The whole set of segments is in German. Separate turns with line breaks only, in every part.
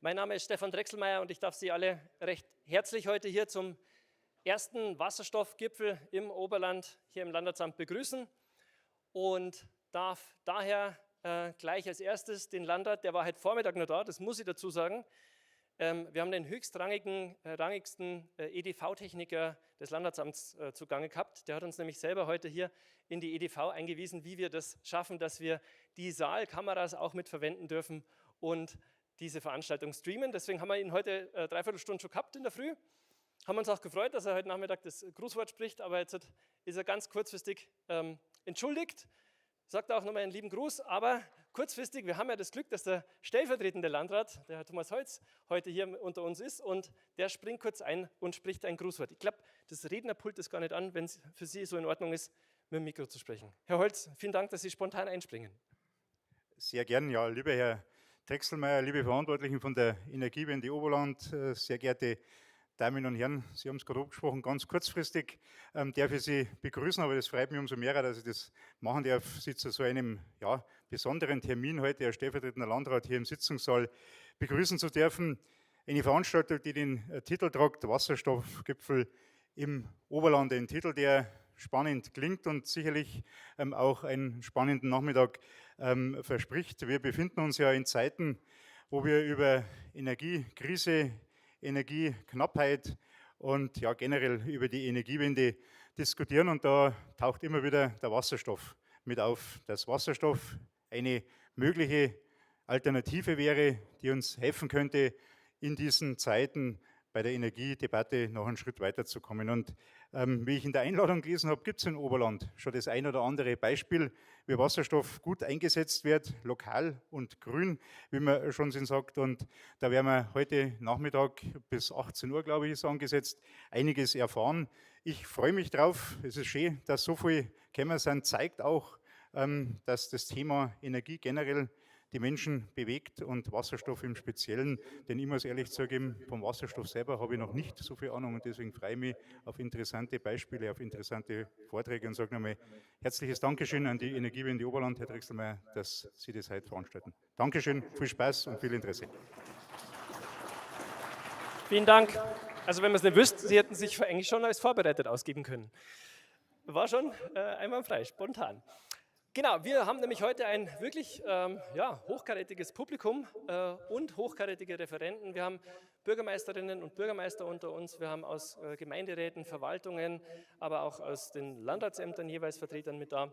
Mein Name ist Stefan Drechselmeier und ich darf Sie alle recht herzlich heute hier zum ersten Wasserstoffgipfel im Oberland hier im Landratsamt begrüßen und darf daher gleich als erstes den Landrat, der war heute Vormittag noch da, das muss ich dazu sagen. Wir haben den rangigsten EDV-Techniker des Landratsamts zugange gehabt. Der hat uns nämlich selber heute hier in die EDV eingewiesen, wie wir das schaffen, dass wir die Saalkameras auch mit verwenden dürfen und diese Veranstaltung streamen. Deswegen haben wir ihn heute 3/4 Stunde schon gehabt in der Früh. Haben uns auch gefreut, dass er heute Nachmittag das Grußwort spricht, aber jetzt ist er ganz kurzfristig entschuldigt. Sagt auch nochmal einen lieben Gruß, aber kurzfristig, wir haben ja das Glück, dass der stellvertretende Landrat, der Herr Thomas Holz, heute hier unter uns ist und der springt kurz ein und spricht ein Grußwort. Ich glaube, das Rednerpult ist gar nicht an, wenn es für Sie so in Ordnung ist, mit dem Mikro zu sprechen. Herr Holz, vielen Dank, dass Sie spontan einspringen.
Sehr gern, ja, lieber Herr Drechselmeier, liebe Verantwortlichen von der Energiewende Oberland, sehr geehrte Damen und Herren, Sie haben es gerade angesprochen, ganz kurzfristig darf ich Sie begrüßen, aber das freut mich umso mehr, dass ich das machen darf, Sie zu so einem besonderen Termin heute als stellvertretender Landrat hier im Sitzungssaal begrüßen zu dürfen. Eine Veranstaltung, die den Titel trägt, Wasserstoffgipfel im Oberland, ein Titel, der spannend klingt und sicherlich auch einen spannenden Nachmittag verspricht. Wir befinden uns ja in Zeiten, wo wir über Energiekrise, Energieknappheit und ja generell über die Energiewende diskutieren und da taucht immer wieder der Wasserstoff mit auf. Dass Wasserstoff eine mögliche Alternative wäre, die uns helfen könnte, in diesen Zeiten bei der Energiedebatte noch einen Schritt weiterzukommen. Und wie ich in der Einladung gelesen habe, gibt es im Oberland schon das ein oder andere Beispiel, wie Wasserstoff gut eingesetzt wird, lokal und grün, wie man schon sagt. Und da werden wir heute Nachmittag bis 18 Uhr, glaube ich, ist angesetzt, einiges erfahren. Ich freue mich drauf. Es ist schön, dass so viel gekommen sind, zeigt auch, dass das Thema Energie generell die Menschen bewegt und Wasserstoff im Speziellen, denn ich muss ehrlich zugeben, vom Wasserstoff selber habe ich noch nicht so viel Ahnung und deswegen freue ich mich auf interessante Beispiele, auf interessante Vorträge und sage nochmal herzliches Dankeschön an die Energiewende Oberland, Herr Drechselmeier, dass Sie das heute veranstalten. Dankeschön, viel Spaß und viel Interesse.
Vielen Dank. Also wenn man es nicht wüsste, Sie hätten sich eigentlich schon als vorbereitet ausgeben können. War schon einwandfrei, spontan. Genau, wir haben nämlich heute ein wirklich hochkarätiges Publikum und hochkarätige Referenten. Wir haben Bürgermeisterinnen und Bürgermeister unter uns, wir haben aus Gemeinderäten, Verwaltungen, aber auch aus den Landratsämtern jeweils Vertretern mit da.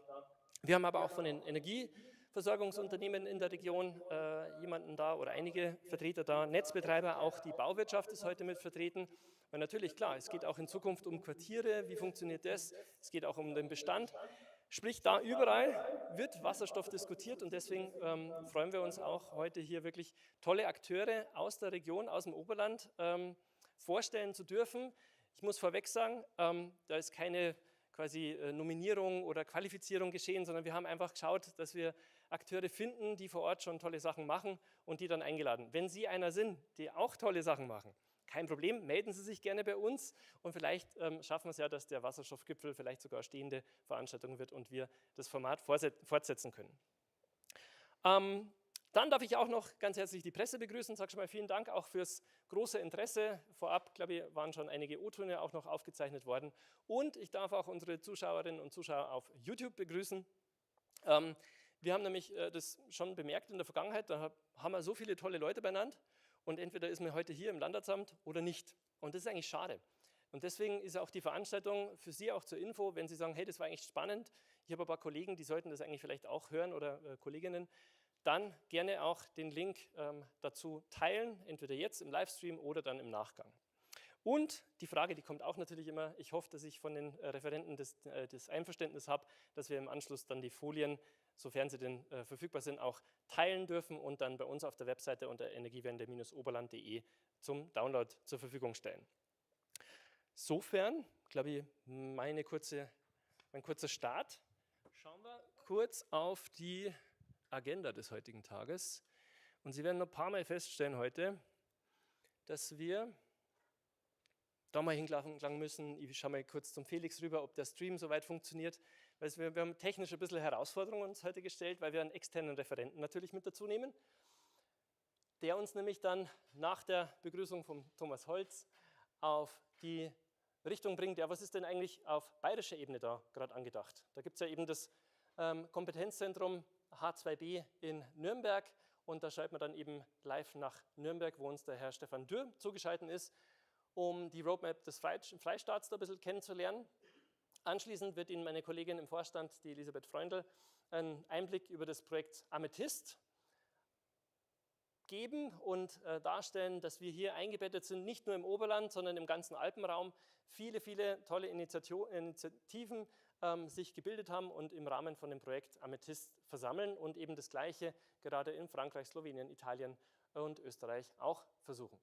Wir haben aber auch von den Energieversorgungsunternehmen in der Region jemanden da oder einige Vertreter da, Netzbetreiber, auch die Bauwirtschaft ist heute mit vertreten. Weil natürlich, klar, es geht auch in Zukunft um Quartiere, wie funktioniert das, es geht auch um den Bestand. Sprich, da überall wird Wasserstoff diskutiert und deswegen freuen wir uns auch heute hier wirklich tolle Akteure aus der Region, aus dem Oberland vorstellen zu dürfen. Ich muss vorweg sagen, da ist keine quasi Nominierung oder Qualifizierung geschehen, sondern wir haben einfach geschaut, dass wir Akteure finden, die vor Ort schon tolle Sachen machen und die dann eingeladen. Wenn Sie einer sind, die auch tolle Sachen machen, kein Problem, melden Sie sich gerne bei uns und vielleicht schaffen wir es ja, dass der Wasserstoffgipfel vielleicht sogar stehende Veranstaltung wird und wir das Format fortsetzen können. Dann darf ich auch noch ganz herzlich die Presse begrüßen, sage schon mal vielen Dank auch fürs große Interesse. Vorab, glaube ich, waren schon einige O-Töne auch noch aufgezeichnet worden und ich darf auch unsere Zuschauerinnen und Zuschauer auf YouTube begrüßen. Wir haben nämlich das schon bemerkt in der Vergangenheit, da haben wir so viele tolle Leute beieinander. Und entweder ist man heute hier im Landratsamt oder nicht. Und das ist eigentlich schade. Und deswegen ist auch die Veranstaltung für Sie auch zur Info, wenn Sie sagen, hey, das war eigentlich spannend, ich habe ein paar Kollegen, die sollten das eigentlich vielleicht auch hören oder Kolleginnen, dann gerne auch den Link dazu teilen, entweder jetzt im Livestream oder dann im Nachgang. Und die Frage, die kommt auch natürlich immer, ich hoffe, dass ich von den Referenten das Einverständnis habe, dass wir im Anschluss dann die Folien, sofern sie denn verfügbar sind, auch teilen dürfen und dann bei uns auf der Webseite unter energiewende-oberland.de zum Download zur Verfügung stellen. Sofern, glaube ich, mein kurzer Start. Schauen wir kurz auf die Agenda des heutigen Tages. Und Sie werden noch ein paar Mal feststellen heute, dass wir da mal hingelangen müssen. Ich schaue mal kurz zum Felix rüber, ob der Stream soweit funktioniert. Weil wir haben technisch ein bisschen Herausforderungen uns heute gestellt, weil wir einen externen Referenten natürlich mit dazu nehmen. der uns nämlich dann nach der Begrüßung von Thomas Holz auf die Richtung bringt, ja, was ist denn eigentlich auf bayerischer Ebene da gerade angedacht? Da gibt es ja eben das Kompetenzzentrum H2B in Nürnberg und da schalten wir dann eben live nach Nürnberg, wo uns der Herr Stefan Dürr zugeschaltet ist, um die Roadmap des Freistaats da ein bisschen kennenzulernen. Anschließend wird Ihnen meine Kollegin im Vorstand, die Elisabeth Freundl, einen Einblick über das Projekt Amethyst geben und darstellen, dass wir hier eingebettet sind, nicht nur im Oberland, sondern im ganzen Alpenraum. Viele, viele tolle Initiativen sich gebildet haben und im Rahmen von dem Projekt Amethyst versammeln und eben das Gleiche gerade in Frankreich, Slowenien, Italien und Österreich auch versuchen.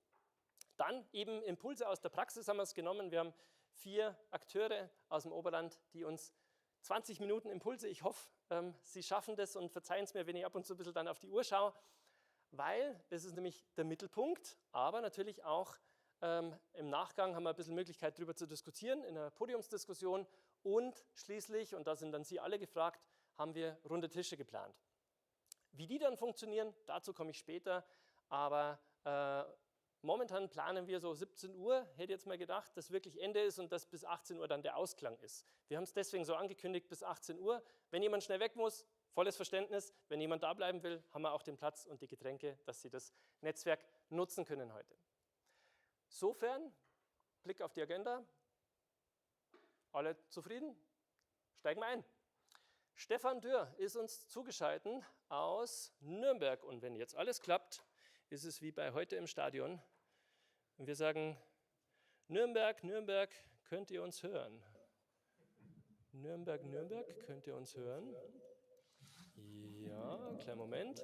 Dann eben Impulse aus der Praxis haben wir es genommen. Wir haben 4 Akteure aus dem Oberland, die uns 20 Minuten Impulse, ich hoffe, Sie schaffen das und verzeihen es mir, wenn ich ab und zu ein bisschen dann auf die Uhr schaue, weil das ist nämlich der Mittelpunkt, aber natürlich auch im Nachgang haben wir ein bisschen Möglichkeit, darüber zu diskutieren, in einer Podiumsdiskussion und schließlich, und da sind dann Sie alle gefragt, haben wir runde Tische geplant. Wie die dann funktionieren, dazu komme ich später, aber momentan planen wir so 17 Uhr, hätte ich jetzt mal gedacht, dass wirklich Ende ist und dass bis 18 Uhr dann der Ausklang ist. Wir haben es deswegen so angekündigt bis 18 Uhr. Wenn jemand schnell weg muss, volles Verständnis. Wenn jemand da bleiben will, haben wir auch den Platz und die Getränke, dass Sie das Netzwerk nutzen können heute. Sofern, Blick auf die Agenda. Alle zufrieden? Steigen wir ein. Stefan Dürr ist uns zugeschaltet aus Nürnberg. Und wenn jetzt alles klappt, ist es wie bei heute im Stadion. Und wir sagen, Nürnberg, Nürnberg, könnt ihr uns hören? Nürnberg, Nürnberg, könnt ihr uns hören? Ja, kleinen Moment.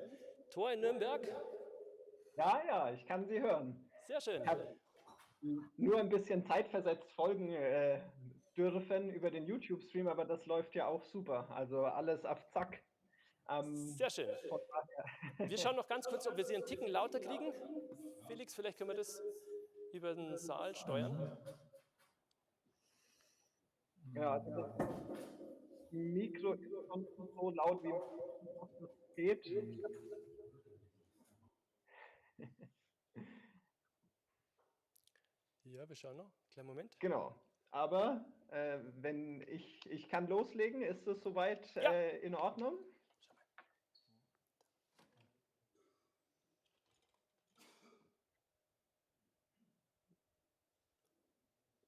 Thor in Nürnberg?
Ja, ich kann Sie hören.
Sehr schön.
Ich habe nur ein bisschen zeitversetzt folgen dürfen über den YouTube-Stream, aber das läuft ja auch super. Also alles auf Zack.
Sehr schön. Wir schauen noch ganz kurz, ob wir Sie einen Ticken lauter kriegen. Felix, vielleicht können wir das über den Saal steuern.
Ja, also das Mikro ist schon so laut, wie es geht.
Ja, wir schauen noch. Kleinen Moment.
Genau. Aber wenn ich kann loslegen, ist es soweit in Ordnung?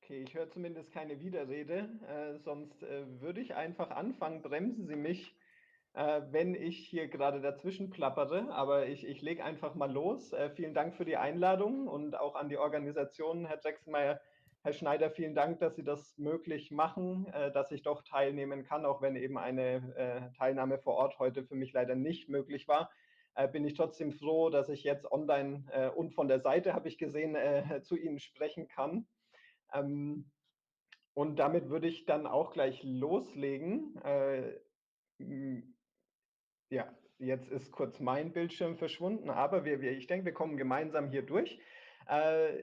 Okay, ich höre zumindest keine Widerrede, sonst würde ich einfach anfangen. Bremsen Sie mich, wenn ich hier gerade dazwischen plappere, aber ich lege einfach mal los. Vielen Dank für die Einladung und auch an die Organisation, Herr Drechselmeier, Herr Schneider, vielen Dank, dass Sie das möglich machen, dass ich doch teilnehmen kann, auch wenn eben eine Teilnahme vor Ort heute für mich leider nicht möglich war. Bin ich trotzdem froh, dass ich jetzt online und von der Seite, habe ich gesehen, zu Ihnen sprechen kann. Und damit würde ich dann auch gleich loslegen. Ja, jetzt ist kurz mein Bildschirm verschwunden, aber ich denke, wir kommen gemeinsam hier durch.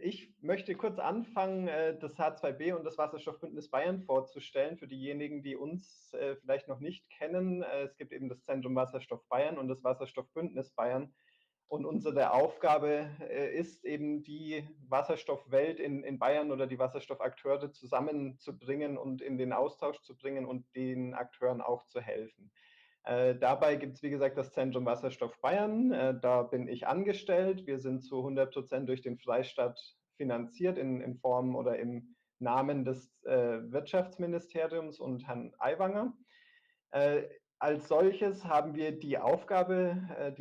Ich möchte kurz anfangen, das H2B und das Wasserstoffbündnis Bayern vorzustellen, für diejenigen, die uns vielleicht noch nicht kennen. Es gibt eben das Zentrum Wasserstoff Bayern und das Wasserstoffbündnis Bayern. Und unsere Aufgabe ist eben, die Wasserstoffwelt in Bayern oder die Wasserstoffakteure zusammenzubringen und in den Austausch zu bringen und den Akteuren auch zu helfen. Dabei gibt es, wie gesagt, das Zentrum Wasserstoff Bayern. Da bin ich angestellt. Wir sind zu 100% durch den Freistaat finanziert in Form oder im Namen des Wirtschaftsministeriums und Herrn Aiwanger. Als solches haben wir die Aufgabe,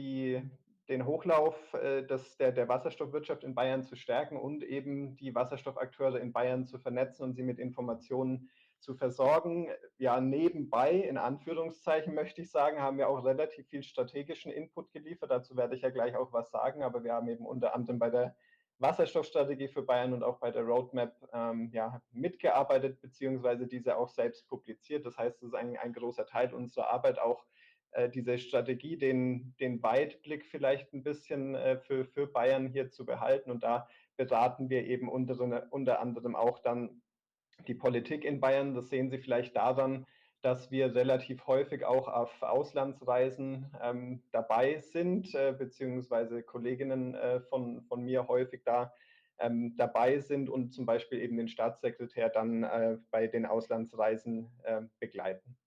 den Hochlauf der Wasserstoffwirtschaft in Bayern zu stärken und eben die Wasserstoffakteure in Bayern zu vernetzen und sie mit Informationen zu versorgen. Ja, nebenbei, in Anführungszeichen möchte ich sagen, haben wir auch relativ viel strategischen Input geliefert. Dazu werde ich ja gleich auch was sagen, aber wir haben eben unter anderem bei der Wasserstoffstrategie für Bayern und auch bei der Roadmap mitgearbeitet, beziehungsweise diese auch selbst publiziert. Das heißt, es ist ein großer Teil unserer Arbeit, auch diese Strategie, den Weitblick vielleicht ein bisschen für Bayern hier zu behalten. Und da beraten wir eben unter anderem auch dann die Politik in Bayern. Das sehen Sie vielleicht daran, dass wir relativ häufig auch auf Auslandsreisen dabei sind, beziehungsweise Kolleginnen von mir häufig da dabei sind und zum Beispiel eben den Staatssekretär dann bei den Auslandsreisen begleiten.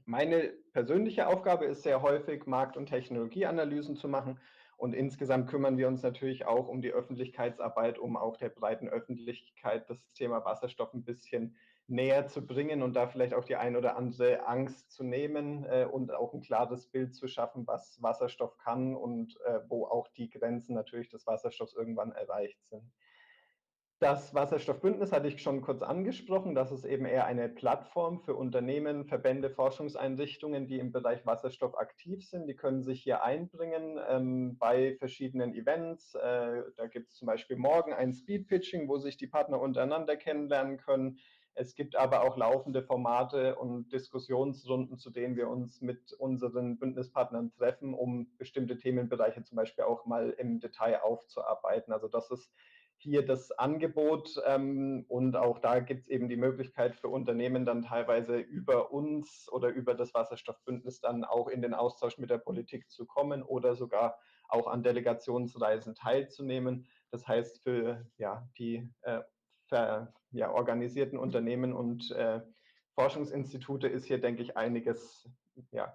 Meine persönliche Aufgabe ist sehr häufig, Markt- und Technologieanalysen zu machen. Und insgesamt kümmern wir uns natürlich auch um die Öffentlichkeitsarbeit, um auch der breiten Öffentlichkeit das Thema Wasserstoff ein bisschen näher zu bringen und da vielleicht auch die ein oder andere Angst zu nehmen und auch ein klares Bild zu schaffen, was Wasserstoff kann und wo auch die Grenzen natürlich des Wasserstoffs irgendwann erreicht sind. Das Wasserstoffbündnis hatte ich schon kurz angesprochen. Das ist eben eher eine Plattform für Unternehmen, Verbände, Forschungseinrichtungen, die im Bereich Wasserstoff aktiv sind. Die können sich hier einbringen bei verschiedenen Events. Da gibt es zum Beispiel morgen ein Speed-Pitching, wo sich die Partner untereinander kennenlernen können. Es gibt aber auch laufende Formate und Diskussionsrunden, zu denen wir uns mit unseren Bündnispartnern treffen, um bestimmte Themenbereiche zum Beispiel auch mal im Detail aufzuarbeiten. Also das ist hier das Angebot und auch da gibt es eben die Möglichkeit für Unternehmen dann teilweise über uns oder über das Wasserstoffbündnis dann auch in den Austausch mit der Politik zu kommen oder sogar auch an Delegationsreisen teilzunehmen. Das heißt, für die organisierten Unternehmen und Forschungsinstitute ist hier, denke ich, einiges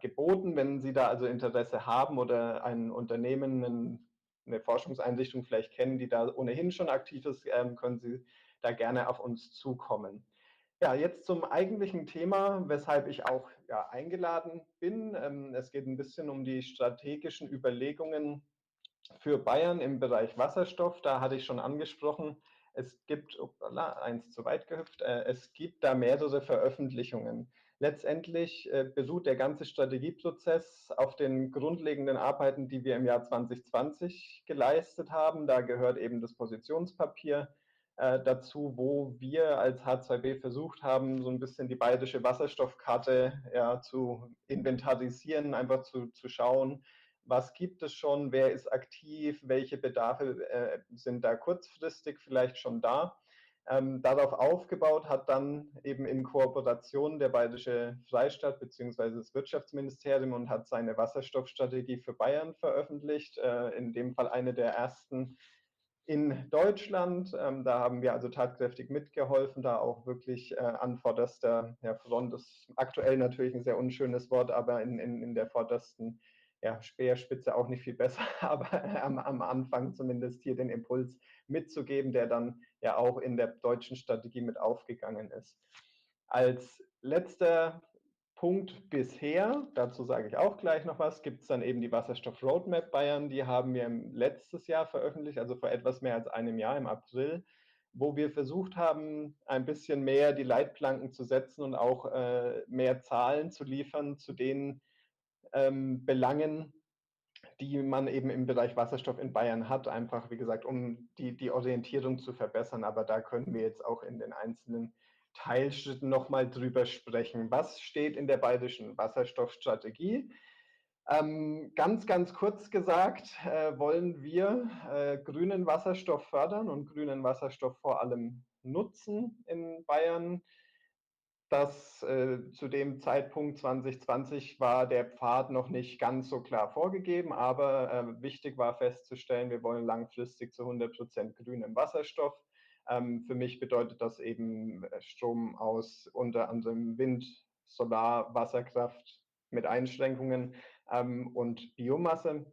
geboten. Wenn Sie da also Interesse haben oder ein Unternehmen, eine Forschungseinrichtung vielleicht kennen, die da ohnehin schon aktiv ist, können Sie da gerne auf uns zukommen. Ja, jetzt zum eigentlichen Thema, weshalb ich auch eingeladen bin. Es geht ein bisschen um die strategischen Überlegungen für Bayern im Bereich Wasserstoff. Da hatte ich schon angesprochen, es gibt, eins zu weit gehüpft, es gibt da mehrere Veröffentlichungen. Letztendlich beruht der ganze Strategieprozess auf den grundlegenden Arbeiten, die wir im Jahr 2020 geleistet haben. Da gehört eben das Positionspapier dazu, wo wir als H2B versucht haben, so ein bisschen die bayerische Wasserstoffkarte zu inventarisieren, einfach zu schauen, was gibt es schon, wer ist aktiv, welche Bedarfe sind da kurzfristig vielleicht schon da. Darauf aufgebaut hat dann eben in Kooperation der Bayerische Freistaat bzw. das Wirtschaftsministerium und hat seine Wasserstoffstrategie für Bayern veröffentlicht, in dem Fall eine der ersten in Deutschland. Da haben wir also tatkräftig mitgeholfen, da auch wirklich an vorderster Front, ist aktuell natürlich ein sehr unschönes Wort, aber in der vordersten Speerspitze auch nicht viel besser, aber am Anfang zumindest hier den Impuls mitzugeben, der dann ja auch in der deutschen Strategie mit aufgegangen ist. Als letzter Punkt bisher, dazu sage ich auch gleich noch was, gibt es dann eben die Wasserstoff-Roadmap Bayern, die haben wir letztes Jahr veröffentlicht, also vor etwas mehr als einem Jahr im April, wo wir versucht haben, ein bisschen mehr die Leitplanken zu setzen und auch mehr Zahlen zu liefern zu den Belangen, die man eben im Bereich Wasserstoff in Bayern hat, einfach wie gesagt, um die Orientierung zu verbessern. Aber da können wir jetzt auch in den einzelnen Teilschritten nochmal drüber sprechen. Was steht in der bayerischen Wasserstoffstrategie? Ganz kurz gesagt, wollen wir grünen Wasserstoff fördern und grünen Wasserstoff vor allem nutzen in Bayern. Das zu dem Zeitpunkt 2020 war der Pfad noch nicht ganz so klar vorgegeben, aber wichtig war festzustellen, wir wollen langfristig zu 100% grünem Wasserstoff. Für mich bedeutet das eben Strom aus unter anderem Wind, Solar, Wasserkraft mit Einschränkungen und Biomasse.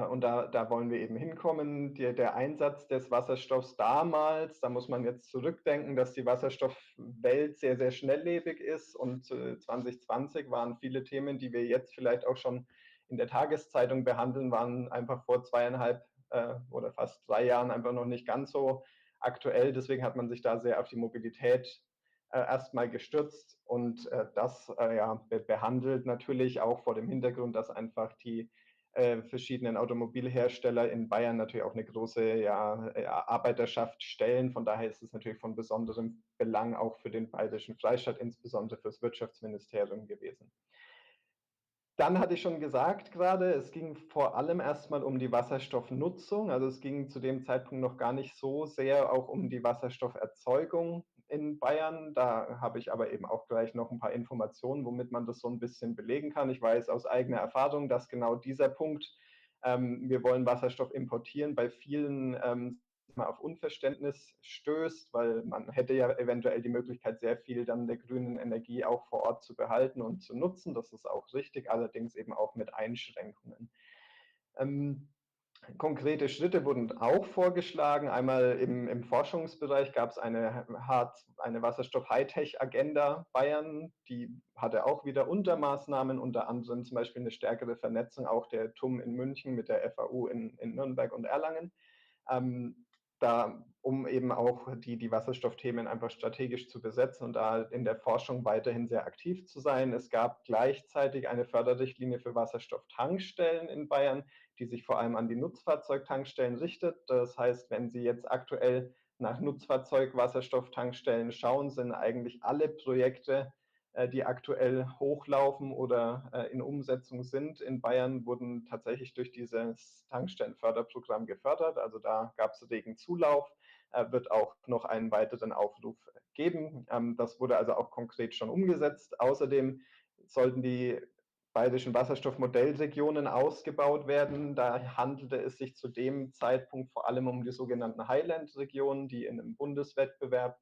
Und da wollen wir eben hinkommen. Der Einsatz des Wasserstoffs damals, da muss man jetzt zurückdenken, dass die Wasserstoffwelt sehr schnelllebig ist und 2020 waren viele Themen, die wir jetzt vielleicht auch schon in der Tageszeitung behandeln, waren einfach vor 2,5 oder fast 3 Jahren einfach noch nicht ganz so aktuell. Deswegen hat man sich da sehr auf die Mobilität erstmal gestürzt und das behandelt natürlich auch vor dem Hintergrund, dass einfach die verschiedenen Automobilhersteller in Bayern natürlich auch eine große Arbeiterschaft stellen. Von daher ist es natürlich von besonderem Belang auch für den Bayerischen Freistaat, insbesondere für das Wirtschaftsministerium gewesen. Dann hatte ich schon gesagt gerade, es ging vor allem erstmal um die Wasserstoffnutzung. Also es ging zu dem Zeitpunkt noch gar nicht so sehr auch um die Wasserstofferzeugung in Bayern. Da habe ich aber eben auch gleich noch ein paar Informationen, womit man das so ein bisschen belegen kann. Ich weiß aus eigener Erfahrung, dass genau dieser Punkt, wir wollen Wasserstoff importieren, bei vielen mal auf Unverständnis stößt, weil man hätte ja eventuell die Möglichkeit, sehr viel dann der grünen Energie auch vor Ort zu behalten und zu nutzen. Das ist auch richtig, allerdings eben auch mit Einschränkungen. Konkrete Schritte wurden auch vorgeschlagen. Einmal im Forschungsbereich gab es eine Wasserstoff-Hightech-Agenda Bayern. Die hatte auch wieder Untermaßnahmen, unter anderem zum Beispiel eine stärkere Vernetzung auch der TUM in München mit der FAU in Nürnberg und Erlangen. Um eben auch die Wasserstoffthemen einfach strategisch zu besetzen und da in der Forschung weiterhin sehr aktiv zu sein. Es gab gleichzeitig eine Förderrichtlinie für Wasserstofftankstellen in Bayern, die sich vor allem an die Nutzfahrzeugtankstellen richtet. Das heißt, wenn Sie jetzt aktuell nach Nutzfahrzeug-Wasserstofftankstellen schauen, sind eigentlich alle Projekte, die aktuell hochlaufen oder in Umsetzung sind in Bayern, wurden tatsächlich durch dieses Tankstellenförderprogramm gefördert. Also da gab es regen Zulauf, wird auch noch einen weiteren Aufruf geben. Das wurde also auch konkret schon umgesetzt. Außerdem sollten die bayerischen Wasserstoffmodellregionen ausgebaut werden. Da handelte es sich zu dem Zeitpunkt vor allem um die sogenannten Highland-Regionen, die in einem Bundeswettbewerb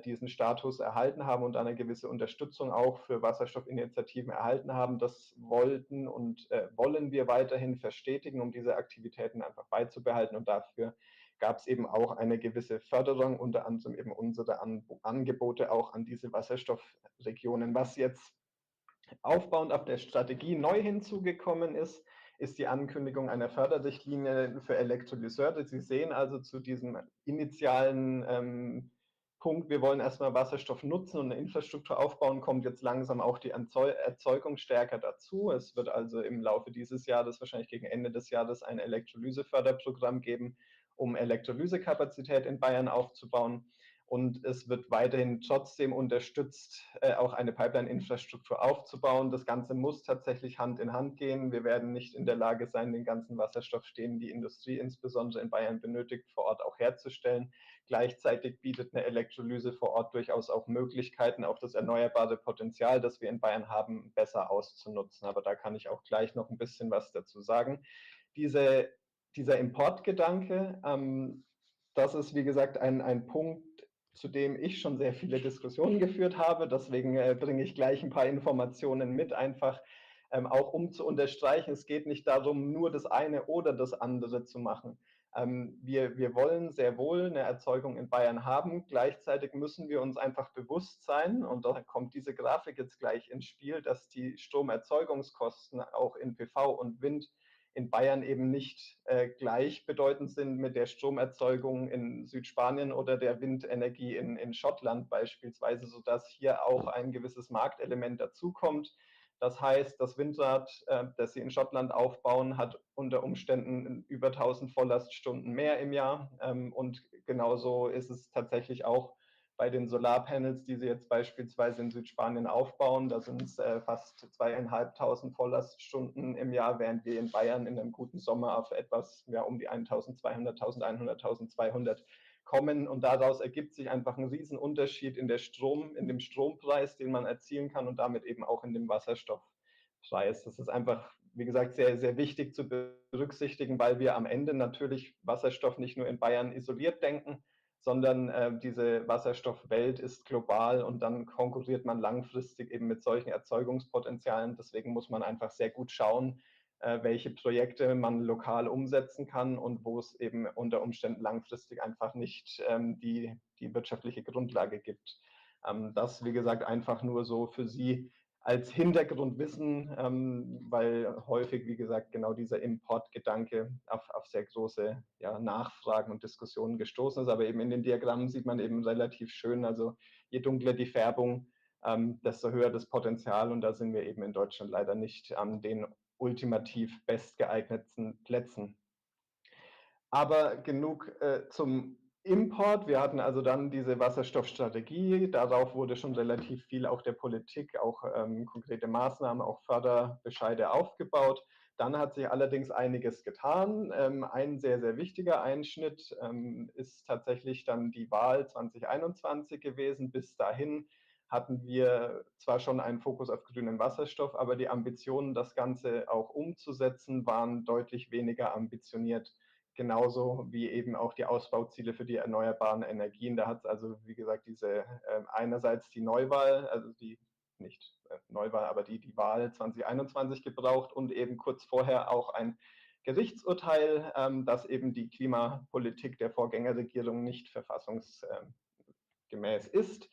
diesen Status erhalten haben und eine gewisse Unterstützung auch für Wasserstoffinitiativen erhalten haben. Das wollten und wollen wir weiterhin verstetigen, um diese Aktivitäten einfach beizubehalten. Und dafür gab es eben auch eine gewisse Förderung, unter anderem eben unsere Angebote auch an diese Wasserstoffregionen. Was jetzt aufbauend auf der Strategie neu hinzugekommen ist, ist die Ankündigung einer Förderrichtlinie für Elektrolyseure. Sie sehen also zu diesem initialen Punkt, wir wollen erstmal Wasserstoff nutzen und eine Infrastruktur aufbauen, kommt jetzt langsam auch die Erzeugung stärker dazu. Es wird also im Laufe dieses Jahres, wahrscheinlich gegen Ende des Jahres, ein Elektrolyseförderprogramm geben, um Elektrolysekapazität in Bayern aufzubauen. Und es wird weiterhin trotzdem unterstützt, auch eine Pipeline-Infrastruktur aufzubauen. Das Ganze muss tatsächlich Hand in Hand gehen. Wir werden nicht in der Lage sein, den ganzen Wasserstoff, den die Industrie insbesondere in Bayern benötigt, vor Ort auch herzustellen. Gleichzeitig bietet eine Elektrolyse vor Ort durchaus auch Möglichkeiten, auch das erneuerbare Potenzial, das wir in Bayern haben, besser auszunutzen. Aber da kann ich auch gleich noch ein bisschen was dazu sagen. Dieser Importgedanke, das ist, wie gesagt, ein Punkt, zu dem ich schon sehr viele Diskussionen geführt habe. Deswegen bringe ich gleich ein paar Informationen mit, einfach auch um zu unterstreichen, es geht nicht darum, nur das eine oder das andere zu machen. Wir wollen sehr wohl eine Erzeugung in Bayern haben. Gleichzeitig müssen wir uns einfach bewusst sein, und da kommt diese Grafik jetzt gleich ins Spiel, dass die Stromerzeugungskosten auch in PV und Wind in Bayern eben nicht gleichbedeutend sind mit der Stromerzeugung in Südspanien oder der Windenergie in Schottland beispielsweise, sodass hier auch ein gewisses Marktelement dazukommt. Das heißt, das Windrad, das Sie in Schottland aufbauen, hat unter Umständen über 1000 Volllaststunden mehr im Jahr. Und genauso ist es tatsächlich auch bei den Solarpanels, die Sie jetzt beispielsweise in Südspanien aufbauen. Da sind es fast 2500 Volllaststunden im Jahr, während wir in Bayern in einem guten Sommer auf etwas um die 1200, 1100, 1200 kommen. Und daraus ergibt sich einfach ein Riesenunterschied in dem Strompreis, den man erzielen kann, und damit eben auch in dem Wasserstoffpreis. Das ist einfach, wie gesagt, sehr, sehr wichtig zu berücksichtigen, weil wir am Ende natürlich Wasserstoff nicht nur in Bayern isoliert denken, sondern diese Wasserstoffwelt ist global und dann konkurriert man langfristig eben mit solchen Erzeugungspotenzialen. Deswegen muss man einfach sehr gut schauen, welche Projekte man lokal umsetzen kann und wo es eben unter Umständen langfristig einfach nicht die wirtschaftliche Grundlage gibt. Das, wie gesagt, einfach nur so für Sie als Hintergrundwissen, weil häufig, wie gesagt, genau dieser Importgedanke auf sehr große Nachfragen und Diskussionen gestoßen ist. Aber eben in den Diagrammen sieht man eben relativ schön, also je dunkler die Färbung, desto höher das Potenzial. Und da sind wir eben in Deutschland leider nicht an den ultimativ bestgeeigneten Plätzen. Aber genug zum Import. Wir hatten also dann diese Wasserstoffstrategie. Darauf wurde schon relativ viel auch der Politik, auch konkrete Maßnahmen, auch Förderbescheide aufgebaut. Dann hat sich allerdings einiges getan. Ein sehr, sehr wichtiger Einschnitt ist tatsächlich dann die Wahl 2021 gewesen. Bis dahin hatten wir zwar schon einen Fokus auf grünen Wasserstoff, aber die Ambitionen, das Ganze auch umzusetzen, waren deutlich weniger ambitioniert. Genauso wie eben auch die Ausbauziele für die erneuerbaren Energien. Da hat es also, wie gesagt, diese einerseits die Neuwahl, also die nicht Neuwahl, aber die Wahl 2021 gebraucht und eben kurz vorher auch ein Gerichtsurteil, dass eben die Klimapolitik der Vorgängerregierung nicht verfassungsgemäß ist.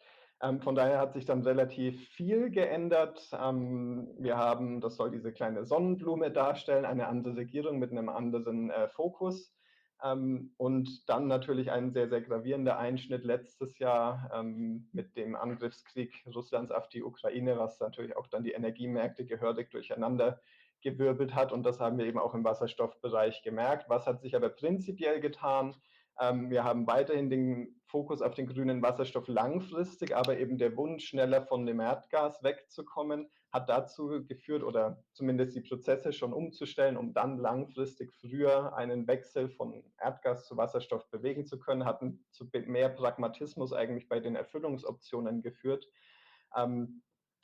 Von daher hat sich dann relativ viel geändert. Wir haben, das soll diese kleine Sonnenblume darstellen, eine andere Regierung mit einem anderen Fokus. Und dann natürlich ein sehr, sehr gravierender Einschnitt letztes Jahr mit dem Angriffskrieg Russlands auf die Ukraine, was natürlich auch dann die Energiemärkte gehörig durcheinandergewirbelt hat. Und das haben wir eben auch im Wasserstoffbereich gemerkt. Was hat sich aber prinzipiell getan? Wir haben weiterhin den Fokus auf den grünen Wasserstoff langfristig, aber eben der Wunsch, schneller von dem Erdgas wegzukommen, hat dazu geführt oder zumindest die Prozesse schon umzustellen, um dann langfristig früher einen Wechsel von Erdgas zu Wasserstoff bewegen zu können, hatten zu mehr Pragmatismus eigentlich bei den Erfüllungsoptionen geführt,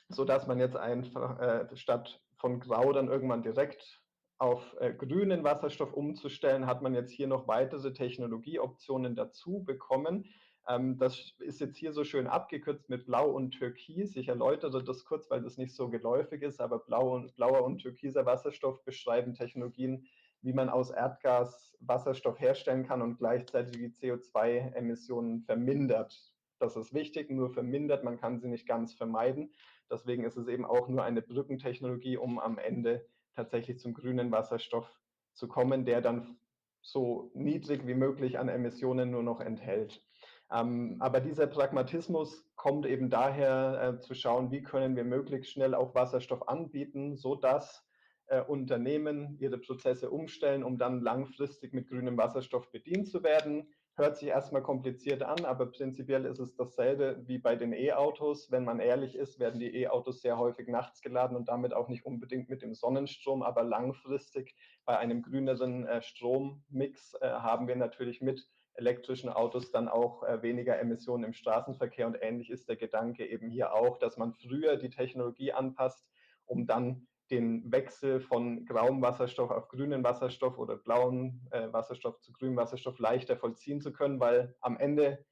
sodass man jetzt einfach statt von Grau dann irgendwann direkt auf grünen Wasserstoff umzustellen, hat man jetzt hier noch weitere Technologieoptionen dazu bekommen. Das ist jetzt hier so schön abgekürzt mit Blau und Türkis. Ich erläutere das kurz, weil das nicht so geläufig ist, aber blauer und türkiser Wasserstoff beschreiben Technologien, wie man aus Erdgas Wasserstoff herstellen kann und gleichzeitig die CO2-Emissionen vermindert. Das ist wichtig, nur vermindert, man kann sie nicht ganz vermeiden. Deswegen ist es eben auch nur eine Brückentechnologie, um am Ende tatsächlich zum grünen Wasserstoff zu kommen, der dann so niedrig wie möglich an Emissionen nur noch enthält. Aber dieser Pragmatismus kommt eben daher, zu schauen, wie können wir möglichst schnell auch Wasserstoff anbieten, sodass Unternehmen ihre Prozesse umstellen, um dann langfristig mit grünem Wasserstoff bedient zu werden. Hört sich erstmal kompliziert an, aber prinzipiell ist es dasselbe wie bei den E-Autos. Wenn man ehrlich ist, werden die E-Autos sehr häufig nachts geladen und damit auch nicht unbedingt mit dem Sonnenstrom, aber langfristig bei einem grüneren Strommix haben wir natürlich mit elektrischen Autos dann auch weniger Emissionen im Straßenverkehr und ähnlich ist der Gedanke eben hier auch, dass man früher die Technologie anpasst, um dann den Wechsel von grauem Wasserstoff auf grünen Wasserstoff oder blauen Wasserstoff zu grünem Wasserstoff leichter vollziehen zu können, weil am Ende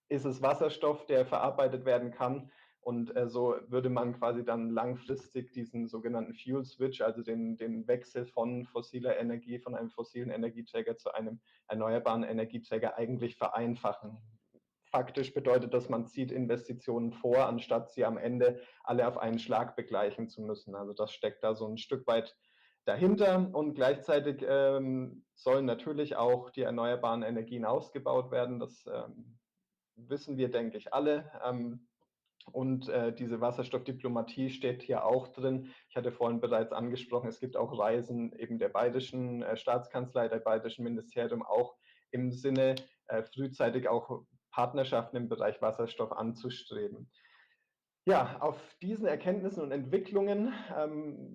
ist es Wasserstoff, der verarbeitet werden kann. Und so würde man quasi dann langfristig diesen sogenannten Fuel Switch, also den Wechsel von fossiler Energie, von einem fossilen Energieträger zu einem erneuerbaren Energieträger eigentlich vereinfachen. Faktisch bedeutet das, man zieht Investitionen vor, anstatt sie am Ende alle auf einen Schlag begleichen zu müssen. Also das steckt da so ein Stück weit dahinter und gleichzeitig sollen natürlich auch die erneuerbaren Energien ausgebaut werden. Das wissen wir, denke ich, alle. Und diese Wasserstoffdiplomatie steht hier auch drin. Ich hatte vorhin bereits angesprochen, es gibt auch Reisen eben der bayerischen Staatskanzlei, der bayerischen Ministerium auch im Sinne, frühzeitig auch Partnerschaften im Bereich Wasserstoff anzustreben. Ja, auf diesen Erkenntnissen und Entwicklungen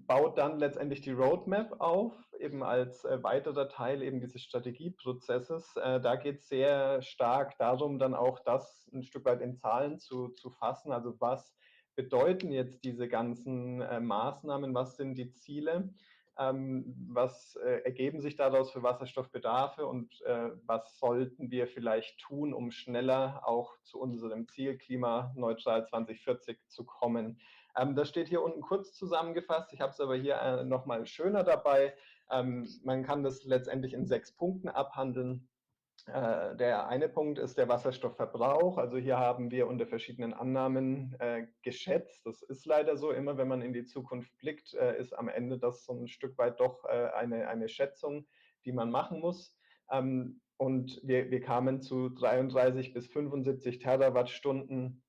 baut dann letztendlich die Roadmap auf, eben als weiterer Teil eben dieses Strategieprozesses. Da geht es sehr stark darum, dann auch das ein Stück weit in Zahlen zu fassen. Also was bedeuten jetzt diese ganzen Maßnahmen, was sind die Ziele? Was ergeben sich daraus für Wasserstoffbedarfe und was sollten wir vielleicht tun, um schneller auch zu unserem Ziel klimaneutral 2040 zu kommen. Das steht hier unten kurz zusammengefasst. Ich habe es aber hier nochmal schöner dabei. Man kann das letztendlich in 6 Punkten abhandeln. Der eine Punkt ist der Wasserstoffverbrauch. Also hier haben wir unter verschiedenen Annahmen geschätzt. Das ist leider so, immer wenn man in die Zukunft blickt, ist am Ende das so ein Stück weit doch eine Schätzung, die man machen muss. Und wir kamen zu 33 bis 75 Terawattstunden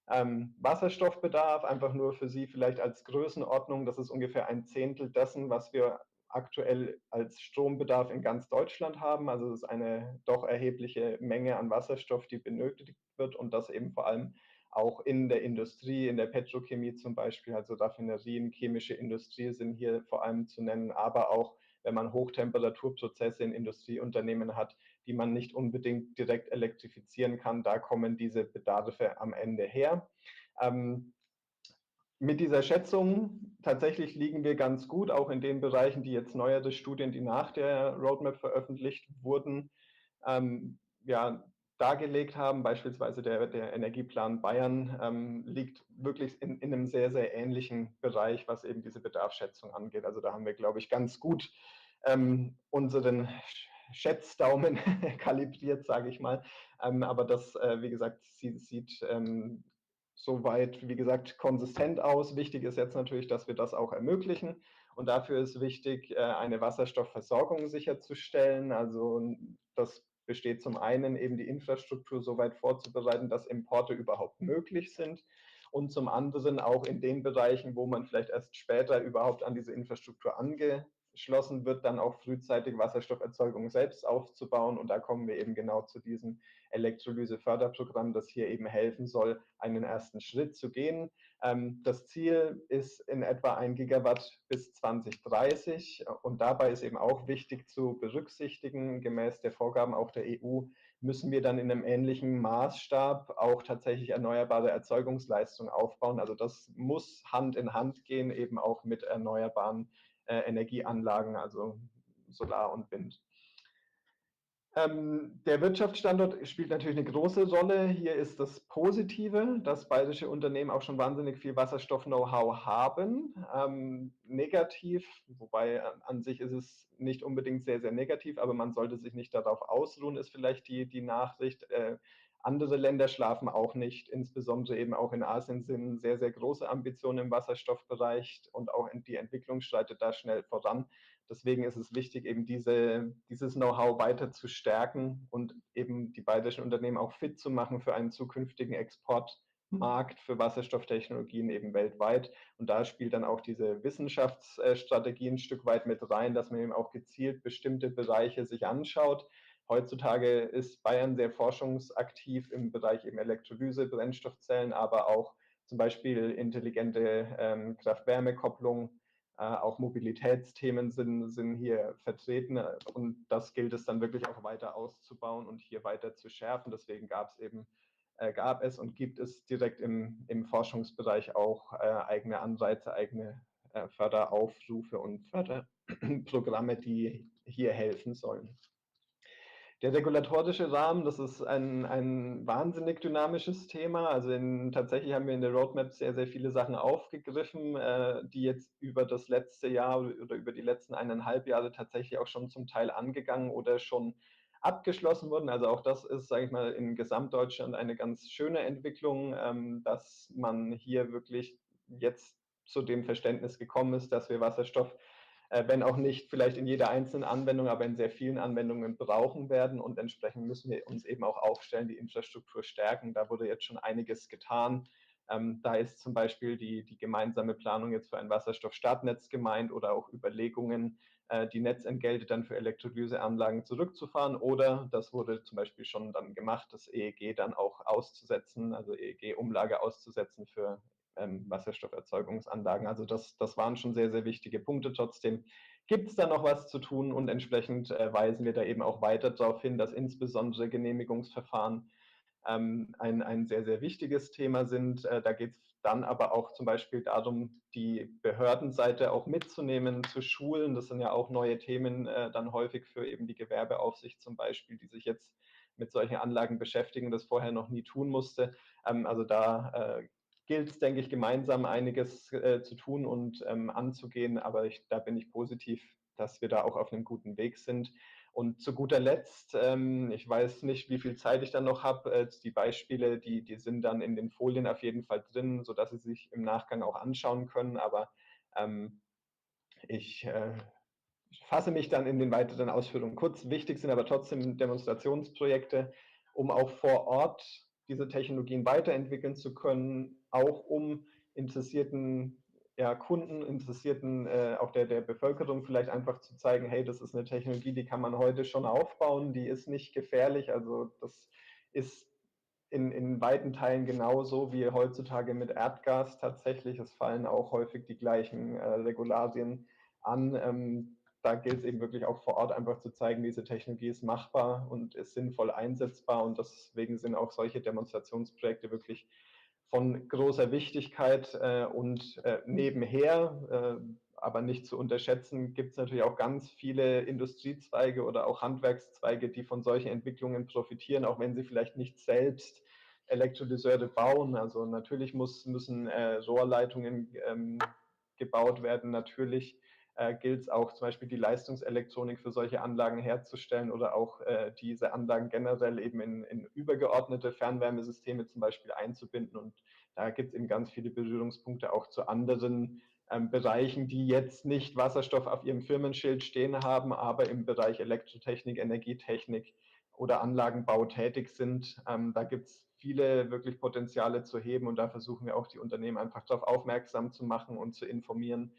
Wasserstoffbedarf, einfach nur für Sie vielleicht als Größenordnung. Das ist ungefähr ein Zehntel dessen, was wir aktuell als Strombedarf in ganz Deutschland haben. Also es ist eine doch erhebliche Menge an Wasserstoff, die benötigt wird und das eben vor allem auch in der Industrie, in der Petrochemie zum Beispiel, also Raffinerien, chemische Industrie sind hier vor allem zu nennen, aber auch wenn man Hochtemperaturprozesse in Industrieunternehmen hat, die man nicht unbedingt direkt elektrifizieren kann, da kommen diese Bedarfe am Ende her. Mit dieser Schätzung tatsächlich liegen wir ganz gut, auch in den Bereichen, die jetzt neuere Studien, die nach der Roadmap veröffentlicht wurden, ja, dargelegt haben. Beispielsweise der Energieplan Bayern liegt wirklich in einem sehr, sehr ähnlichen Bereich, was eben diese Bedarfsschätzung angeht. Also da haben wir, glaube ich, ganz gut unseren Schätzdaumen kalibriert, sage ich mal. Aber das, wie gesagt, sieht soweit, wie gesagt, konsistent aus. Wichtig ist jetzt natürlich, dass wir das auch ermöglichen. Und dafür ist wichtig, eine Wasserstoffversorgung sicherzustellen. Also das besteht zum einen eben die Infrastruktur so weit vorzubereiten, dass Importe überhaupt möglich sind. Und zum anderen auch in den Bereichen, wo man vielleicht erst später überhaupt an diese Infrastruktur angeschlossen wird, dann auch frühzeitig Wasserstofferzeugung selbst aufzubauen. Und da kommen wir eben genau zu diesem Elektrolyse-Förderprogramm, das hier eben helfen soll, einen ersten Schritt zu gehen. Das Ziel ist in etwa 1 Gigawatt bis 2030 und dabei ist eben auch wichtig zu berücksichtigen, gemäß der Vorgaben auch der EU, müssen wir dann in einem ähnlichen Maßstab auch tatsächlich erneuerbare Erzeugungsleistung aufbauen. Also das muss Hand in Hand gehen, eben auch mit erneuerbaren Energieanlagen, also Solar und Wind. Der Wirtschaftsstandort spielt natürlich eine große Rolle. Hier ist das Positive, dass bayerische Unternehmen auch schon wahnsinnig viel Wasserstoff-Know-how haben. Negativ, wobei an sich ist es nicht unbedingt sehr, sehr negativ, aber man sollte sich nicht darauf ausruhen, ist vielleicht die Nachricht. Andere Länder schlafen auch nicht, insbesondere eben auch in Asien sind sehr, sehr große Ambitionen im Wasserstoffbereich und auch die Entwicklung schreitet da schnell voran. Deswegen ist es wichtig, eben dieses Know-how weiter zu stärken und eben die bayerischen Unternehmen auch fit zu machen für einen zukünftigen Exportmarkt für Wasserstofftechnologien eben weltweit. Und da spielt dann auch diese Wissenschaftsstrategie ein Stück weit mit rein, dass man eben auch gezielt bestimmte Bereiche sich anschaut. Heutzutage ist Bayern sehr forschungsaktiv im Bereich eben Elektrolyse, Brennstoffzellen, aber auch zum Beispiel intelligente Kraft-Wärme-Kopplung. Auch Mobilitätsthemen sind hier vertreten und das gilt es dann wirklich auch weiter auszubauen und hier weiter zu schärfen. Deswegen gab es und gibt es direkt im Forschungsbereich auch eigene Anreize, eigene Förderaufrufe und Förderprogramme, die hier helfen sollen. Der regulatorische Rahmen, das ist ein wahnsinnig dynamisches Thema. Also tatsächlich haben wir in der Roadmap sehr, sehr viele Sachen aufgegriffen, die jetzt über das letzte Jahr oder über die letzten 1,5 Jahre tatsächlich auch schon zum Teil angegangen oder schon abgeschlossen wurden. Also auch das ist, sage ich mal, in Gesamtdeutschland eine ganz schöne Entwicklung, dass man hier wirklich jetzt zu dem Verständnis gekommen ist, dass wir Wasserstoff wenn auch nicht vielleicht in jeder einzelnen Anwendung, aber in sehr vielen Anwendungen brauchen werden. Und entsprechend müssen wir uns eben auch aufstellen, die Infrastruktur stärken. Da wurde jetzt schon einiges getan. Da ist zum Beispiel die gemeinsame Planung jetzt für ein Wasserstoffstartnetz gemeint oder auch Überlegungen, die Netzentgelte dann für Elektrolyseanlagen zurückzufahren. Oder das wurde zum Beispiel schon dann gemacht, das EEG dann auch auszusetzen, also EEG-Umlage auszusetzen für Wasserstofferzeugungsanlagen. Also das waren schon sehr, sehr wichtige Punkte. Trotzdem gibt es da noch was zu tun und entsprechend weisen wir da eben auch weiter darauf hin, dass insbesondere Genehmigungsverfahren ein sehr, sehr wichtiges Thema sind. Da geht es dann aber auch zum Beispiel darum, die Behördenseite auch mitzunehmen, zu schulen. Das sind ja auch neue Themen dann häufig für eben die Gewerbeaufsicht zum Beispiel, die sich jetzt mit solchen Anlagen beschäftigen, das vorher noch nie tun musste. Also da gilt es, denke ich, gemeinsam einiges zu tun und anzugehen. Aber da bin ich positiv, dass wir da auch auf einem guten Weg sind. Und zu guter Letzt, ich weiß nicht, wie viel Zeit ich dann noch habe, die Beispiele, die sind dann in den Folien auf jeden Fall drin, sodass Sie sich im Nachgang auch anschauen können. Aber ich fasse mich dann in den weiteren Ausführungen kurz. Wichtig sind aber trotzdem Demonstrationsprojekte, um auch vor Ort diese Technologien weiterentwickeln zu können, auch um interessierten Kunden, interessierten auch der Bevölkerung vielleicht einfach zu zeigen, hey, das ist eine Technologie, die kann man heute schon aufbauen, die ist nicht gefährlich, also das ist in weiten Teilen genauso wie heutzutage mit Erdgas tatsächlich. Es fallen auch häufig die gleichen Regularien an. Da gilt es eben wirklich auch vor Ort einfach zu zeigen, diese Technologie ist machbar und ist sinnvoll einsetzbar. Und deswegen sind auch solche Demonstrationsprojekte wirklich von großer Wichtigkeit. Und nebenher, aber nicht zu unterschätzen, gibt es natürlich auch ganz viele Industriezweige oder auch Handwerkszweige, die von solchen Entwicklungen profitieren, auch wenn sie vielleicht nicht selbst Elektrolyseure bauen. Also natürlich müssen Rohrleitungen gebaut werden. Natürlich gilt es auch zum Beispiel die Leistungselektronik für solche Anlagen herzustellen oder auch diese Anlagen generell eben in übergeordnete Fernwärmesysteme zum Beispiel einzubinden. Und da gibt es eben ganz viele Berührungspunkte auch zu anderen Bereichen, die jetzt nicht Wasserstoff auf ihrem Firmenschild stehen haben, aber im Bereich Elektrotechnik, Energietechnik oder Anlagenbau tätig sind. Da gibt es viele wirklich Potenziale zu heben und da versuchen wir auch die Unternehmen einfach darauf aufmerksam zu machen und zu informieren,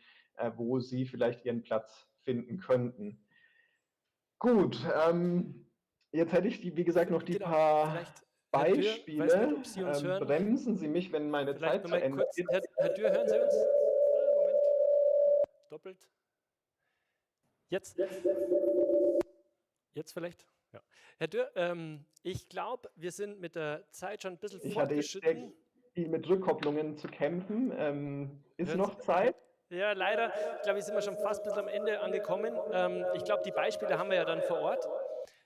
wo sie vielleicht ihren Platz finden könnten. Gut, jetzt hätte ich, wie gesagt, noch die
Genau,
paar
vielleicht,
Beispiele.
weiß nicht, ob Sie uns hören.
Bremsen Sie mich, wenn meine
Vielleicht
Zeit zu
nochmal
Ende
kurz,
ist.
Herr Dürr, hören Sie uns? Moment, doppelt. Jetzt vielleicht? Ja. Herr Dürr, ich glaube, wir sind mit der Zeit schon ein bisschen
Ich hatte jetzt
fortgeschritten.
viel mit Rückkopplungen zu kämpfen. Ist
Hören
noch
Sie-
Zeit?
Ja, leider, glaube ich, sind wir schon fast bis am Ende angekommen. Ich glaube, die Beispiele haben wir ja dann vor Ort.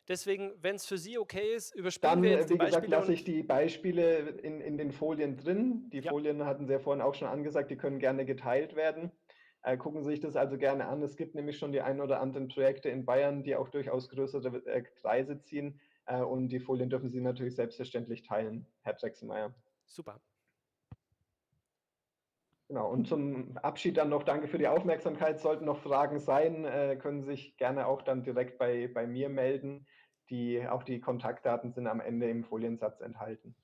Deswegen, wenn es für Sie okay ist, überspringen
Dann,
wir jetzt die
wie gesagt,
Beispiele.
lasse ich die Beispiele in den Folien drin. Die
Ja.
Folien hatten Sie ja vorhin auch schon angesagt, die können gerne geteilt werden. Gucken Sie sich das also gerne an. Es gibt nämlich schon die ein oder anderen Projekte in Bayern, die auch durchaus größere Kreise ziehen. Und die Folien dürfen Sie natürlich selbstverständlich teilen, Herr Drechselmeier.
Super.
Genau, und zum Abschied dann noch danke für die Aufmerksamkeit. Sollten noch Fragen sein, können Sie sich gerne auch dann direkt bei mir melden. Auch die Kontaktdaten sind am Ende im Foliensatz enthalten.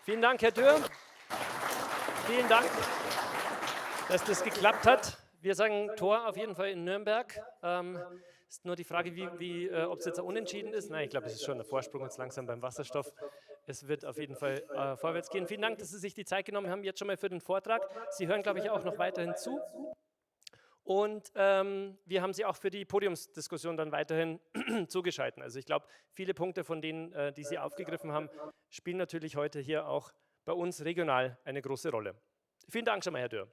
Vielen Dank, Herr Dürr. Vielen Dank, dass das geklappt hat. Wir sagen Tor auf jeden Fall in Nürnberg. Ist nur die Frage, ob es jetzt unentschieden ist. Nein, ich glaube, es ist schon ein Vorsprung jetzt langsam beim Wasserstoff. Es wird auf jeden Fall vorwärts gehen. Vielen Dank, dass Sie sich die Zeit genommen haben, jetzt schon mal für den Vortrag. Sie hören, glaube ich, auch noch weiterhin zu. Und wir haben Sie auch für die Podiumsdiskussion dann weiterhin zugeschaltet. Also ich glaube, viele Punkte von denen, die Sie aufgegriffen haben, spielen natürlich heute hier auch bei uns regional eine große Rolle. Vielen Dank schon mal, Herr Dürr.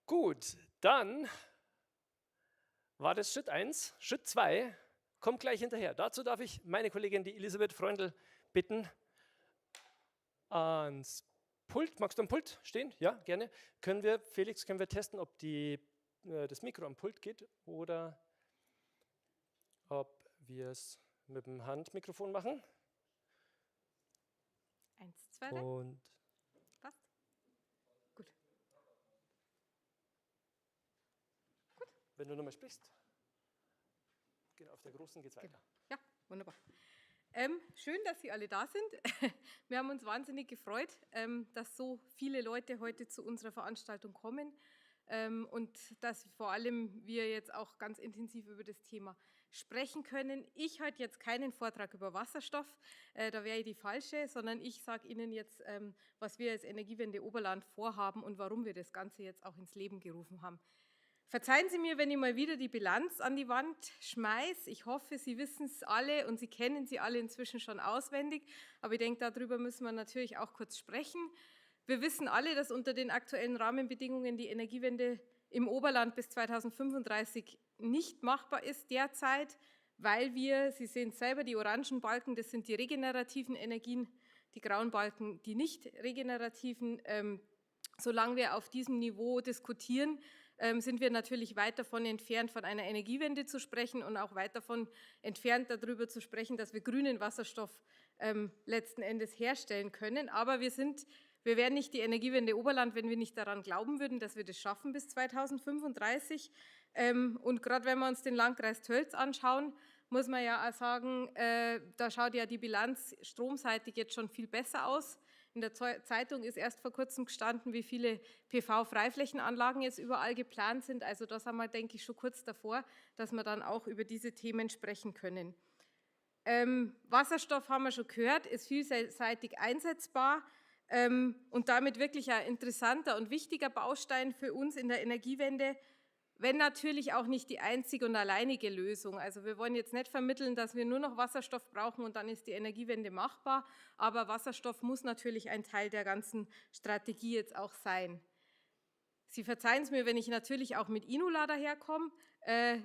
Gut, dann war das Schritt 1. Schritt 2 kommt gleich hinterher. Dazu darf ich meine Kollegin, die Elisabeth Freundl, bitten, ans Pult. Magst du am Pult stehen? Ja, gerne. Felix, können wir testen, ob das Mikro am Pult geht oder ob wir es mit dem Handmikrofon machen?
1, 2, 3.
Und
Passt? Gut.
wenn du nochmal sprichst, genau, auf der großen geht's weiter.
Genau. Ja, wunderbar. Schön, dass Sie alle da sind. Wir haben uns wahnsinnig gefreut, dass so viele Leute heute zu unserer Veranstaltung kommen und dass vor allem wir jetzt auch ganz intensiv über das Thema sprechen können. Ich halte jetzt keinen Vortrag über Wasserstoff, da wäre ich die Falsche, sondern ich sage Ihnen jetzt, was wir als Energiewende Oberland vorhaben und warum wir das Ganze jetzt auch ins Leben gerufen haben. Verzeihen Sie mir, wenn ich mal wieder die Bilanz an die Wand schmeiße. Ich hoffe, Sie wissen es alle und Sie kennen sie alle inzwischen schon auswendig. Aber ich denke, darüber müssen wir natürlich auch kurz sprechen. Wir wissen alle, dass unter den aktuellen Rahmenbedingungen die Energiewende im Oberland bis 2035 nicht machbar ist derzeit, weil wir, Sie sehen es selber, die orangen Balken, das sind die regenerativen Energien, die grauen Balken, die nicht regenerativen. Solange wir auf diesem Niveau diskutieren, sind wir natürlich weit davon entfernt, von einer Energiewende zu sprechen und auch weit davon entfernt, darüber zu sprechen, dass wir grünen Wasserstoff letzten Endes herstellen können. Aber wir wären nicht die Energiewende Oberland, wenn wir nicht daran glauben würden, dass wir das schaffen bis 2035. Und gerade wenn wir uns den Landkreis Tölz anschauen, muss man ja auch sagen, da schaut ja die Bilanz stromseitig jetzt schon viel besser aus. In der Zeitung ist erst vor kurzem gestanden, wie viele PV-Freiflächenanlagen jetzt überall geplant sind. Also da sind wir, denke ich, schon kurz davor, dass wir dann auch über diese Themen sprechen können. Wasserstoff, haben wir schon gehört, ist vielseitig einsetzbar und damit wirklich ein interessanter und wichtiger Baustein für uns in der Energiewende, wenn natürlich auch nicht die einzige und alleinige Lösung. Also wir wollen jetzt nicht vermitteln, dass wir nur noch Wasserstoff brauchen und dann ist die Energiewende machbar, aber Wasserstoff muss natürlich ein Teil der ganzen Strategie jetzt auch sein. Sie verzeihen es mir, wenn ich natürlich auch mit Inula daherkomme.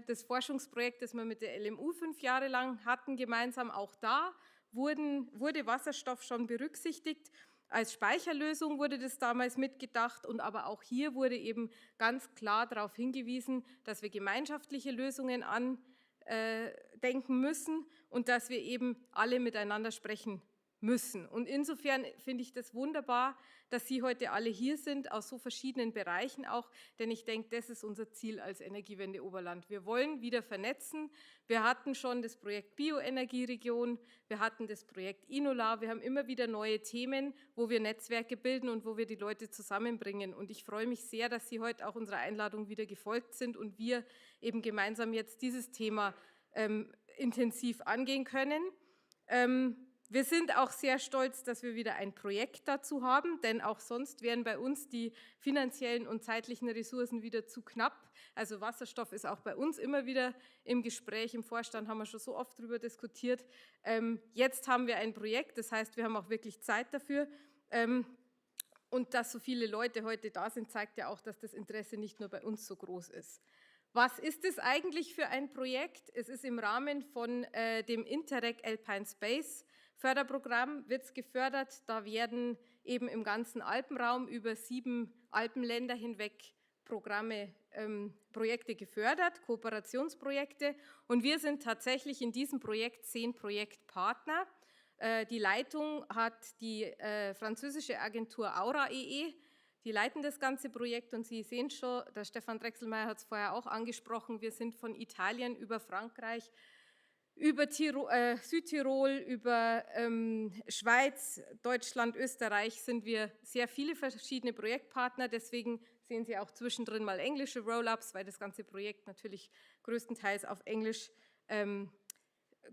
Das Forschungsprojekt, das wir mit der LMU 5 Jahre lang hatten, gemeinsam, auch da wurde Wasserstoff schon berücksichtigt. Als Speicherlösung wurde das damals mitgedacht und aber auch hier wurde eben ganz klar darauf hingewiesen, dass wir gemeinschaftliche Lösungen andenken müssen und dass wir eben alle miteinander sprechen müssen. Und insofern finde ich das wunderbar, dass Sie heute alle hier sind, aus so verschiedenen Bereichen auch, denn ich denke, das ist unser Ziel als Energiewende Oberland. Wir wollen wieder vernetzen. Wir hatten schon das Projekt Bioenergieregion, wir hatten das Projekt Inula, wir haben immer wieder neue Themen, wo wir Netzwerke bilden und wo wir die Leute zusammenbringen. Und ich freue mich sehr, dass Sie heute auch unserer Einladung wieder gefolgt sind und wir eben gemeinsam jetzt dieses Thema intensiv angehen können. Wir sind auch sehr stolz, dass wir wieder ein Projekt dazu haben, denn auch sonst wären bei uns die finanziellen und zeitlichen Ressourcen wieder zu knapp. Also Wasserstoff ist auch bei uns immer wieder im Gespräch, im Vorstand haben wir schon so oft darüber diskutiert. Jetzt haben wir ein Projekt, das heißt, wir haben auch wirklich Zeit dafür. Und dass so viele Leute heute da sind, zeigt ja auch, dass das Interesse nicht nur bei uns so groß ist. Was ist es eigentlich für ein Projekt? Es ist im Rahmen von dem Interreg Alpine Space Förderprogramm, wird es gefördert. Da werden eben im ganzen Alpenraum über 7 Alpenländer hinweg Projekte gefördert, Kooperationsprojekte. Und wir sind tatsächlich in diesem Projekt 10 Projektpartner. Die Leitung hat die französische Agentur Aura.ee. Die leiten das ganze Projekt und Sie sehen schon, der Stefan Drechselmeier hat es vorher auch angesprochen, wir sind von Italien über Frankreich, über Südtirol, über Schweiz, Deutschland, Österreich sind wir sehr viele verschiedene Projektpartner. Deswegen sehen Sie auch zwischendrin mal englische Roll-ups, weil das ganze Projekt natürlich größtenteils auf Englisch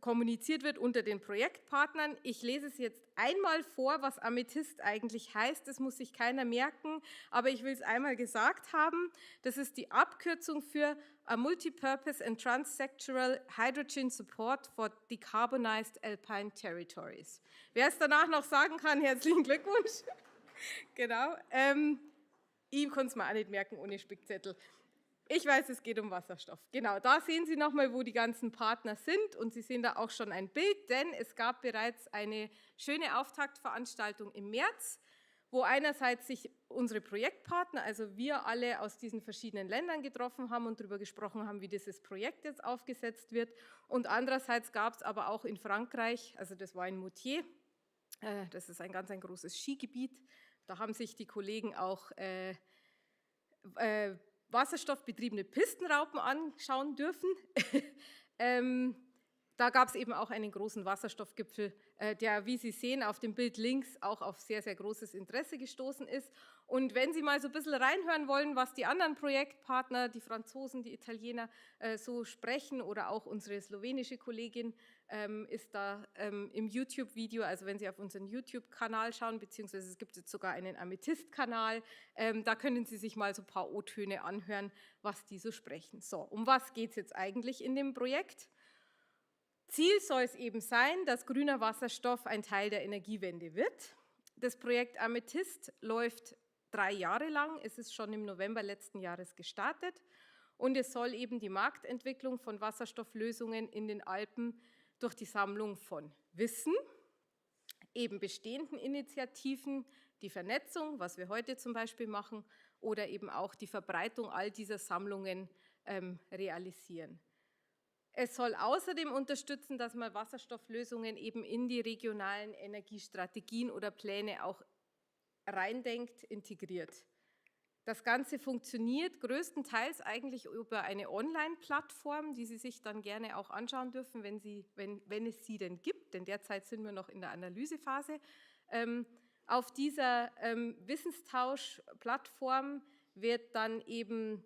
kommuniziert wird unter den Projektpartnern. Ich lese es jetzt einmal vor, was Amethyst eigentlich heißt. Das muss sich keiner merken, aber ich will es einmal gesagt haben. Das ist die Abkürzung für A Multipurpose and Transsectoral Hydrogen Support for Decarbonized Alpine Territories. Wer es danach noch sagen kann, herzlichen Glückwunsch. Genau. Ich konnte es mir auch nicht merken ohne Spickzettel. Ich weiß, es geht um Wasserstoff. Genau, da sehen Sie nochmal, wo die ganzen Partner sind und Sie sehen da auch schon ein Bild, denn es gab bereits eine schöne Auftaktveranstaltung im März, wo einerseits sich unsere Projektpartner, also wir alle aus diesen verschiedenen Ländern getroffen haben und darüber gesprochen haben, wie dieses Projekt jetzt aufgesetzt wird. Und andererseits gab es aber auch in Frankreich, also das war in Moutier, das ist ein ganz großes Skigebiet, da haben sich die Kollegen auch wasserstoffbetriebene Pistenraupen anschauen dürfen. Da gab es eben auch einen großen Wasserstoffgipfel, der, wie Sie sehen, auf dem Bild links auch auf sehr, sehr großes Interesse gestoßen ist. Und wenn Sie mal so ein bisschen reinhören wollen, was die anderen Projektpartner, die Franzosen, die Italiener so sprechen oder auch unsere slowenische Kollegin ist da im YouTube-Video, also wenn Sie auf unseren YouTube-Kanal schauen, beziehungsweise es gibt jetzt sogar einen Amethyst-Kanal, da können Sie sich mal so ein paar O-Töne anhören, was die so sprechen. So, um was geht es jetzt eigentlich in dem Projekt? Ziel soll es eben sein, dass grüner Wasserstoff ein Teil der Energiewende wird. Das Projekt Amethyst läuft 3 Jahre lang, es ist schon im November letzten Jahres gestartet und es soll eben die Marktentwicklung von Wasserstofflösungen in den Alpen durch die Sammlung von Wissen, eben bestehenden Initiativen, die Vernetzung, was wir heute zum Beispiel machen, oder eben auch die Verbreitung all dieser Sammlungen realisieren. Es soll außerdem unterstützen, dass man Wasserstofflösungen eben in die regionalen Energiestrategien oder Pläne auch reindenkt, integriert. Das Ganze funktioniert größtenteils eigentlich über eine Online-Plattform, die Sie sich dann gerne auch anschauen dürfen, wenn es sie denn gibt, denn derzeit sind wir noch in der Analysephase. Auf dieser Wissenstausch-Plattform wird dann eben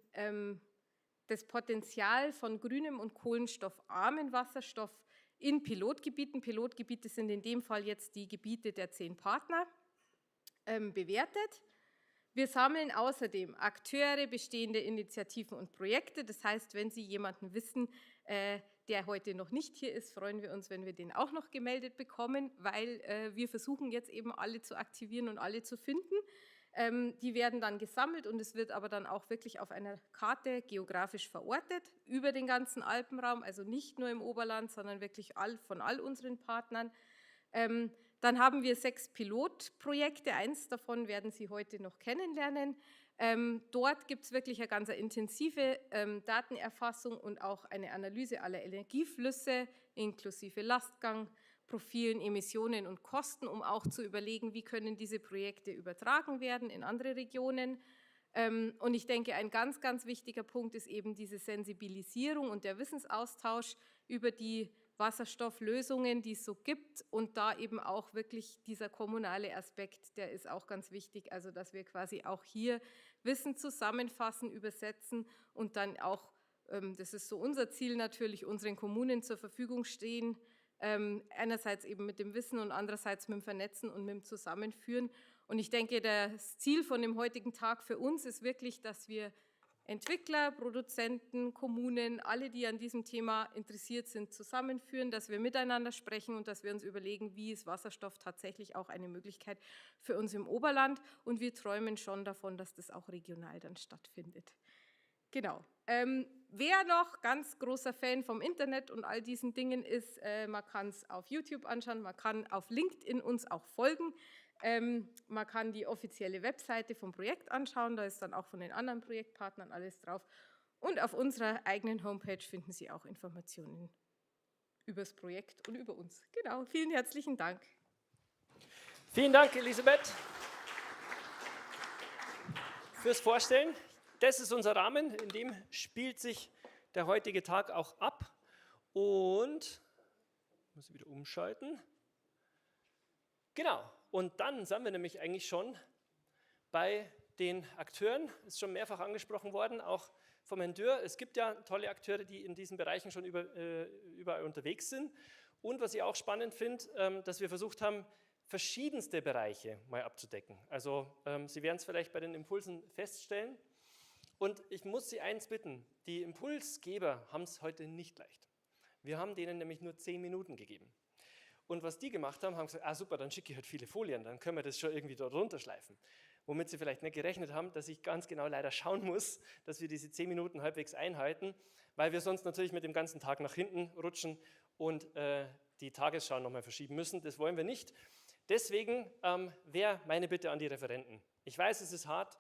das Potenzial von grünem und kohlenstoffarmen Wasserstoff in Pilotgebieten. Pilotgebiete sind in dem Fall jetzt die Gebiete der 10 Partner bewertet. Wir sammeln außerdem Akteure, bestehende Initiativen und Projekte. Das heißt, wenn Sie jemanden wissen, der heute noch nicht hier ist, freuen wir uns, wenn wir den auch noch gemeldet bekommen, weil wir versuchen jetzt eben alle zu aktivieren und alle zu finden. Die werden dann gesammelt und es wird aber dann auch wirklich auf einer Karte geografisch verortet über den ganzen Alpenraum, also nicht nur im Oberland, sondern wirklich von all unseren Partnern. Dann haben wir 6 Pilotprojekte, eins davon werden Sie heute noch kennenlernen. Dort gibt es wirklich eine ganz intensive Datenerfassung und auch eine Analyse aller Energieflüsse inklusive Lastgangprofilen, Emissionen und Kosten, um auch zu überlegen, wie können diese Projekte übertragen werden in andere Regionen. Und ich denke, ein ganz, ganz wichtiger Punkt ist eben diese Sensibilisierung und der Wissensaustausch über die Wasserstofflösungen, die es so gibt und da eben auch wirklich dieser kommunale Aspekt, der ist auch ganz wichtig, also dass wir quasi auch hier Wissen zusammenfassen, übersetzen und dann auch, das ist so unser Ziel natürlich, unseren Kommunen zur Verfügung stehen, einerseits eben mit dem Wissen und andererseits mit dem Vernetzen und mit dem Zusammenführen. Und ich denke, das Ziel von dem heutigen Tag für uns ist wirklich, dass wir Entwickler, Produzenten, Kommunen, alle, die an diesem Thema interessiert sind, zusammenführen, dass wir miteinander sprechen und dass wir uns überlegen, wie ist Wasserstoff tatsächlich auch eine Möglichkeit für uns im Oberland. Und wir träumen schon davon, dass das auch regional dann stattfindet. Genau. Wer noch ganz großer Fan vom Internet und all diesen Dingen ist, man kann es auf YouTube anschauen, man kann auf LinkedIn uns auch folgen. Man kann die offizielle Webseite vom Projekt anschauen, da ist dann auch von den anderen Projektpartnern alles drauf. Und auf unserer eigenen Homepage finden Sie auch Informationen über das Projekt und über uns. Genau, vielen herzlichen Dank.
Vielen Dank, Elisabeth, fürs Vorstellen. Das ist unser Rahmen, in dem spielt sich der heutige Tag auch ab. Und, ich muss wieder umschalten. Genau, und dann sind wir nämlich eigentlich schon bei den Akteuren. Ist schon mehrfach angesprochen worden, auch vom Herrn Dürr. Es gibt ja tolle Akteure, die in diesen Bereichen schon überall unterwegs sind. Und was ich auch spannend finde, dass wir versucht haben, verschiedenste Bereiche mal abzudecken. Also Sie werden es vielleicht bei den Impulsen feststellen. Und ich muss Sie eins bitten, die Impulsgeber haben es heute nicht leicht. Wir haben denen nämlich nur 10 Minuten gegeben. Und was die gemacht haben, haben gesagt, ah super, dann schicke ich halt viele Folien, dann können wir das schon irgendwie dort runterschleifen. Womit sie vielleicht nicht gerechnet haben, dass ich ganz genau leider schauen muss, dass wir diese 10 Minuten halbwegs einhalten, weil wir sonst natürlich mit dem ganzen Tag nach hinten rutschen und die Tagesschau nochmal verschieben müssen. Das wollen wir nicht. Deswegen wäre meine Bitte an die Referenten. Ich weiß, es ist hart,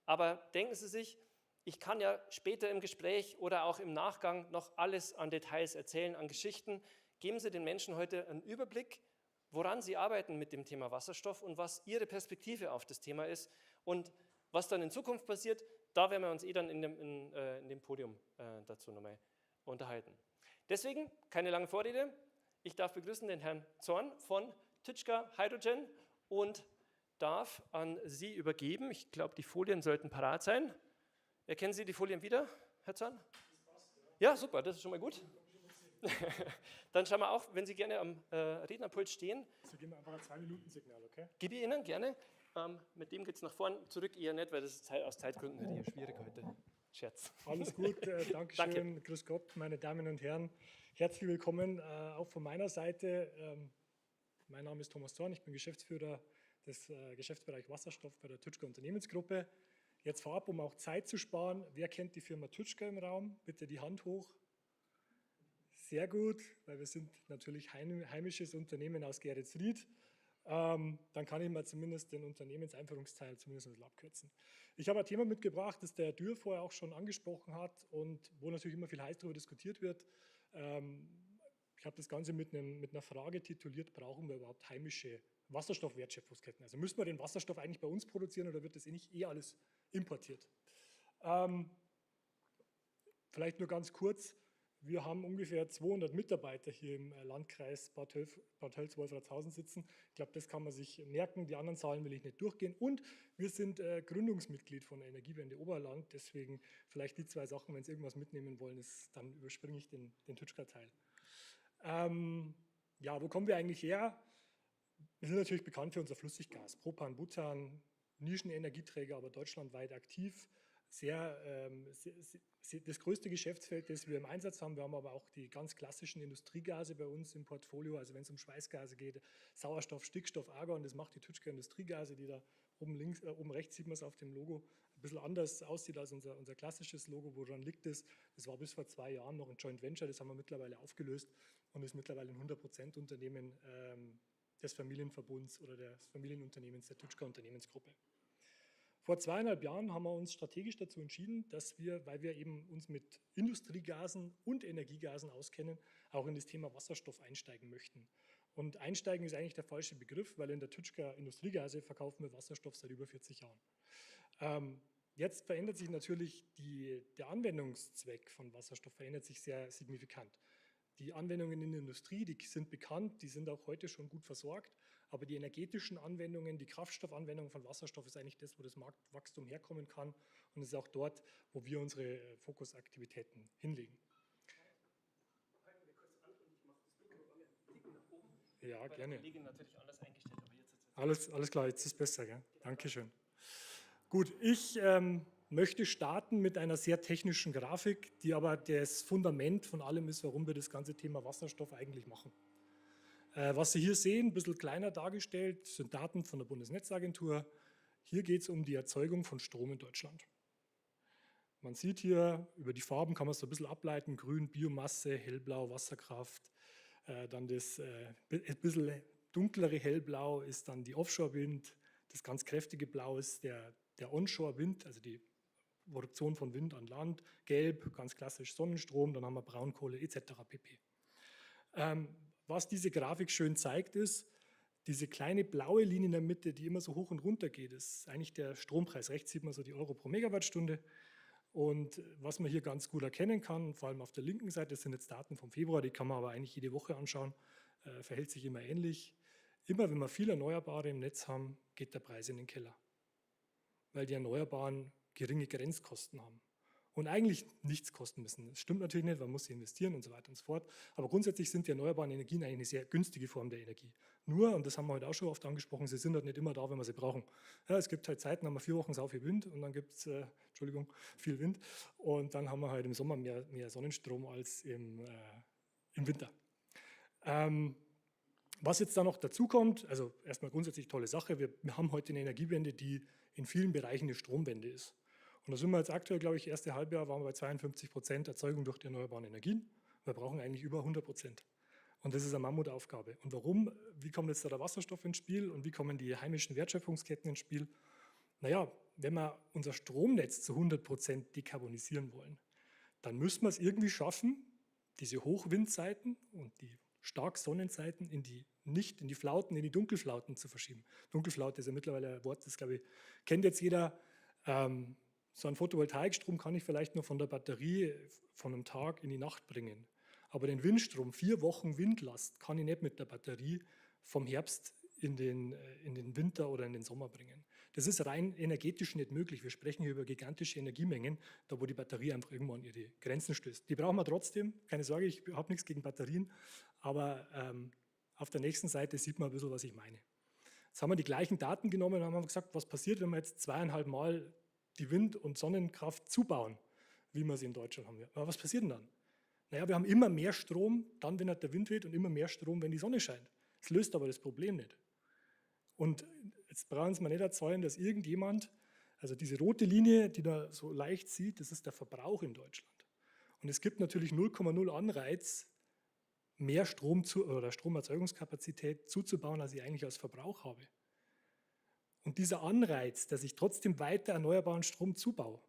aber denken Sie sich, ich kann ja später im Gespräch oder auch im Nachgang noch alles an Details erzählen, an Geschichten. Geben Sie den Menschen heute einen Überblick, woran sie arbeiten mit dem Thema Wasserstoff und was ihre Perspektive auf das Thema ist. Und was dann in Zukunft passiert, da werden wir uns dann in dem Podium dazu nochmal unterhalten. Deswegen keine lange Vorrede. Ich darf begrüßen den Herrn Zorn von Tyczka Hydrogen und darf an Sie übergeben. Ich glaube, die Folien sollten parat sein. Erkennen Sie die Folien wieder, Herr Zorn? Ja, super, das ist schon mal gut. Dann schauen wir auch, wenn Sie gerne am Rednerpult stehen.
So geben wir einfach ein 2-Minuten-Signal, okay?
Gebe ich Ihnen gerne. Mit dem geht es nach vorn, zurück eher nicht, weil das ist aus Zeitgründen eher schwierig heute. Scherz.
Alles gut, Dankeschön,
Danke.
Grüß Gott, meine Damen und Herren. Herzlich willkommen auch von meiner Seite. Mein Name ist Thomas Zorn, ich bin Geschäftsführer des Geschäftsbereichs Wasserstoff bei der Tyczka Unternehmensgruppe. Jetzt vorab, um auch Zeit zu sparen, wer kennt die Firma Tyczka im Raum? Bitte die Hand hoch. Sehr gut, weil wir sind natürlich heimisches Unternehmen aus Geretsried. Dann kann ich mal zumindest den Unternehmenseinführungsteil zumindest ein bisschen abkürzen. Ich habe ein Thema mitgebracht, das der Herr Dürr vorher auch schon angesprochen hat und wo natürlich immer viel heiß darüber diskutiert wird. Ich habe das Ganze mit einer Frage tituliert, brauchen wir überhaupt heimische Wasserstoffwertschöpfungsketten? Also müssen wir den Wasserstoff eigentlich bei uns produzieren oder wird das nicht alles importiert? Vielleicht nur ganz kurz. Wir haben ungefähr 200 Mitarbeiter hier im Landkreis Bad Tölz-Wolfratshausen sitzen. Ich glaube, das kann man sich merken. Die anderen Zahlen will ich nicht durchgehen. Und wir sind Gründungsmitglied von der Energiewende Oberland. Deswegen vielleicht die 2 Sachen, wenn Sie irgendwas mitnehmen wollen, dann überspringe ich den Tyczka-Teil. Ja, wo kommen wir eigentlich her? Wir sind natürlich bekannt für unser Flüssiggas, Propan, Butan, Nischenenergieträger, aber deutschlandweit aktiv. Das größte Geschäftsfeld, das wir im Einsatz haben. Wir haben aber auch die ganz klassischen Industriegase bei uns im Portfolio. Also wenn es um Schweißgase geht, Sauerstoff, Stickstoff, Argon, das macht die Tütschker Industriegase, die da oben rechts sieht man es auf dem Logo, ein bisschen anders aussieht als unser klassisches Logo. Woran liegt es? Das war bis vor 2 Jahren noch ein Joint Venture, das haben wir mittlerweile aufgelöst und ist mittlerweile ein 100% Unternehmen des Familienverbunds oder des Familienunternehmens der Tütschker Unternehmensgruppe. Vor 2,5 Jahren haben wir uns strategisch dazu entschieden, dass wir, weil wir eben uns mit Industriegasen und Energiegasen auskennen, auch in das Thema Wasserstoff einsteigen möchten. Und einsteigen ist eigentlich der falsche Begriff, weil in der Tütschker Industriegase verkaufen wir Wasserstoff seit über 40 Jahren. Jetzt verändert sich natürlich der Anwendungszweck von Wasserstoff verändert sich sehr signifikant. Die Anwendungen in der Industrie, die sind bekannt, die sind auch heute schon gut versorgt, aber die energetischen Anwendungen, die Kraftstoffanwendung von Wasserstoff ist eigentlich das, wo das Marktwachstum herkommen kann und es ist auch dort, wo wir unsere Fokusaktivitäten hinlegen. Ja, gerne. Alles klar, jetzt ist es besser, gell? Dankeschön. Gut, ich möchte starten mit einer sehr technischen Grafik, die aber das Fundament von allem ist, warum wir das ganze Thema Wasserstoff eigentlich machen. Was Sie hier sehen, ein bisschen kleiner dargestellt, sind Daten von der Bundesnetzagentur. Hier geht es um die Erzeugung von Strom in Deutschland. Man sieht hier, über die Farben kann man es so ein bisschen ableiten, grün Biomasse, hellblau Wasserkraft, dann das ein bisschen dunklere hellblau ist dann die Offshore-Wind, das ganz kräftige Blau ist der Onshore-Wind, also die Produktion von Wind an Land, gelb, ganz klassisch Sonnenstrom, dann haben wir Braunkohle etc. pp. Was diese Grafik schön zeigt, ist, diese kleine blaue Linie in der Mitte, die immer so hoch und runter geht, ist eigentlich der Strompreis. Rechts sieht man so die Euro pro Megawattstunde. Und was man hier ganz gut erkennen kann, vor allem auf der linken Seite, das sind jetzt Daten vom Februar, die kann man aber eigentlich jede Woche anschauen, verhält sich immer ähnlich. Immer wenn wir viel Erneuerbare im Netz haben, geht der Preis in den Keller, weil die Erneuerbaren geringe Grenzkosten haben und eigentlich nichts kosten müssen. Das stimmt natürlich nicht, man muss sie investieren und so weiter und so fort, aber grundsätzlich sind die erneuerbaren Energien eigentlich eine sehr günstige Form der Energie. Nur, und das haben wir heute auch schon oft angesprochen, sie sind halt nicht immer da, wenn wir sie brauchen. Ja, es gibt halt Zeiten, haben wir 4 Wochen sau viel Wind und dann gibt es, viel Wind und dann haben wir halt im Sommer mehr Sonnenstrom als im Winter. Was jetzt da noch dazu kommt, also erstmal grundsätzlich tolle Sache, wir haben heute eine Energiewende, die in vielen Bereichen eine Stromwende ist. Und da sind wir jetzt aktuell, glaube ich, erste Halbjahr waren wir bei 52% Erzeugung durch die erneuerbaren Energien. Wir brauchen eigentlich über 100%. Und das ist eine Mammutaufgabe. Und warum? Wie kommt jetzt da der Wasserstoff ins Spiel und wie kommen die heimischen Wertschöpfungsketten ins Spiel? Naja, wenn wir unser Stromnetz zu 100% dekarbonisieren wollen, dann müssen wir es irgendwie schaffen, diese Hochwindzeiten und die Starksonnenzeiten nicht in die Flauten, in die Dunkelflauten zu verschieben. Dunkelflaute ist ja mittlerweile ein Wort, das glaube ich, kennt jetzt jeder. So einen Photovoltaikstrom kann ich vielleicht nur von der Batterie von einem Tag in die Nacht bringen. Aber den Windstrom, 4 Wochen Windlast, kann ich nicht mit der Batterie vom Herbst in den Winter oder in den Sommer bringen. Das ist rein energetisch nicht möglich. Wir sprechen hier über gigantische Energiemengen, da wo die Batterie einfach irgendwann an ihre Grenzen stößt. Die brauchen wir trotzdem, keine Sorge, ich habe nichts gegen Batterien, aber auf der nächsten Seite sieht man ein bisschen, was ich meine. Jetzt haben wir die gleichen Daten genommen und haben gesagt, was passiert, wenn wir jetzt 2,5 Mal die Wind- und Sonnenkraft zubauen, wie wir sie in Deutschland haben. Aber was passiert denn dann? Naja, wir haben immer mehr Strom, dann, wenn halt der Wind weht und immer mehr Strom, wenn die Sonne scheint. Das löst aber das Problem nicht. Und jetzt brauchen Sie mir nicht erzählen, dass irgendjemand, also diese rote Linie, die da so leicht sieht, das ist der Verbrauch in Deutschland. Und es gibt natürlich 0,0 Anreiz, mehr Strom oder Stromerzeugungskapazität zuzubauen, als ich eigentlich als Verbrauch habe. Und dieser Anreiz, dass ich trotzdem weiter erneuerbaren Strom zubaue,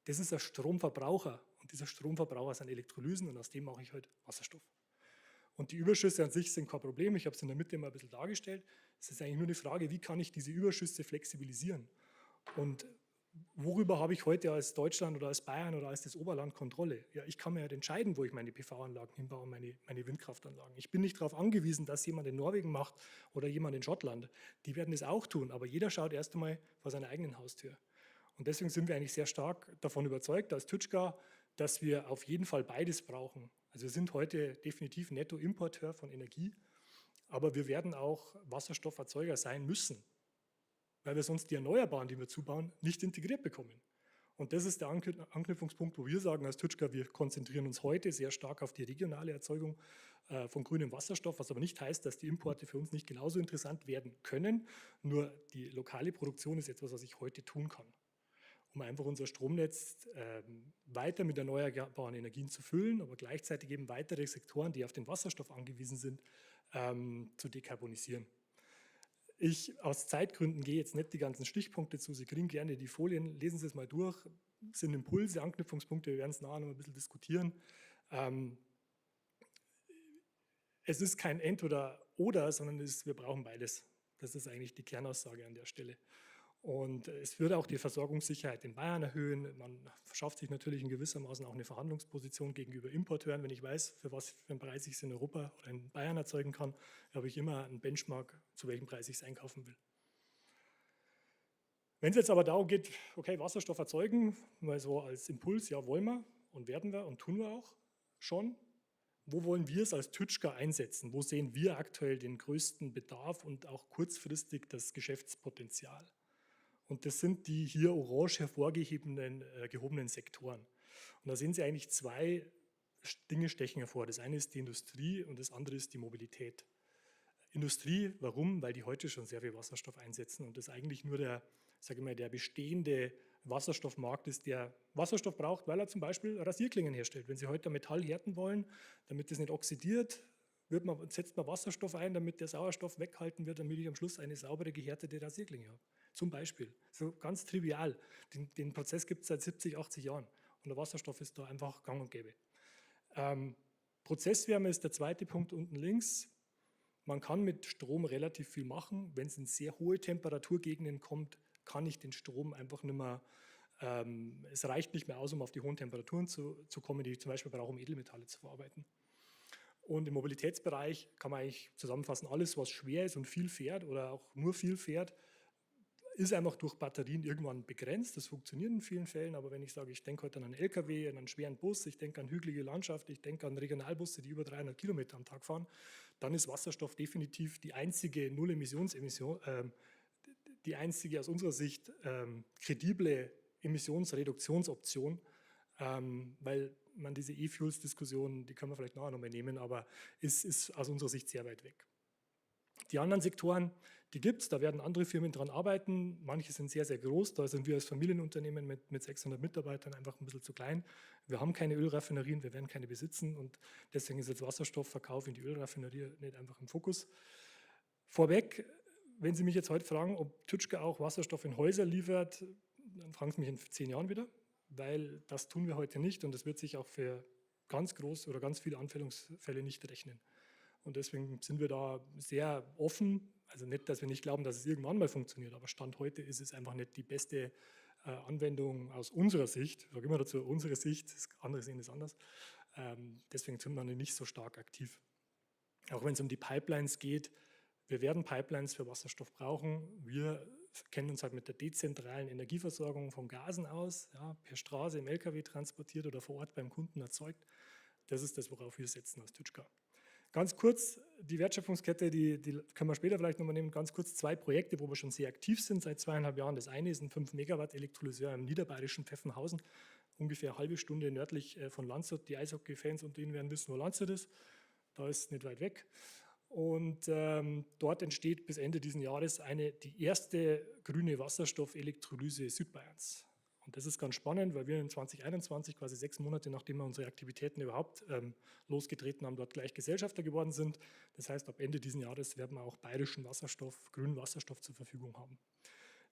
das ist ein Stromverbraucher. Und dieser Stromverbraucher sind Elektrolysen und aus dem mache ich halt Wasserstoff. Und die Überschüsse an sich sind kein Problem. Ich habe es in der Mitte mal ein bisschen dargestellt. Es ist eigentlich nur eine Frage, wie kann ich diese Überschüsse flexibilisieren? Und worüber habe ich heute als Deutschland oder als Bayern oder als das Oberland Kontrolle? Ja, ich kann mir halt entscheiden, wo ich meine PV-Anlagen hinbaue, meine Windkraftanlagen. Ich bin nicht darauf angewiesen, dass jemand in Norwegen macht oder jemand in Schottland. Die werden das auch tun, aber jeder schaut erst einmal vor seiner eigenen Haustür. Und deswegen sind wir eigentlich sehr stark davon überzeugt, als Tütschka, dass wir auf jeden Fall beides brauchen. Also wir sind heute definitiv Nettoimporteur von Energie, aber wir werden auch Wasserstofferzeuger sein müssen, weil wir sonst die Erneuerbaren, die wir zubauen, nicht integriert bekommen. Und das ist der Anknüpfungspunkt, wo wir sagen als Tütschka, wir konzentrieren uns heute sehr stark auf die regionale Erzeugung von grünem Wasserstoff, was aber nicht heißt, dass die Importe für uns nicht genauso interessant werden können. Nur die lokale Produktion ist etwas, was ich heute tun kann, um einfach unser Stromnetz weiter mit erneuerbaren Energien zu füllen, aber gleichzeitig eben weitere Sektoren, die auf den Wasserstoff angewiesen sind, zu dekarbonisieren. Ich aus Zeitgründen gehe jetzt nicht die ganzen Stichpunkte zu. Sie kriegen gerne die Folien, lesen Sie es mal durch. Das sind Impulse, Anknüpfungspunkte, wir werden es nachher noch ein bisschen diskutieren. Es ist kein Entweder-Oder, sondern wir brauchen beides. Das ist eigentlich die Kernaussage an der Stelle. Und es würde auch die Versorgungssicherheit in Bayern erhöhen. Man verschafft sich natürlich in gewissermaßen auch eine Verhandlungsposition gegenüber Importeuren. Wenn ich weiß, für was für einen Preis ich es in Europa oder in Bayern erzeugen kann, habe ich immer einen Benchmark, zu welchem Preis ich es einkaufen will. Wenn es jetzt aber darum geht, okay, Wasserstoff erzeugen, mal so als Impuls, ja, wollen wir und werden wir und tun wir auch schon. Wo wollen wir es als Tütschka einsetzen? Wo sehen wir aktuell den größten Bedarf und auch kurzfristig das Geschäftspotenzial? Und das sind die hier orange gehobenen Sektoren. Und da sehen Sie eigentlich zwei Dinge stechen hervor. Das eine ist die Industrie und das andere ist die Mobilität. Industrie, warum? Weil die heute schon sehr viel Wasserstoff einsetzen und das eigentlich nur der bestehende Wasserstoffmarkt ist, der Wasserstoff braucht, weil er zum Beispiel Rasierklingen herstellt. Wenn Sie heute Metall härten wollen, damit das nicht oxidiert, setzt man Wasserstoff ein, damit der Sauerstoff weggehalten wird, damit ich am Schluss eine saubere, gehärtete Rasierklinge habe. Zum Beispiel. So ganz trivial. Den Prozess gibt es seit 70, 80 Jahren. Und der Wasserstoff ist da einfach gang und gäbe. Prozesswärme ist der zweite Punkt unten links. Man kann mit Strom relativ viel machen. Wenn es in sehr hohe Temperaturgegenden kommt, kann ich den Strom einfach nicht mehr, es reicht nicht mehr aus, um auf die hohen Temperaturen zu kommen, die ich zum Beispiel brauche, um Edelmetalle zu verarbeiten. Und im Mobilitätsbereich kann man eigentlich zusammenfassen, alles, was schwer ist und viel fährt oder auch nur viel fährt, ist einfach durch Batterien irgendwann begrenzt. Das funktioniert in vielen Fällen, aber wenn ich sage, ich denke heute an einen LKW, an einen schweren Bus, ich denke an hügelige Landschaft, ich denke an Regionalbusse, die über 300 Kilometer am Tag fahren, dann ist Wasserstoff definitiv die einzige die einzige aus unserer Sicht kredible Emissionsreduktionsoption, weil man diese E-Fuels-Diskussion, die können wir vielleicht nachher nochmal nehmen, aber ist aus unserer Sicht sehr weit weg. Die anderen Sektoren, die gibt es, da werden andere Firmen dran arbeiten. Manche sind sehr, sehr groß. Da sind wir als Familienunternehmen mit 600 Mitarbeitern einfach ein bisschen zu klein. Wir haben keine Ölraffinerien, wir werden keine besitzen und deswegen ist jetzt Wasserstoffverkauf in die Ölraffinerie nicht einfach im Fokus. Vorweg, wenn Sie mich jetzt heute fragen, ob Tütschka auch Wasserstoff in Häuser liefert, dann fragen Sie mich in 10 Jahren wieder, weil das tun wir heute nicht und das wird sich auch für ganz groß oder ganz viele Anwendungsfälle nicht rechnen. Und deswegen sind wir da sehr offen. Also nicht, dass wir nicht glauben, dass es irgendwann mal funktioniert, aber Stand heute ist es einfach nicht die beste Anwendung aus unserer Sicht. Ich sage immer dazu, unsere Sicht, das andere sehen es anders. Deswegen sind wir nicht so stark aktiv. Auch wenn es um die Pipelines geht, wir werden Pipelines für Wasserstoff brauchen. Wir kennen uns halt mit der dezentralen Energieversorgung von Gasen aus, ja, per Straße im LKW transportiert oder vor Ort beim Kunden erzeugt. Das ist das, worauf wir setzen als Tütschka. Ganz kurz, die Wertschöpfungskette, die können wir später vielleicht nochmal nehmen, ganz kurz 2 Projekte, wo wir schon sehr aktiv sind seit 2,5 Jahren. Das eine ist ein 5 Megawatt Elektrolyseur im niederbayerischen Pfeffenhausen, ungefähr eine halbe Stunde nördlich von Landshut. Die Eishockey-Fans unter Ihnen werden wissen, wo Landshut ist. Da ist es nicht weit weg. Und dort entsteht bis Ende dieses Jahres die erste grüne Wasserstoffelektrolyse Südbayerns. Und das ist ganz spannend, weil wir in 2021, quasi 6 Monate nachdem wir unsere Aktivitäten überhaupt losgetreten haben, dort gleich Gesellschafter geworden sind. Das heißt, ab Ende dieses Jahres werden wir auch bayerischen Wasserstoff, grünen Wasserstoff zur Verfügung haben.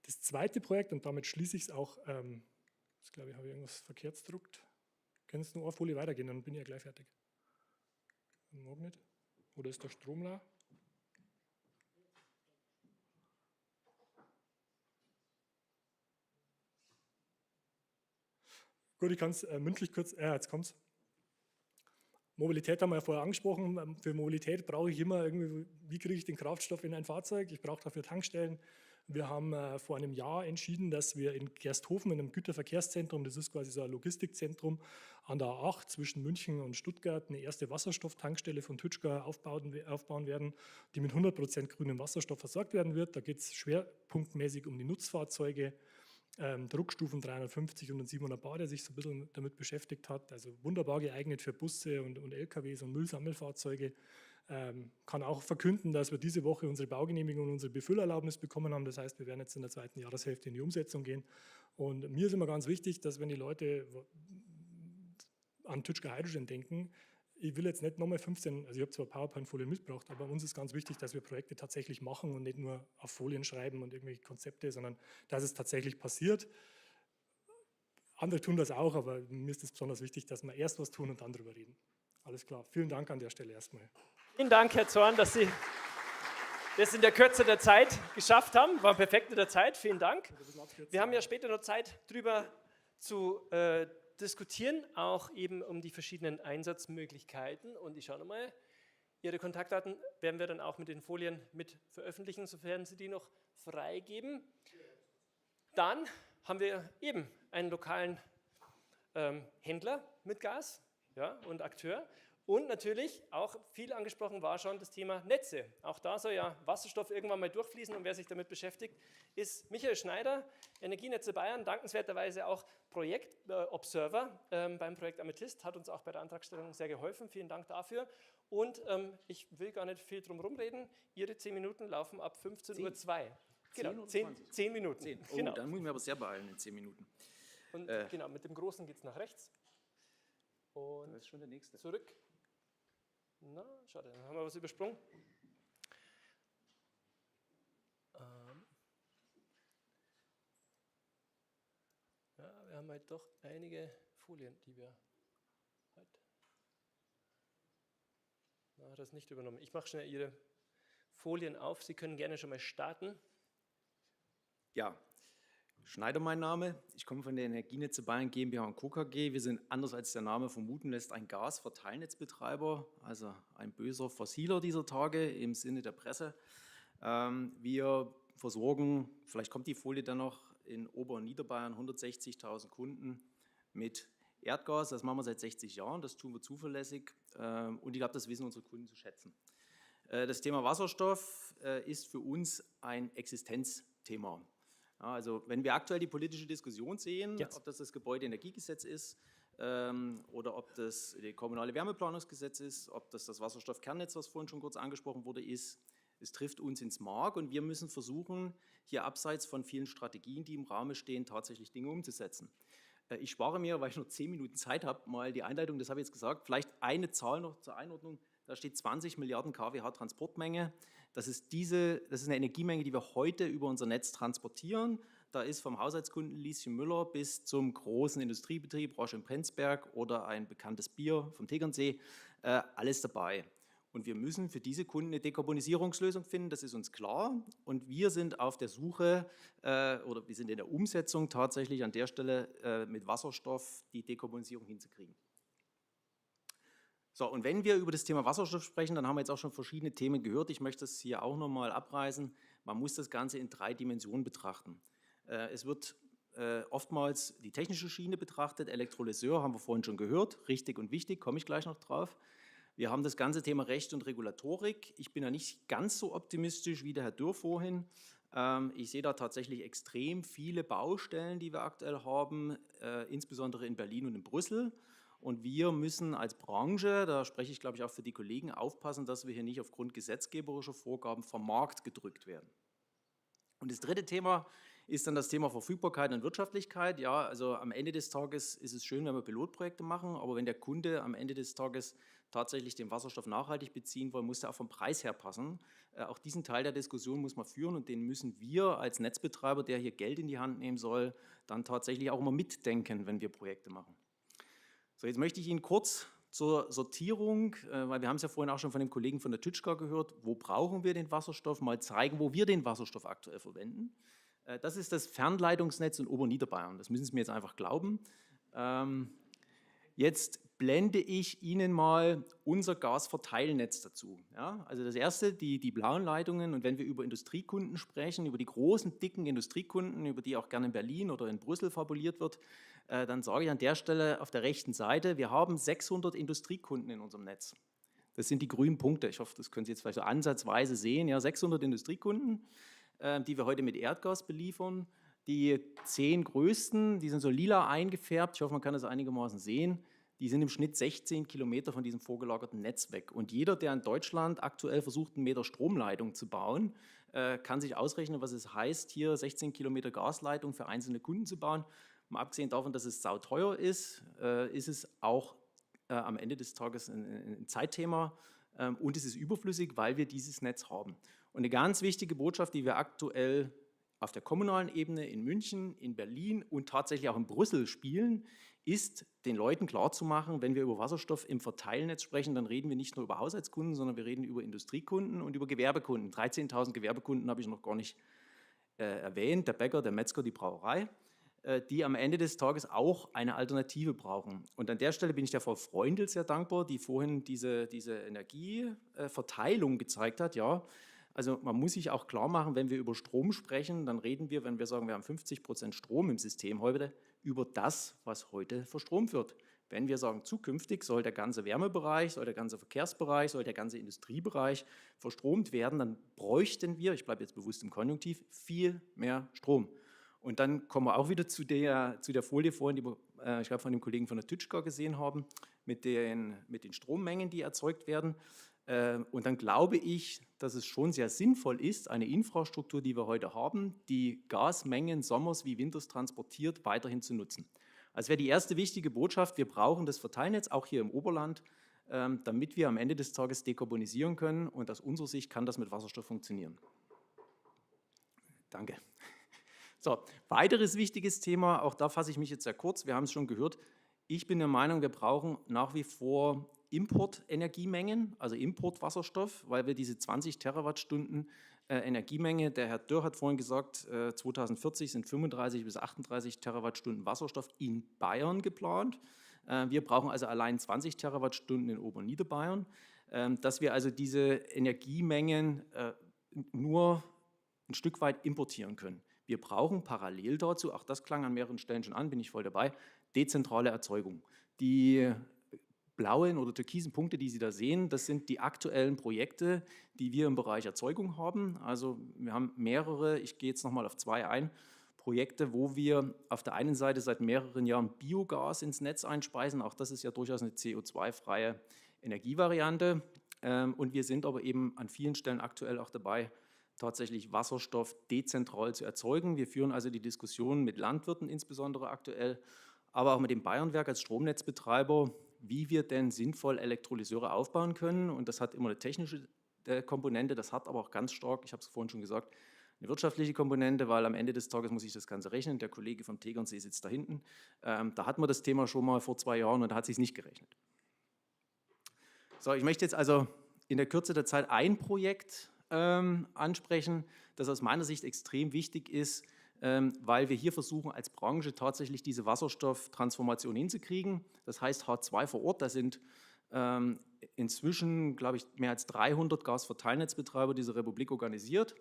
Das zweite Projekt, und damit schließe ich es auch, jetzt glaube ich, habe ich irgendwas verkehrt gedruckt. Können Sie nur eine Folie weitergehen, dann bin ich ja gleich fertig. Morgen nicht. Oder ist der Strom da? Gut, ich kann es mündlich kurz, jetzt kommt's. Mobilität haben wir ja vorher angesprochen. Für Mobilität brauche ich immer irgendwie, wie kriege ich den Kraftstoff in ein Fahrzeug? Ich brauche dafür Tankstellen. Wir haben vor einem Jahr entschieden, dass wir in Gersthofen in einem Güterverkehrszentrum, das ist quasi so ein Logistikzentrum an der A8 zwischen München und Stuttgart, eine erste Wasserstofftankstelle von Tütschka aufbauen werden, die mit 100% grünem Wasserstoff versorgt werden wird. Da geht es schwerpunktmäßig um die Nutzfahrzeuge, Druckstufen 350 und 700 bar, der sich so ein bisschen damit beschäftigt hat. Also wunderbar geeignet für Busse und LKWs und Müllsammelfahrzeuge. Kann auch verkünden, dass wir diese Woche unsere Baugenehmigung und unsere Befüllerlaubnis bekommen haben. Das heißt, wir werden jetzt in der zweiten Jahreshälfte in die Umsetzung gehen. Und mir ist immer ganz wichtig, dass wenn die Leute an Tütschka Hydrogen denken, ich will jetzt nicht nochmal 15, also ich habe zwar PowerPoint-Folien mitgebracht, aber uns ist ganz wichtig, dass wir Projekte tatsächlich machen und nicht nur auf Folien schreiben und irgendwelche Konzepte, sondern dass es tatsächlich passiert. Andere tun das auch, aber mir ist es besonders wichtig, dass wir erst was tun und dann drüber reden. Alles klar. Vielen Dank an der Stelle erstmal.
Vielen Dank, Herr Zorn, dass Sie das in der Kürze der Zeit geschafft haben. War perfekt in der Zeit. Vielen Dank. Wir haben ja später noch Zeit, darüber zu diskutieren, auch eben um die verschiedenen Einsatzmöglichkeiten. Und ich schaue nochmal, Ihre Kontaktdaten werden wir dann auch mit den Folien mit veröffentlichen, sofern Sie die noch freigeben. Dann haben wir eben einen lokalen Händler mit Gas, ja, und Akteur. Und natürlich, auch viel angesprochen war schon das Thema Netze. Auch da soll ja Wasserstoff irgendwann mal durchfließen und wer sich damit beschäftigt, ist Michael Schneider, Energienetze Bayern, dankenswerterweise auch Projektobserver beim Projekt Amethyst, hat uns auch bei der Antragstellung sehr geholfen. Vielen Dank dafür. Und ich will gar nicht viel drum rumreden. Ihre 10 Minuten laufen ab 15:02 Uhr. Genau, 10 Minuten.
10. Oh,
genau.
Dann muss ich mir aber sehr beeilen in 10 Minuten.
Und genau, mit dem Großen geht es nach rechts. Und
Das ist schon der nächste.
zurück. Na, schade, dann haben wir was übersprungen. Ja, wir haben halt doch einige Folien, die wir halt. Na, das nicht übernommen. Ich mache schnell Ihre Folien auf. Sie können gerne schon mal starten.
Ja, Schneider mein Name. Ich komme von der Energienetze Bayern GmbH und Co. KG. Wir sind, anders als der Name vermuten lässt, ein Gasverteilnetzbetreiber, also ein böser Fossiler dieser Tage im Sinne der Presse. Wir versorgen, vielleicht kommt die Folie dann noch, in Ober- und Niederbayern 160.000 Kunden mit Erdgas. Das machen wir seit 60 Jahren, das tun wir zuverlässig und ich glaube, das wissen unsere Kunden zu schätzen. Das Thema Wasserstoff ist für uns ein Existenzthema. Ja, also wenn wir aktuell die politische Diskussion sehen, ob das Gebäudeenergiegesetz ist oder ob das das kommunale Wärmeplanungsgesetz ist, ob das Wasserstoffkernnetz, was vorhin schon kurz angesprochen wurde, ist, es trifft uns ins Mark und wir müssen versuchen, hier abseits von vielen Strategien, die im Rahmen stehen, tatsächlich Dinge umzusetzen. Ich spare mir, weil ich nur 10 Minuten Zeit habe, mal die Einleitung, das habe ich jetzt gesagt, vielleicht eine Zahl noch zur Einordnung. Da steht 20 Milliarden kWh Transportmenge. Das ist eine Energiemenge, die wir heute über unser Netz transportieren. Da ist vom Haushaltskunden Lieschen Müller bis zum großen Industriebetrieb, Roche in Prenzberg oder ein bekanntes Bier vom Tegernsee, alles dabei. Und wir müssen für diese Kunden eine Dekarbonisierungslösung finden, das ist uns klar. Und wir sind auf der Suche oder wir sind in der Umsetzung tatsächlich an der Stelle mit Wasserstoff die Dekarbonisierung hinzukriegen. So, und wenn wir über das Thema Wasserstoff sprechen, dann haben wir jetzt auch schon verschiedene Themen gehört. Ich möchte das hier auch nochmal abreißen. Man muss das Ganze in 3 Dimensionen betrachten. Es wird oftmals die technische Schiene betrachtet. Elektrolyseur haben wir vorhin schon gehört. Richtig und wichtig, komme ich gleich noch drauf. Wir haben das ganze Thema Recht und Regulatorik. Ich bin ja nicht ganz so optimistisch wie der Herr Dürr vorhin. Ich sehe da tatsächlich extrem viele Baustellen, die wir aktuell haben, insbesondere in Berlin und in Brüssel. Und wir müssen als Branche, da spreche ich glaube ich auch für die Kollegen, aufpassen, dass wir hier nicht aufgrund gesetzgeberischer Vorgaben vom Markt gedrückt werden. Und das dritte Thema ist dann das Thema Verfügbarkeit und Wirtschaftlichkeit. Ja, also am Ende des Tages ist es schön, wenn wir Pilotprojekte machen, aber wenn der Kunde am Ende des Tages tatsächlich den Wasserstoff nachhaltig beziehen will, muss er auch vom Preis her passen. Auch diesen Teil der Diskussion muss man führen und den müssen wir als Netzbetreiber, der hier Geld in die Hand nehmen soll, dann tatsächlich auch immer mitdenken, wenn wir Projekte machen. So, jetzt möchte ich Ihnen kurz zur Sortierung, weil wir haben es ja vorhin auch schon von dem Kollegen von der Tütschka gehört, wo brauchen wir den Wasserstoff, mal zeigen, wo wir den Wasserstoff aktuell verwenden. Das ist das Fernleitungsnetz in Ober- und Niederbayern, das müssen Sie mir jetzt einfach glauben. Jetzt blende ich Ihnen mal unser Gasverteilnetz dazu. Ja, also das erste, die blauen Leitungen, und wenn wir über Industriekunden sprechen, über die großen, dicken Industriekunden, über die auch gerne in Berlin oder in Brüssel fabuliert wird, dann sage ich an der Stelle auf der rechten Seite, wir haben 600 Industriekunden in unserem Netz. Das sind die grünen Punkte. Ich hoffe, das können Sie jetzt vielleicht so ansatzweise sehen. Ja, 600 Industriekunden, die wir heute mit Erdgas beliefern. Die 10 größten, die sind so lila eingefärbt. Ich hoffe, man kann das einigermaßen sehen. Die sind im Schnitt 16 Kilometer von diesem vorgelagerten Netz weg. Und jeder, der in Deutschland aktuell versucht, 1 Meter Stromleitung zu bauen, kann sich ausrechnen, was es heißt, hier 16 Kilometer Gasleitung für einzelne Kunden zu bauen. Mal abgesehen davon, dass es sauteuer ist es auch am Ende des Tages ein Zeitthema und es ist überflüssig, weil wir dieses Netz haben. Und eine ganz wichtige Botschaft, die wir aktuell auf der kommunalen Ebene in München, in Berlin und tatsächlich auch in Brüssel spielen, ist den Leuten klarzumachen, wenn wir über Wasserstoff im Verteilnetz sprechen, dann reden wir nicht nur über Haushaltskunden, sondern wir reden über Industriekunden und über Gewerbekunden. 13.000 Gewerbekunden habe ich noch gar nicht erwähnt, der Bäcker, der Metzger, die Brauerei, die am Ende des Tages auch eine Alternative brauchen. Und an der Stelle bin ich der Frau Freundl sehr dankbar, die vorhin diese Energieverteilung gezeigt hat. Ja, also man muss sich auch klar machen, wenn wir über Strom sprechen, dann reden wir, wenn wir sagen, wir haben 50% Strom im System heute, über das, was heute verstromt wird. Wenn wir sagen, zukünftig soll der ganze Wärmebereich, soll der ganze Verkehrsbereich, soll der ganze Industriebereich verstromt werden, dann bräuchten wir, ich bleibe jetzt bewusst im Konjunktiv, viel mehr Strom. Und dann kommen wir auch wieder zu der Folie vorhin, die wir, ich glaube, von dem Kollegen von der Tütschka gesehen haben, mit den Strommengen, die erzeugt werden. Und dann glaube ich, dass es schon sehr sinnvoll ist, eine Infrastruktur, die wir heute haben, die Gasmengen sommers wie winters transportiert, weiterhin zu nutzen. Also wäre die erste wichtige Botschaft, wir brauchen das Verteilnetz, auch hier im Oberland, damit wir am Ende des Tages dekarbonisieren können. Und aus unserer Sicht kann das mit Wasserstoff funktionieren. Danke. So, weiteres wichtiges Thema, auch da fasse ich mich jetzt sehr kurz, wir haben es schon gehört. Ich bin der Meinung, wir brauchen nach wie vor Importenergiemengen, also Importwasserstoff, weil wir diese 20 Terawattstunden Energiemenge, der Herr Dürr hat vorhin gesagt, 2040 sind 35 bis 38 Terawattstunden Wasserstoff in Bayern geplant. Wir brauchen also allein 20 Terawattstunden in Oberniederbayern, dass wir also diese Energiemengen nur ein Stück weit importieren können. Wir brauchen parallel dazu, auch das klang an mehreren Stellen schon an, bin ich voll dabei, dezentrale Erzeugung. Die blauen oder türkisen Punkte, die Sie da sehen, das sind die aktuellen Projekte, die wir im Bereich Erzeugung haben. Also wir haben mehrere, ich gehe jetzt nochmal auf 2 ein, Projekte, wo wir auf der einen Seite seit mehreren Jahren Biogas ins Netz einspeisen. Auch das ist ja durchaus eine CO2-freie Energievariante. Und wir sind aber eben an vielen Stellen aktuell auch dabei, tatsächlich Wasserstoff dezentral zu erzeugen. Wir führen also die Diskussion mit Landwirten insbesondere aktuell, aber auch mit dem Bayernwerk als Stromnetzbetreiber, wie wir denn sinnvoll Elektrolyseure aufbauen können. Und das hat immer eine technische Komponente, das hat aber auch ganz stark, ich habe es vorhin schon gesagt, eine wirtschaftliche Komponente, weil am Ende des Tages muss ich das Ganze rechnen. Der Kollege vom Tegernsee sitzt da hinten. Da hatten wir das Thema schon mal vor 2 Jahren und da hat es sich nicht gerechnet. So, ich möchte jetzt also in der Kürze der Zeit ein Projekt ansprechen, das aus meiner Sicht extrem wichtig ist, weil wir hier versuchen, als Branche tatsächlich diese Wasserstofftransformation hinzukriegen. Das heißt H2 vor Ort, da sind inzwischen, glaube ich, mehr als 300 Gasverteilnetzbetreiber dieser Republik organisiert,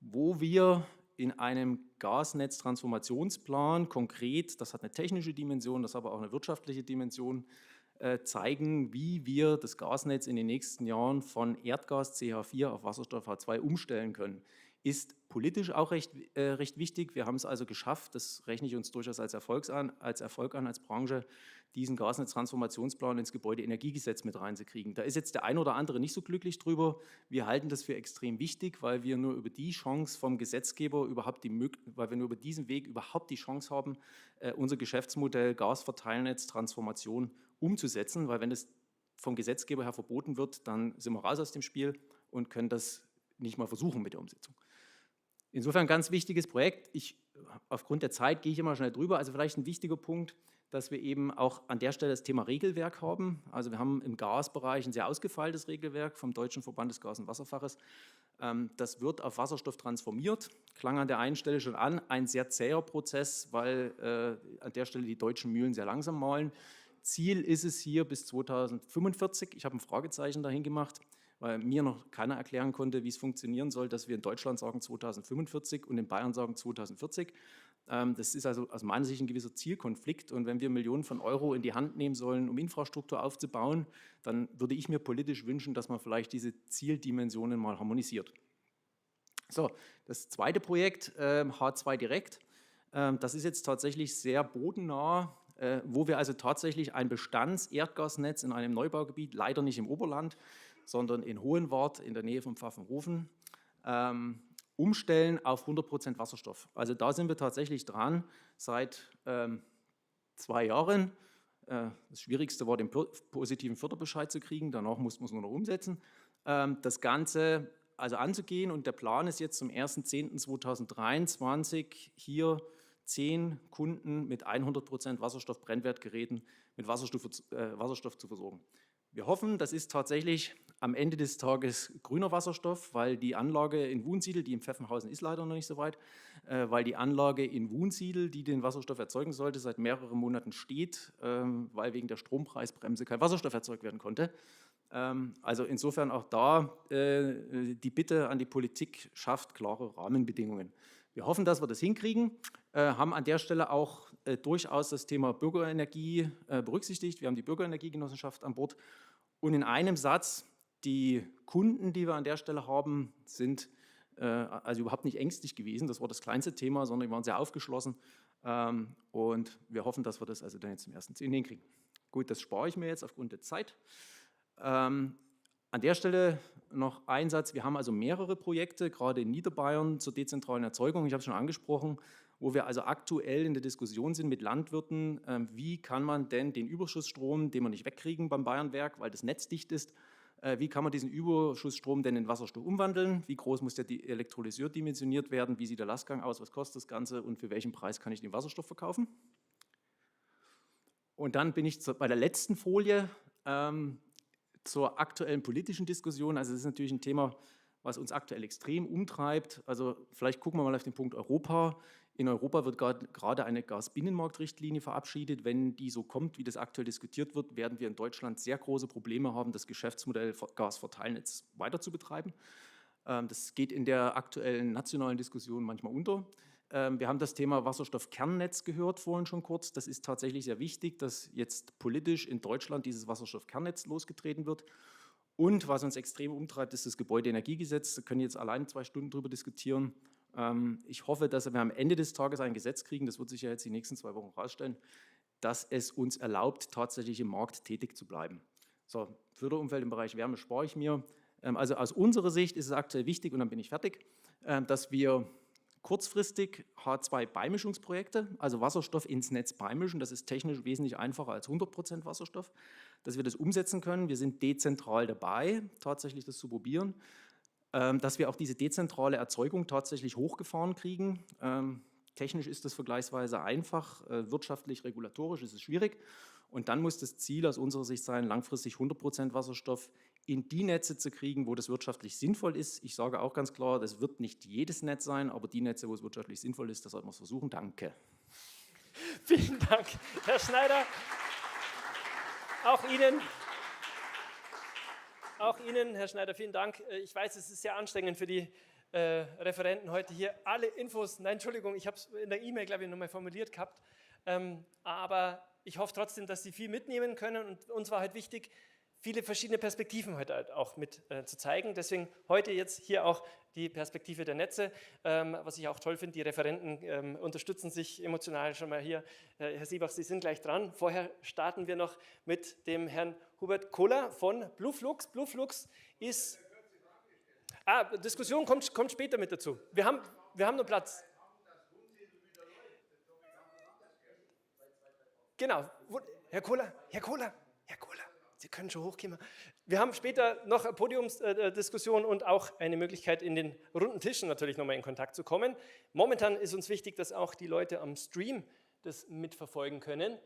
wo wir in einem Gasnetztransformationsplan konkret, das hat eine technische Dimension, das hat aber auch eine wirtschaftliche Dimension, zeigen, wie wir das Gasnetz in den nächsten Jahren von Erdgas CH4 auf Wasserstoff H2 umstellen können. Ist politisch auch recht wichtig. Wir haben es also geschafft, das rechne ich uns durchaus als Erfolg an, als Branche, diesen Gasnetztransformationsplan ins Gebäudeenergiegesetz mit reinzukriegen. Da ist jetzt der ein oder andere nicht so glücklich drüber. Wir halten das für extrem wichtig, weil wir nur über die Chance vom Gesetzgeber weil wir nur über diesen Weg überhaupt die Chance haben, unser Geschäftsmodell Gasverteilnetztransformation umzusetzen, weil wenn das vom Gesetzgeber her verboten wird, dann sind wir raus aus dem Spiel und können das nicht mal versuchen mit der Umsetzung. Insofern ein ganz wichtiges Projekt. Aufgrund der Zeit gehe ich immer schnell drüber. Also vielleicht ein wichtiger Punkt, dass wir eben auch an der Stelle das Thema Regelwerk haben. Also wir haben im Gasbereich ein sehr ausgefeiltes Regelwerk vom Deutschen Verband des Gas- und Wasserfaches. Das wird auf Wasserstoff transformiert. Klang an der einen Stelle schon an, ein sehr zäher Prozess, weil an der Stelle die deutschen Mühlen sehr langsam mahlen. Ziel ist es hier bis 2045, ich habe ein Fragezeichen dahin gemacht, weil mir noch keiner erklären konnte, wie es funktionieren soll, dass wir in Deutschland sagen 2045 und in Bayern sagen 2040. Das ist also aus meiner Sicht ein gewisser Zielkonflikt. Und wenn wir Millionen von Euro in die Hand nehmen sollen, um Infrastruktur aufzubauen, dann würde ich mir politisch wünschen, dass man vielleicht diese Zieldimensionen mal harmonisiert. So, das zweite Projekt, H2 Direkt, das ist jetzt tatsächlich sehr bodennah, wo wir also tatsächlich ein Bestands-Erdgasnetz in einem Neubaugebiet, leider nicht im Oberland, sondern in Hohenwart in der Nähe von Pfaffenhofen, umstellen auf 100% Wasserstoff. Also da sind wir tatsächlich dran seit 2 Jahren. Das Schwierigste war, den positiven Förderbescheid zu kriegen, danach muss man es nur noch umsetzen. Das Ganze also anzugehen und der Plan ist jetzt zum 1.10.2023 hier 10 Kunden mit 100% Wasserstoff-Brennwertgeräten mit Wasserstoff zu versorgen. Wir hoffen, das ist tatsächlich am Ende des Tages grüner Wasserstoff, weil die Anlage in Wunsiedel, die in Pfeffenhausen ist leider noch nicht so weit, weil die Anlage in Wunsiedel, die den Wasserstoff erzeugen sollte, seit mehreren Monaten steht, weil wegen der Strompreisbremse kein Wasserstoff erzeugt werden konnte. Also insofern auch da die Bitte an die Politik, schafft klare Rahmenbedingungen. Wir hoffen, dass wir das hinkriegen, haben an der Stelle auch durchaus das Thema Bürgerenergie berücksichtigt. Wir haben die Bürgerenergiegenossenschaft an Bord und in einem Satz, die Kunden, die wir an der Stelle haben, sind also überhaupt nicht ängstlich gewesen. Das war das kleinste Thema, sondern die waren sehr aufgeschlossen und wir hoffen, dass wir das also dann jetzt zum 1.10. hinkriegen. Gut, das spare ich mir jetzt aufgrund der Zeit. An der Stelle noch ein Satz, wir haben also mehrere Projekte, gerade in Niederbayern zur dezentralen Erzeugung, ich habe es schon angesprochen, wo wir also aktuell in der Diskussion sind mit Landwirten, wie kann man denn den Überschussstrom, den wir nicht wegkriegen beim Bayernwerk, weil das Netz dicht ist, wie kann man diesen Überschussstrom denn in Wasserstoff umwandeln, wie groß muss der Elektrolyseur dimensioniert werden, wie sieht der Lastgang aus, was kostet das Ganze und für welchen Preis kann ich den Wasserstoff verkaufen. Und dann bin ich bei der letzten Folie, zur aktuellen politischen Diskussion. Also das ist natürlich ein Thema, was uns aktuell extrem umtreibt. Also vielleicht gucken wir mal auf den Punkt Europa. In Europa wird gerade eine Gasbinnenmarktrichtlinie verabschiedet. Wenn die so kommt, wie das aktuell diskutiert wird, werden wir in Deutschland sehr große Probleme haben, das Geschäftsmodell Gasverteilnetz weiter zu betreiben. Das geht in der aktuellen nationalen Diskussion manchmal unter. Wir haben das Thema Wasserstoffkernnetz gehört vorhin schon kurz. Das ist tatsächlich sehr wichtig, dass jetzt politisch in Deutschland dieses Wasserstoffkernnetz losgetreten wird. Und was uns extrem umtreibt, ist das Gebäudeenergiegesetz. Da können wir jetzt allein 2 Stunden darüber diskutieren. Ich hoffe, dass wir am Ende des Tages ein Gesetz kriegen, das wird sich ja jetzt die nächsten 2 Wochen herausstellen, dass es uns erlaubt, tatsächlich im Markt tätig zu bleiben. So, Förderumfeld im Bereich Wärme spare ich mir. Also aus unserer Sicht ist es aktuell wichtig, und dann bin ich fertig, dass wir kurzfristig H2-Beimischungsprojekte, also Wasserstoff ins Netz beimischen, das ist technisch wesentlich einfacher als 100% Wasserstoff, dass wir das umsetzen können. Wir sind dezentral dabei, tatsächlich das zu probieren, dass wir auch diese dezentrale Erzeugung tatsächlich hochgefahren kriegen. Technisch ist das vergleichsweise einfach, wirtschaftlich, regulatorisch ist es schwierig. Und dann muss das Ziel aus unserer Sicht sein, langfristig 100% Wasserstoff in die Netze zu kriegen, wo das wirtschaftlich sinnvoll ist. Ich sage auch ganz klar, das wird nicht jedes Netz sein, aber die Netze, wo es wirtschaftlich sinnvoll ist, das sollten wir versuchen. Danke.
Vielen Dank, Herr Schneider. Auch Ihnen, Herr Schneider, vielen Dank. Ich weiß, es ist sehr anstrengend für die Referenten heute hier. Alle Infos, nein, Entschuldigung, ich habe es in der E-Mail, glaube ich, nochmal formuliert gehabt. Aber ich hoffe trotzdem, dass Sie viel mitnehmen können. Und uns war halt wichtig, viele verschiedene Perspektiven heute auch mit zu zeigen. Deswegen heute jetzt hier auch die Perspektive der Netze. Was ich auch toll finde, die Referenten unterstützen sich emotional schon mal hier. Herr Siebach, Sie sind gleich dran. Vorher starten wir noch mit dem Herrn Hubert Kohler von Blueflux. Blueflux ist... Diskussion kommt später mit dazu. Wir haben noch Platz. Genau. Herr Kohler. Sie können schon hochkommen. Wir haben später noch eine Podiumsdiskussion und auch eine Möglichkeit, in den runden Tischen natürlich nochmal in Kontakt zu kommen. Momentan ist uns wichtig, dass auch die Leute am Stream das mitverfolgen können.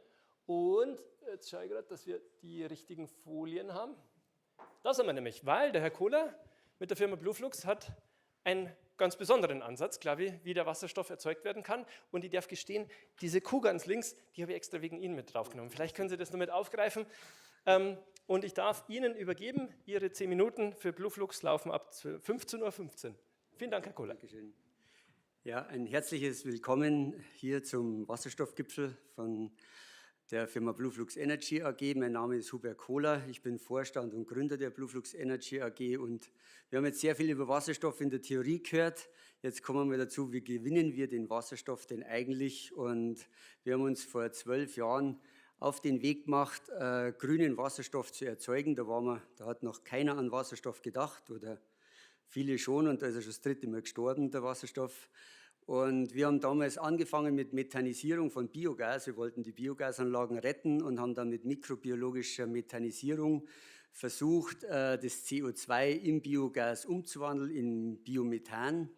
Und jetzt schaue ich gerade, dass wir die richtigen Folien haben. Da sind wir nämlich, weil der Herr Kohler mit der Firma Blueflux hat ein ganz besonderen Ansatz, glaube ich, wie der Wasserstoff erzeugt werden kann. Und ich darf gestehen, diese Kuh ganz links, die habe ich extra wegen Ihnen mit draufgenommen. Vielleicht können Sie das noch mit aufgreifen. Und ich darf Ihnen übergeben, Ihre 10 Minuten für BlueFlux laufen ab 15:15 Uhr. Vielen Dank, Herr Kohler.
Dankeschön. Ja, ein herzliches Willkommen hier zum Wasserstoffgipfel von der Firma BlueFlux Energy AG. Mein Name ist Hubert Kohler, ich bin Vorstand und Gründer der BlueFlux Energy AG und wir haben jetzt sehr viel über Wasserstoff in der Theorie gehört. Jetzt kommen wir dazu, wie gewinnen wir den Wasserstoff denn eigentlich? Und wir haben uns vor 12 Jahren auf den Weg gemacht, grünen Wasserstoff zu erzeugen. Da hat noch keiner an Wasserstoff gedacht oder viele schon und da ist er schon das 3. Mal gestorben, der Wasserstoff. Und wir haben damals angefangen mit Methanisierung von Biogas. Wir wollten die Biogasanlagen retten und haben dann mit mikrobiologischer Methanisierung versucht, das CO2 im Biogas umzuwandeln in Biomethan.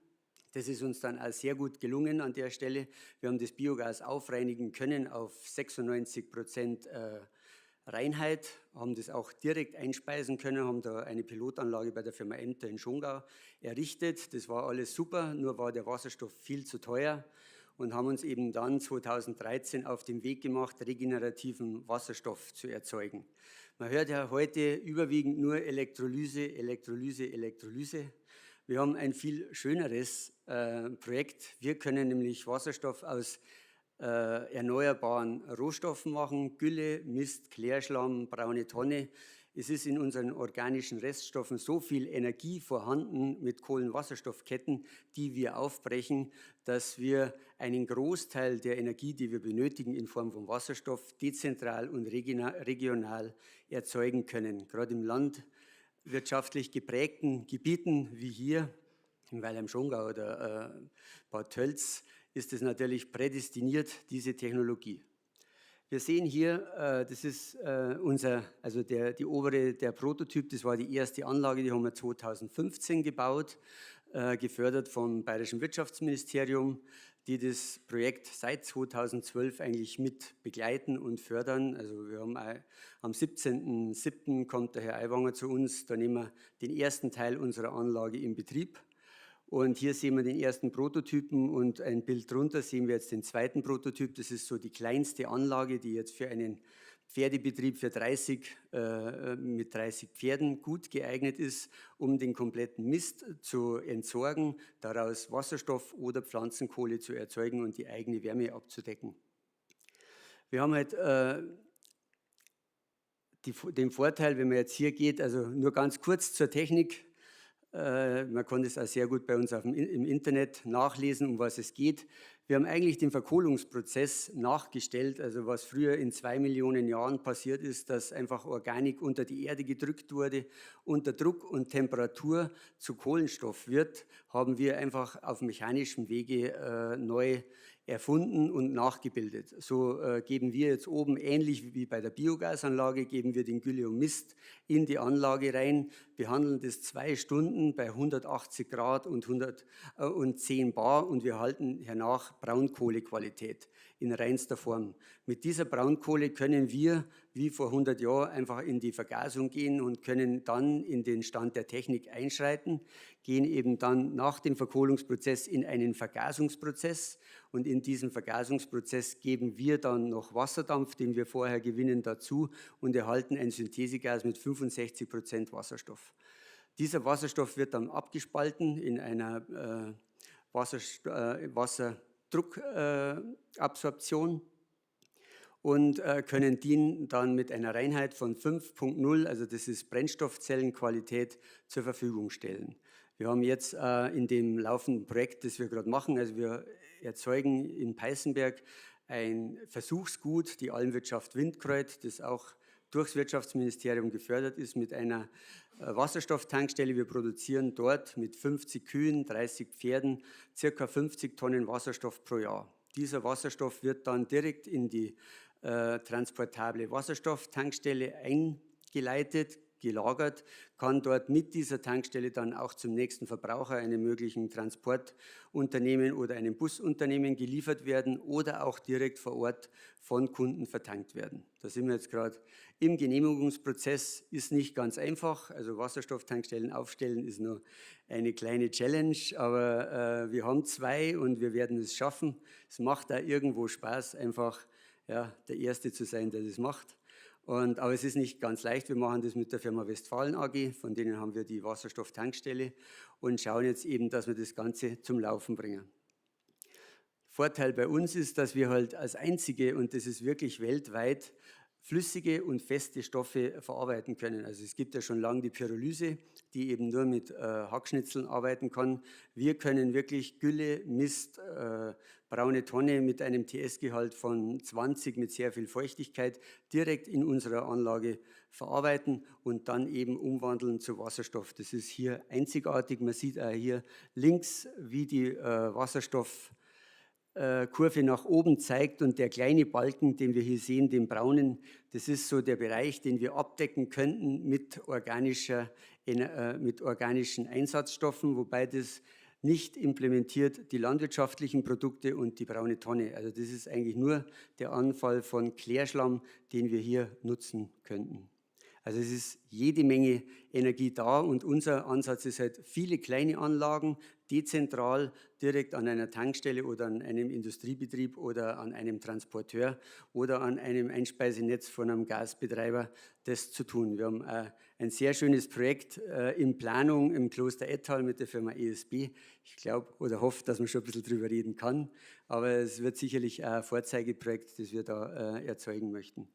Das ist uns dann auch sehr gut gelungen an der Stelle. Wir haben das Biogas aufreinigen können auf 96% Reinheit, haben das auch direkt einspeisen können, haben da eine Pilotanlage bei der Firma Emter in Schongau errichtet. Das war alles super, nur war der Wasserstoff viel zu teuer und haben uns eben dann 2013 auf den Weg gemacht, regenerativen Wasserstoff zu erzeugen. Man hört ja heute überwiegend nur Elektrolyse, Elektrolyse, Elektrolyse. Wir haben ein viel schöneres Projekt. Wir können nämlich Wasserstoff aus erneuerbaren Rohstoffen machen, Gülle, Mist, Klärschlamm, braune Tonne. Es ist in unseren organischen Reststoffen so viel Energie vorhanden mit Kohlenwasserstoffketten, die wir aufbrechen, dass wir einen Großteil der Energie, die wir benötigen in Form von Wasserstoff, dezentral und regional erzeugen können. Gerade im landwirtschaftlich geprägten Gebieten wie hier im Weil am Schongau oder Bad Tölz ist es natürlich prädestiniert, diese Technologie. Wir sehen hier, das ist der Prototyp, das war die erste Anlage, die haben wir 2015 gebaut, gefördert vom Bayerischen Wirtschaftsministerium, die das Projekt seit 2012 eigentlich mit begleiten und fördern. Also wir haben am 17.07. kommt der Herr Aiwanger zu uns, da nehmen wir den ersten Teil unserer Anlage in Betrieb. Und hier sehen wir den ersten Prototypen und ein Bild drunter sehen wir jetzt den zweiten Prototyp. Das ist so die kleinste Anlage, die jetzt für einen Pferdebetrieb für mit 30 Pferden gut geeignet ist, um den kompletten Mist zu entsorgen, daraus Wasserstoff oder Pflanzenkohle zu erzeugen und die eigene Wärme abzudecken. Wir haben halt den Vorteil, wenn man jetzt hier geht, also nur ganz kurz zur Technik. Man kann das auch sehr gut bei uns im Internet nachlesen, um was es geht. Wir haben eigentlich den Verkohlungsprozess nachgestellt, also was früher in 2 Millionen Jahren passiert ist, dass einfach Organik unter die Erde gedrückt wurde, unter Druck und Temperatur zu Kohlenstoff wird, haben wir einfach auf mechanischem Wege neu erfunden und nachgebildet. So geben wir jetzt oben, ähnlich wie bei der Biogasanlage, geben wir den Gülle und Mist in die Anlage rein, behandeln das 2 Stunden bei 180 Grad und 110 Bar und wir halten hernach Braunkohlequalität in reinster Form. Mit dieser Braunkohle können wir, wie vor 100 Jahren, einfach in die Vergasung gehen und können dann in den Stand der Technik einschreiten, gehen eben dann nach dem Verkohlungsprozess in einen Vergasungsprozess und in diesem Vergasungsprozess geben wir dann noch Wasserdampf, den wir vorher gewinnen, dazu und erhalten ein Synthesegas mit 65% Wasserstoff. Dieser Wasserstoff wird dann abgespalten in einer Wasserdruckabsorption und können den dann mit einer Reinheit von 5.0, also das ist Brennstoffzellenqualität, zur Verfügung stellen. Wir haben jetzt in dem laufenden Projekt, das wir gerade machen, also wir erzeugen in Peißenberg ein Versuchsgut, die Almwirtschaft Windkreuth, das auch durchs Wirtschaftsministerium gefördert ist, mit einer Wasserstofftankstelle. Wir produzieren dort mit 50 Kühen, 30 Pferden ca. 50 Tonnen Wasserstoff pro Jahr. Dieser Wasserstoff wird dann direkt in die transportable Wasserstofftankstelle eingeleitet, gelagert, kann dort mit dieser Tankstelle dann auch zum nächsten Verbraucher, einem möglichen Transportunternehmen oder einem Busunternehmen geliefert werden oder auch direkt vor Ort von Kunden vertankt werden. Da sind wir jetzt gerade im Genehmigungsprozess, ist nicht ganz einfach, also Wasserstofftankstellen aufstellen ist nur eine kleine Challenge, aber wir haben 2 und wir werden es schaffen. Es macht da irgendwo Spaß, einfach ja, der Erste zu sein, der das macht. Aber es ist nicht ganz leicht. Wir machen das mit der Firma Westfalen AG, von denen haben wir die Wasserstofftankstelle und schauen jetzt eben, dass wir das Ganze zum Laufen bringen. Vorteil bei uns ist, dass wir halt als einzige, und das ist wirklich weltweit, flüssige und feste Stoffe verarbeiten können. Also es gibt ja schon lange die Pyrolyse, die eben nur mit Hackschnitzeln arbeiten kann. Wir können wirklich Gülle, Mist, braune Tonne mit einem TS-Gehalt von 20 mit sehr viel Feuchtigkeit direkt in unserer Anlage verarbeiten und dann eben umwandeln zu Wasserstoff. Das ist hier einzigartig. Man sieht auch hier links, wie die Wasserstoffkurve nach oben zeigt und der kleine Balken, den wir hier sehen, den braunen, das ist so der Bereich, den wir abdecken könnten mit organischen Einsatzstoffen, wobei das nicht implementiert die landwirtschaftlichen Produkte und die braune Tonne. Also das ist eigentlich nur der Anfall von Klärschlamm, den wir hier nutzen könnten. Also es ist jede Menge Energie da und unser Ansatz ist halt viele kleine Anlagen, dezentral, direkt an einer Tankstelle oder an einem Industriebetrieb oder an einem Transporteur oder an einem Einspeisenetz von einem Gasbetreiber, das zu tun. Wir haben ein sehr schönes Projekt in Planung im Kloster Ettal mit der Firma ESB. Ich glaube oder hoffe, dass man schon ein bisschen drüber reden kann, aber es wird sicherlich ein Vorzeigeprojekt, das wir da erzeugen möchten.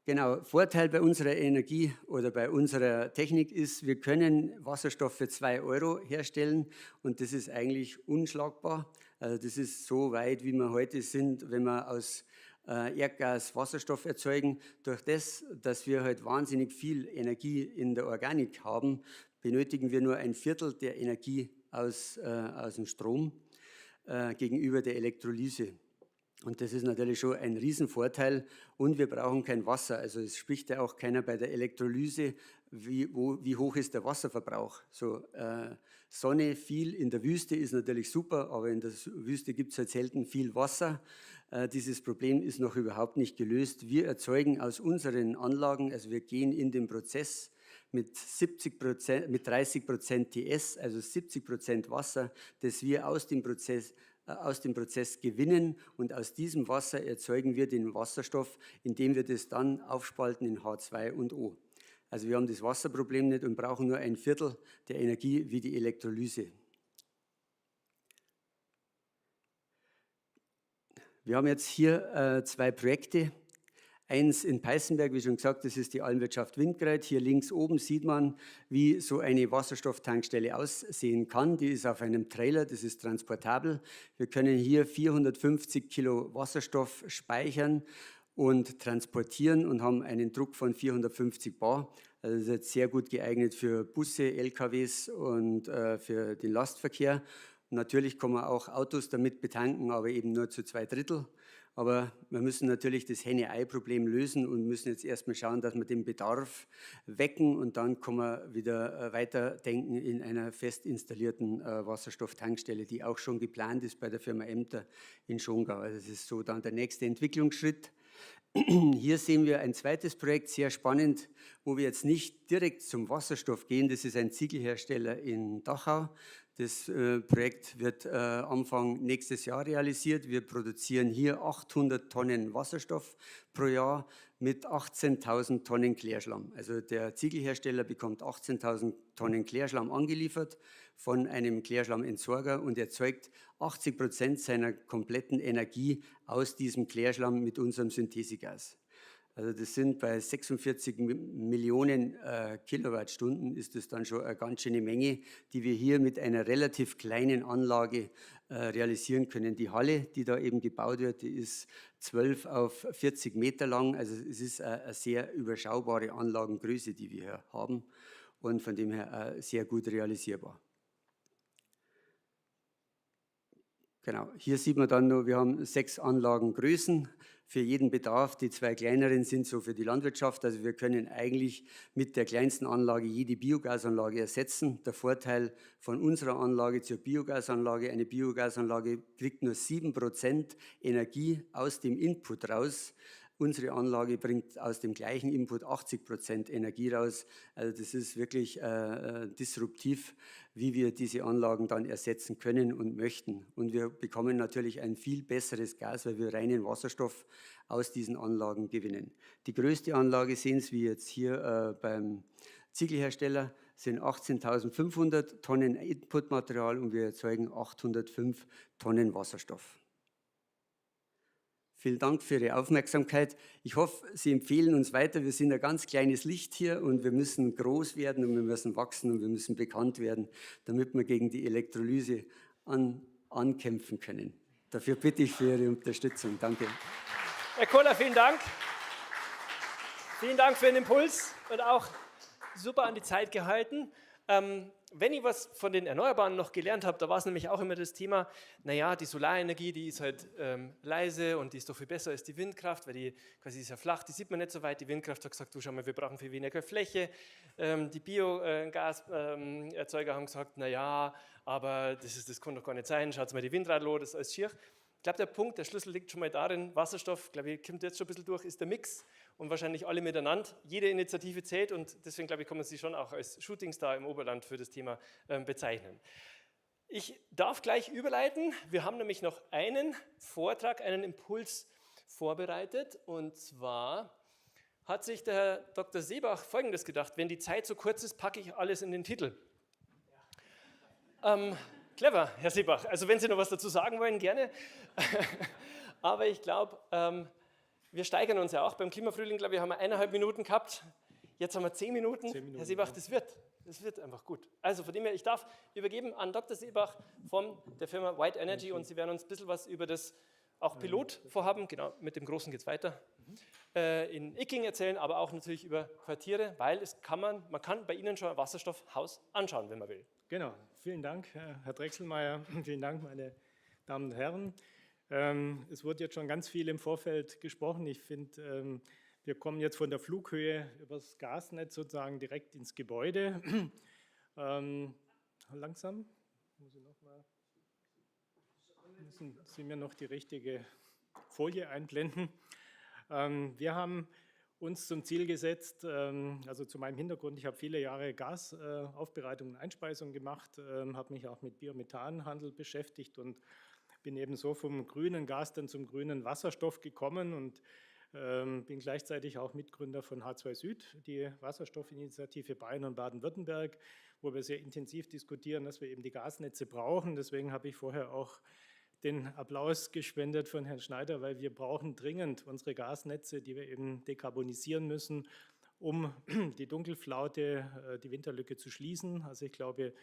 Genau, Vorteil bei unserer Energie oder bei unserer Technik ist, wir können Wasserstoff für 2 € herstellen und das ist eigentlich unschlagbar. Also das ist so weit, wie wir heute sind, wenn wir aus Erdgas Wasserstoff erzeugen. Durch das, dass wir halt wahnsinnig viel Energie in der Organik haben, benötigen wir nur 1/4 der Energie aus dem Strom gegenüber der Elektrolyse. Und das ist natürlich schon ein Riesenvorteil und wir brauchen kein Wasser. Also es spricht ja auch keiner bei der Elektrolyse, wie hoch ist der Wasserverbrauch. So, Sonne viel in der Wüste ist natürlich super, aber in der Wüste gibt es halt selten viel Wasser. Dieses Problem ist noch überhaupt nicht gelöst. Wir erzeugen aus unseren Anlagen, also wir gehen in den Prozess mit 30% TS, also 70% Wasser, das wir aus dem Prozess gewinnen und aus diesem Wasser erzeugen wir den Wasserstoff, indem wir das dann aufspalten in H2 und O. Also wir haben das Wasserproblem nicht und brauchen nur 1/4 der Energie wie die Elektrolyse. Wir haben jetzt hier 2 Projekte. Eins in Peißenberg, wie schon gesagt, das ist die Almwirtschaft Windkreit. Hier links oben sieht man, wie so eine Wasserstofftankstelle aussehen kann. Die ist auf einem Trailer, das ist transportabel. Wir können hier 450 Kilo Wasserstoff speichern und transportieren und haben einen Druck von 450 bar. Also das ist jetzt sehr gut geeignet für Busse, LKWs und für den Lastverkehr. Natürlich kann man auch Autos damit betanken, aber eben nur zu 2/3. Aber wir müssen natürlich das Henne-Ei-Problem lösen und müssen jetzt erstmal schauen, dass wir den Bedarf wecken und dann kann man wieder weiterdenken in einer fest installierten Wasserstofftankstelle, die auch schon geplant ist bei der Firma Emter in Schongau. Also das ist so dann der nächste Entwicklungsschritt. Hier sehen wir ein zweites Projekt, sehr spannend, wo wir jetzt nicht direkt zum Wasserstoff gehen. Das ist ein Ziegelhersteller in Dachau. Das Projekt wird Anfang nächstes Jahr realisiert. Wir produzieren hier 800 Tonnen Wasserstoff pro Jahr mit 18.000 Tonnen Klärschlamm. Also der Ziegelhersteller bekommt 18.000 Tonnen Klärschlamm angeliefert von einem Klärschlammentsorger und erzeugt 80% seiner kompletten Energie aus diesem Klärschlamm mit unserem Synthesegas. Also das sind bei 46 Millionen Kilowattstunden ist das dann schon eine ganz schöne Menge, die wir hier mit einer relativ kleinen Anlage realisieren können. Die Halle, die da eben gebaut wird, die ist 12 auf 40 Meter lang. Also es ist eine sehr überschaubare Anlagengröße, die wir hier haben und von dem her sehr gut realisierbar. Genau, hier sieht man dann noch, wir haben 6 Anlagengrößen für jeden Bedarf. Die 2 kleineren sind so für die Landwirtschaft. Also wir können eigentlich mit der kleinsten Anlage jede Biogasanlage ersetzen. Der Vorteil von unserer Anlage zur Biogasanlage: eine Biogasanlage kriegt nur 7% Energie aus dem Input raus. Unsere Anlage bringt aus dem gleichen Input 80% Energie raus. Also das ist wirklich disruptiv, wie wir diese Anlagen dann ersetzen können und möchten. Und wir bekommen natürlich ein viel besseres Gas, weil wir reinen Wasserstoff aus diesen Anlagen gewinnen. Die größte Anlage sehen Sie, wie jetzt hier beim Ziegelhersteller, sind 18.500 Tonnen Inputmaterial und wir erzeugen 805 Tonnen Wasserstoff. Vielen Dank für Ihre Aufmerksamkeit. Ich hoffe, Sie empfehlen uns weiter. Wir sind ein ganz kleines Licht hier und wir müssen groß werden und wir müssen wachsen und wir müssen bekannt werden, damit wir gegen die Elektrolyse ankämpfen können. Dafür bitte ich für Ihre Unterstützung. Danke.
Herr Kohler, vielen Dank. Vielen Dank für den Impuls und auch super an die Zeit gehalten. Wenn ich was von den Erneuerbaren noch gelernt habe, da war es nämlich auch immer das Thema, naja, die Solarenergie, die ist halt leise und die ist doch viel besser als die Windkraft, weil die quasi ist ja flach, die sieht man nicht so weit. Die Windkraft hat gesagt, du schau mal, wir brauchen viel weniger Fläche. Die Biogaserzeuger haben gesagt, naja, aber das kann doch gar nicht sein, schaut mal die Windrad, das ist alles schier. Ich glaube, der Punkt, der Schlüssel liegt schon mal darin, Wasserstoff, glaube ich, kommt jetzt schon ein bisschen durch, ist der Mix und wahrscheinlich alle miteinander. Jede Initiative zählt und deswegen, glaube ich, kann man sie schon auch als Shootingstar im Oberland für das Thema bezeichnen. Ich darf gleich überleiten. Wir haben nämlich noch einen Vortrag, einen Impuls vorbereitet und zwar hat sich der Herr Dr. Seebach Folgendes gedacht: Wenn die Zeit so kurz ist, packe ich alles in den Titel. Clever, Herr Seebach. Also wenn Sie noch was dazu sagen wollen, gerne. Aber ich glaube, wir steigern uns ja auch. Beim Klimafrühling, glaube ich, haben wir 1,5 Minuten gehabt. Jetzt haben wir 10 Minuten. 10 Minuten. Herr Seebach, das wird einfach gut. Also von dem her, ich darf übergeben an Dr. Seebach von der Firma White Energy und Sie werden uns ein bisschen was über das auch Pilotvorhaben, genau, mit dem Großen geht es weiter, in Icking erzählen, aber auch natürlich über Quartiere, weil man kann bei Ihnen schon ein Wasserstoffhaus anschauen, wenn man will.
Genau, vielen Dank, Herr Drechselmeier, vielen Dank, meine Damen und Herren. Es wurde jetzt schon ganz viel im Vorfeld gesprochen. Ich finde, wir kommen jetzt von der Flughöhe über das Gasnetz sozusagen direkt ins Gebäude. Langsam, müssen Sie mir noch die richtige Folie einblenden. Wir haben uns zum Ziel gesetzt, also zu meinem Hintergrund, ich habe viele Jahre Gasaufbereitung und Einspeisung gemacht, habe mich auch mit Biomethanhandel beschäftigt und bin eben so vom grünen Gas dann zum grünen Wasserstoff gekommen und bin gleichzeitig auch Mitgründer von H2 Süd, die Wasserstoffinitiative Bayern und Baden-Württemberg, wo wir sehr intensiv diskutieren, dass wir eben die Gasnetze brauchen. Deswegen habe ich vorher auch den Applaus gespendet von Herrn Schneider, weil wir brauchen dringend unsere Gasnetze, die wir eben dekarbonisieren müssen, um die Dunkelflaute, die Winterlücke zu schließen. Also ich glaube,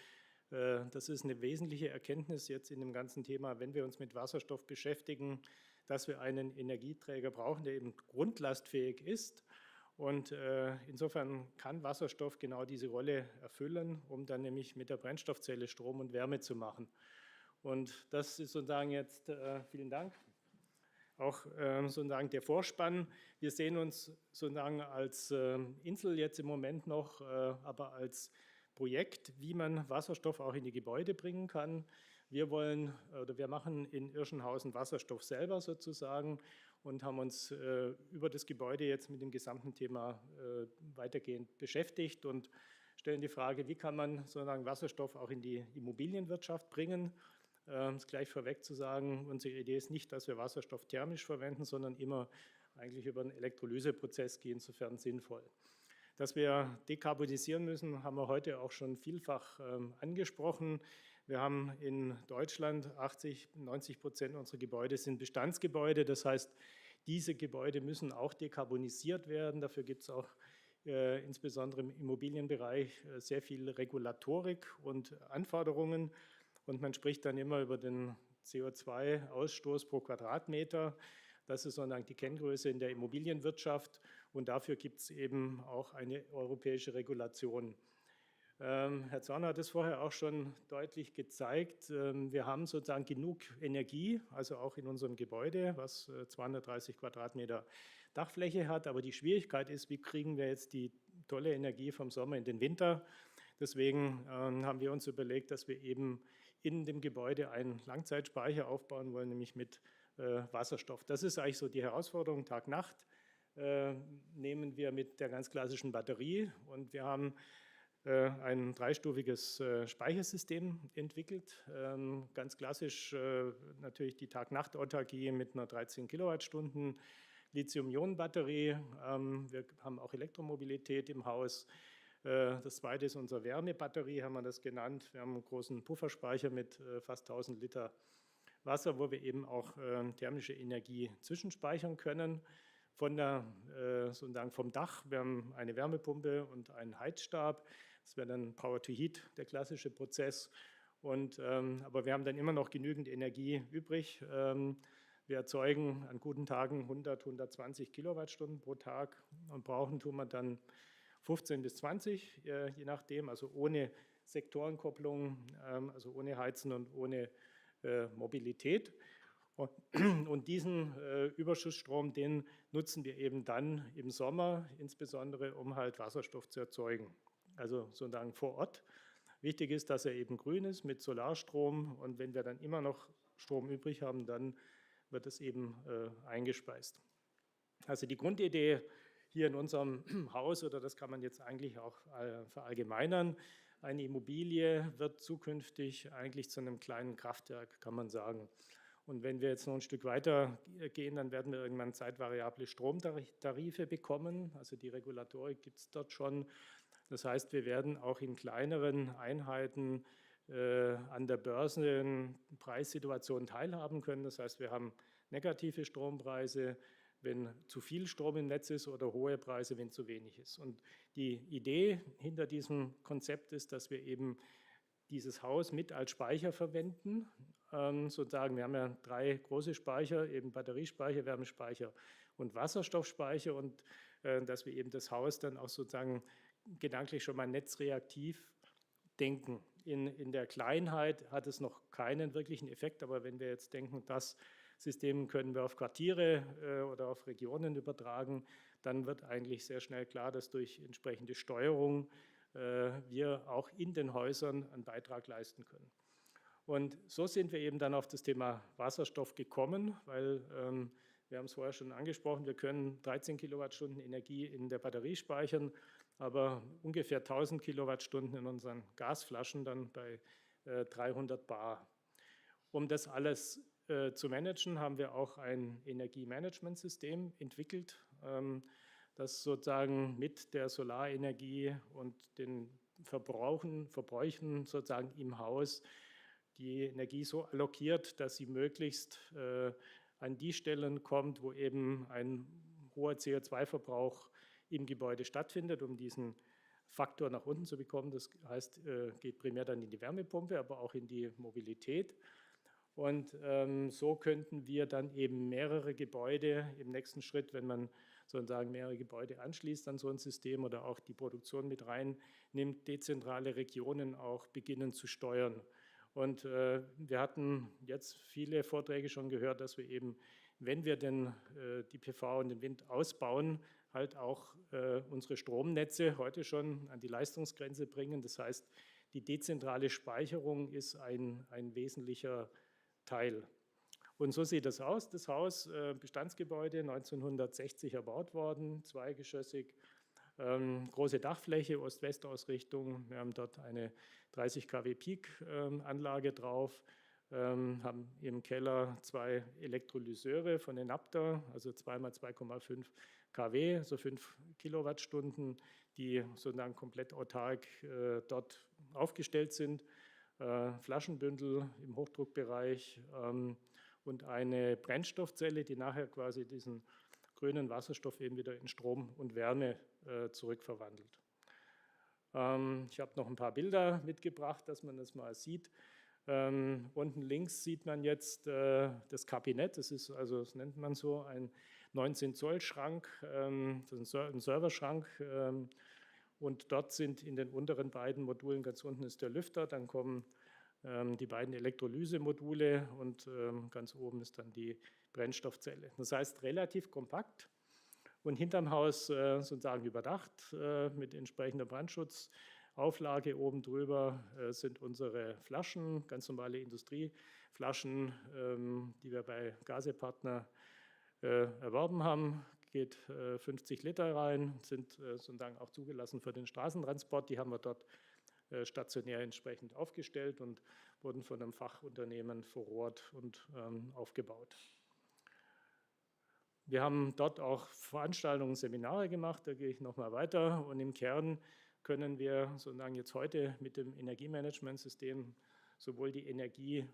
das ist eine wesentliche Erkenntnis jetzt in dem ganzen Thema, wenn wir uns mit Wasserstoff beschäftigen, dass wir einen Energieträger brauchen, der eben grundlastfähig ist. Und insofern kann Wasserstoff genau diese Rolle erfüllen, um dann nämlich mit der Brennstoffzelle Strom und Wärme zu machen. Und das ist sozusagen jetzt, vielen Dank, auch sozusagen der Vorspann. Wir sehen uns sozusagen als Insel jetzt im Moment noch, aber als Projekt, wie man Wasserstoff auch in die Gebäude bringen kann. Wir machen in Irschenhausen Wasserstoff selber sozusagen und haben uns über das Gebäude jetzt mit dem gesamten Thema weitergehend beschäftigt und stellen die Frage, wie kann man sozusagen Wasserstoff auch in die Immobilienwirtschaft bringen. Um es gleich vorweg zu sagen, unsere Idee ist nicht, dass wir Wasserstoff thermisch verwenden, sondern immer eigentlich über einen Elektrolyseprozess gehen, insofern sinnvoll. Dass wir dekarbonisieren müssen, haben wir heute auch schon vielfach angesprochen. Wir haben in Deutschland 80–90% unserer Gebäude sind Bestandsgebäude. Das heißt, diese Gebäude müssen auch dekarbonisiert werden. Dafür gibt es auch insbesondere im Immobilienbereich sehr viel Regulatorik und Anforderungen. Und man spricht dann immer über den CO2-Ausstoß pro Quadratmeter. Das ist sozusagen die Kenngröße in der Immobilienwirtschaft. Und dafür gibt es eben auch eine europäische Regulation. Herr Zahner hat es vorher auch schon deutlich gezeigt. Wir haben sozusagen genug Energie, also auch in unserem Gebäude, was 230 Quadratmeter Dachfläche hat. Aber die Schwierigkeit ist, wie kriegen wir jetzt die tolle Energie vom Sommer in den Winter? Deswegen haben wir uns überlegt, dass wir eben in dem Gebäude einen Langzeitspeicher aufbauen wollen, nämlich mit Wasserstoff. Das ist eigentlich so die Herausforderung, Tag-Nacht nehmen wir mit der ganz klassischen Batterie, und wir haben ein dreistufiges Speichersystem entwickelt. Ganz klassisch natürlich die Tag-Nacht-Autarkie mit einer 13 Kilowattstunden Lithium-Ionen-Batterie. Wir haben auch Elektromobilität im Haus. Das zweite ist unsere Wärmebatterie, haben wir das genannt. Wir haben einen großen Pufferspeicher mit fast 1000 Liter Wasser, wo wir eben auch thermische Energie zwischenspeichern können. Sozusagen vom Dach, wir haben eine Wärmepumpe und einen Heizstab. Das wäre dann Power-to-Heat, der klassische Prozess. Aber wir haben dann immer noch genügend Energie übrig. Wir erzeugen an guten Tagen 100, 120 Kilowattstunden pro Tag und brauchen tun wir dann 15 bis 20, je nachdem, also ohne Sektorenkopplung, also ohne Heizen und ohne Mobilität. Und diesen Überschussstrom, den nutzen wir eben dann im Sommer, insbesondere um halt Wasserstoff zu erzeugen, also sozusagen vor Ort. Wichtig ist, dass er eben grün ist mit Solarstrom, und wenn wir dann immer noch Strom übrig haben, dann wird es eben eingespeist. Also die Grundidee hier in unserem Haus, oder das kann man jetzt eigentlich auch verallgemeinern, eine Immobilie wird zukünftig eigentlich zu einem kleinen Kraftwerk, kann man sagen. Und wenn wir jetzt noch ein Stück weiter gehen, dann werden wir irgendwann zeitvariable Stromtarife bekommen. Also die Regulatorik gibt es dort schon. Das heißt, wir werden auch in kleineren Einheiten an der Börsenpreissituation teilhaben können. Das heißt, wir haben negative Strompreise, wenn zu viel Strom im Netz ist, oder hohe Preise, wenn zu wenig ist. Und die Idee hinter diesem Konzept ist, dass wir eben dieses Haus mit als Speicher verwenden. Sozusagen, wir haben ja 3 große Speicher, eben Batteriespeicher, Wärmespeicher und Wasserstoffspeicher, und dass wir eben das Haus dann auch sozusagen gedanklich schon mal netzreaktiv denken. In der Kleinheit hat es noch keinen wirklichen Effekt, aber wenn wir jetzt denken, das System können wir auf Quartiere oder auf Regionen übertragen, dann wird eigentlich sehr schnell klar, dass durch entsprechende Steuerung wir auch in den Häusern einen Beitrag leisten können. Und so sind wir eben dann auf das Thema Wasserstoff gekommen, weil wir haben es vorher schon angesprochen, wir können 13 Kilowattstunden Energie in der Batterie speichern, aber ungefähr 1000 Kilowattstunden in unseren Gasflaschen dann bei 300 bar. Um das alles zu managen, haben wir auch ein Energiemanagementsystem entwickelt, das sozusagen mit der Solarenergie und den Verbräuchen sozusagen im Haus die Energie so allokiert, dass sie möglichst an die Stellen kommt, wo eben ein hoher CO2-Verbrauch im Gebäude stattfindet, um diesen Faktor nach unten zu bekommen. Das heißt, geht primär dann in die Wärmepumpe, aber auch in die Mobilität. Und so könnten wir dann eben mehrere Gebäude im nächsten Schritt, wenn man sozusagen mehrere Gebäude anschließt an so ein System oder auch die Produktion mit reinnimmt, dezentrale Regionen auch beginnen zu steuern. Und wir hatten jetzt viele Vorträge schon gehört, dass wir eben, wenn wir denn die PV und den Wind ausbauen, halt auch unsere Stromnetze heute schon an die Leistungsgrenze bringen. Das heißt, die dezentrale Speicherung ist ein wesentlicher Teil. Und so sieht das aus. Das Haus, Bestandsgebäude, 1960 erbaut worden, zweigeschossig, große Dachfläche, Ost-West-Ausrichtung. Wir haben dort eine 30 kW Peak-Anlage drauf, haben im Keller 2 Elektrolyseure von Enapter, also 2 mal 2,5 kW, so 5 Kilowattstunden, die sozusagen komplett autark dort aufgestellt sind. Flaschenbündel im Hochdruckbereich und eine Brennstoffzelle, die nachher quasi diesen grünen Wasserstoff eben wieder in Strom und Wärme zurückverwandelt. Ich habe noch ein paar Bilder mitgebracht, dass man das mal sieht. Unten links sieht man jetzt das Kabinett, das ist, also das nennt man so, ein 19 Zoll Schrank, das ist ein Serverschrank. Und dort sind in den unteren beiden Modulen, ganz unten ist der Lüfter, dann kommen die beiden Elektrolysemodule und ganz oben ist dann die Brennstoffzelle. Das heißt relativ kompakt und hinterm Haus sozusagen überdacht mit entsprechender Brandschutzauflage. Oben drüber sind unsere Flaschen, ganz normale Industrieflaschen, die wir bei Gasepartner erworben haben. Geht 50 Liter rein, sind sozusagen auch zugelassen für den Straßentransport. Die haben wir dort stationär entsprechend aufgestellt und wurden von einem Fachunternehmen vor Ort und aufgebaut. Wir haben dort auch Veranstaltungen, Seminare gemacht, da gehe ich nochmal weiter. Und im Kern können wir sozusagen jetzt heute mit dem Energiemanagementsystem sowohl die Energie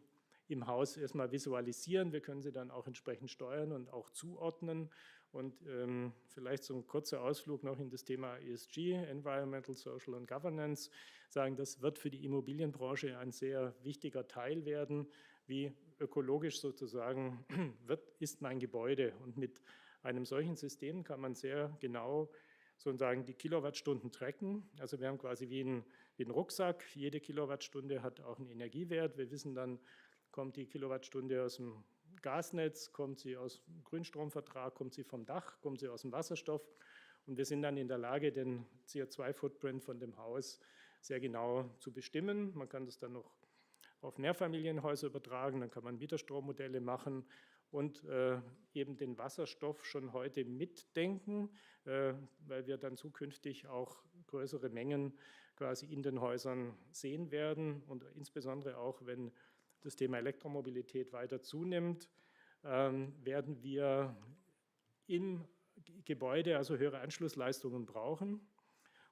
im Haus erstmal visualisieren, wir können sie dann auch entsprechend steuern und auch zuordnen. Und vielleicht so ein kurzer Ausflug noch in das Thema ESG, Environmental, Social and Governance, sagen, das wird für die Immobilienbranche ein sehr wichtiger Teil werden, wie ökologisch sozusagen ist mein Gebäude. Und mit einem solchen System kann man sehr genau sozusagen die Kilowattstunden tracken. Also wir haben quasi wie ein Rucksack, jede Kilowattstunde hat auch einen Energiewert. Wir wissen dann, kommt die Kilowattstunde aus dem Gasnetz, kommt sie aus dem Grünstromvertrag, kommt sie vom Dach, kommt sie aus dem Wasserstoff. Und wir sind dann in der Lage, den CO2-Footprint von dem Haus sehr genau zu bestimmen. Man kann das dann noch auf Mehrfamilienhäuser übertragen, dann kann man Mieterstrommodelle machen und eben den Wasserstoff schon heute mitdenken, weil wir dann zukünftig auch größere Mengen quasi in den Häusern sehen werden und insbesondere auch, wenn das Thema Elektromobilität weiter zunimmt, werden wir im Gebäude also höhere Anschlussleistungen brauchen,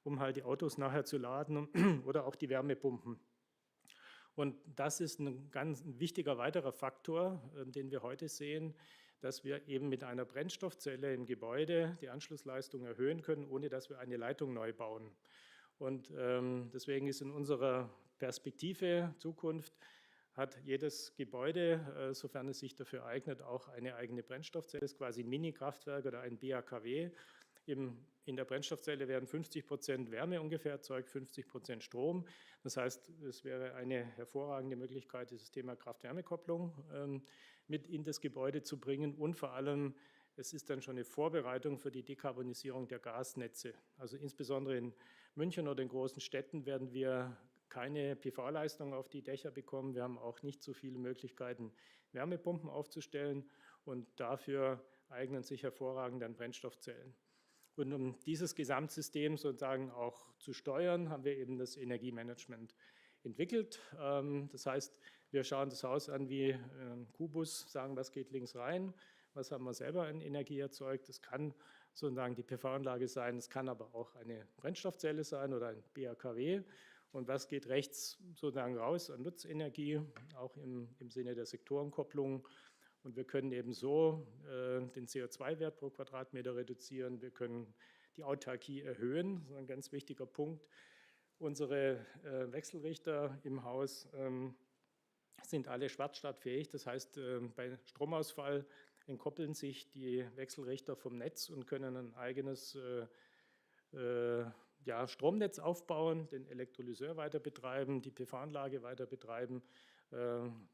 um halt die Autos nachher zu laden oder auch die Wärmepumpen. Und das ist ein ganz wichtiger weiterer Faktor, den wir heute sehen, dass wir eben mit einer Brennstoffzelle im Gebäude die Anschlussleistung erhöhen können, ohne dass wir eine Leitung neu bauen. Und deswegen ist in unserer Perspektive Zukunft, hat jedes Gebäude, sofern es sich dafür eignet, auch eine eigene Brennstoffzelle. Das ist quasi ein Mini-Kraftwerk oder ein BAKW. In der Brennstoffzelle werden 50% Wärme ungefähr erzeugt, 50% Strom. Das heißt, es wäre eine hervorragende Möglichkeit, dieses Thema Kraft-Wärme-Kopplung mit in das Gebäude zu bringen. Und vor allem, es ist dann schon eine Vorbereitung für die Dekarbonisierung der Gasnetze. Also insbesondere in München oder in großen Städten werden wir keine PV-Leistung auf die Dächer bekommen. Wir haben auch nicht so viele Möglichkeiten, Wärmepumpen aufzustellen. Und dafür eignen sich hervorragend dann Brennstoffzellen. Und um dieses Gesamtsystem sozusagen auch zu steuern, haben wir eben das Energiemanagement entwickelt. Das heißt, wir schauen das Haus an wie ein Kubus, sagen, was geht links rein, was haben wir selber an Energie erzeugt. Das kann sozusagen die PV-Anlage sein, es kann aber auch eine Brennstoffzelle sein oder ein BAKW. Und was geht rechts sozusagen raus an Nutzenergie, auch im Sinne der Sektorenkopplung. Und wir können eben so den CO2-Wert pro Quadratmeter reduzieren. Wir können die Autarkie erhöhen, das ist ein ganz wichtiger Punkt. Unsere Wechselrichter im Haus sind alle schwarzstartfähig. Das heißt, bei Stromausfall entkoppeln sich die Wechselrichter vom Netz und können ein eigenes Stromnetz aufbauen, den Elektrolyseur weiter betreiben, die PV-Anlage weiter betreiben.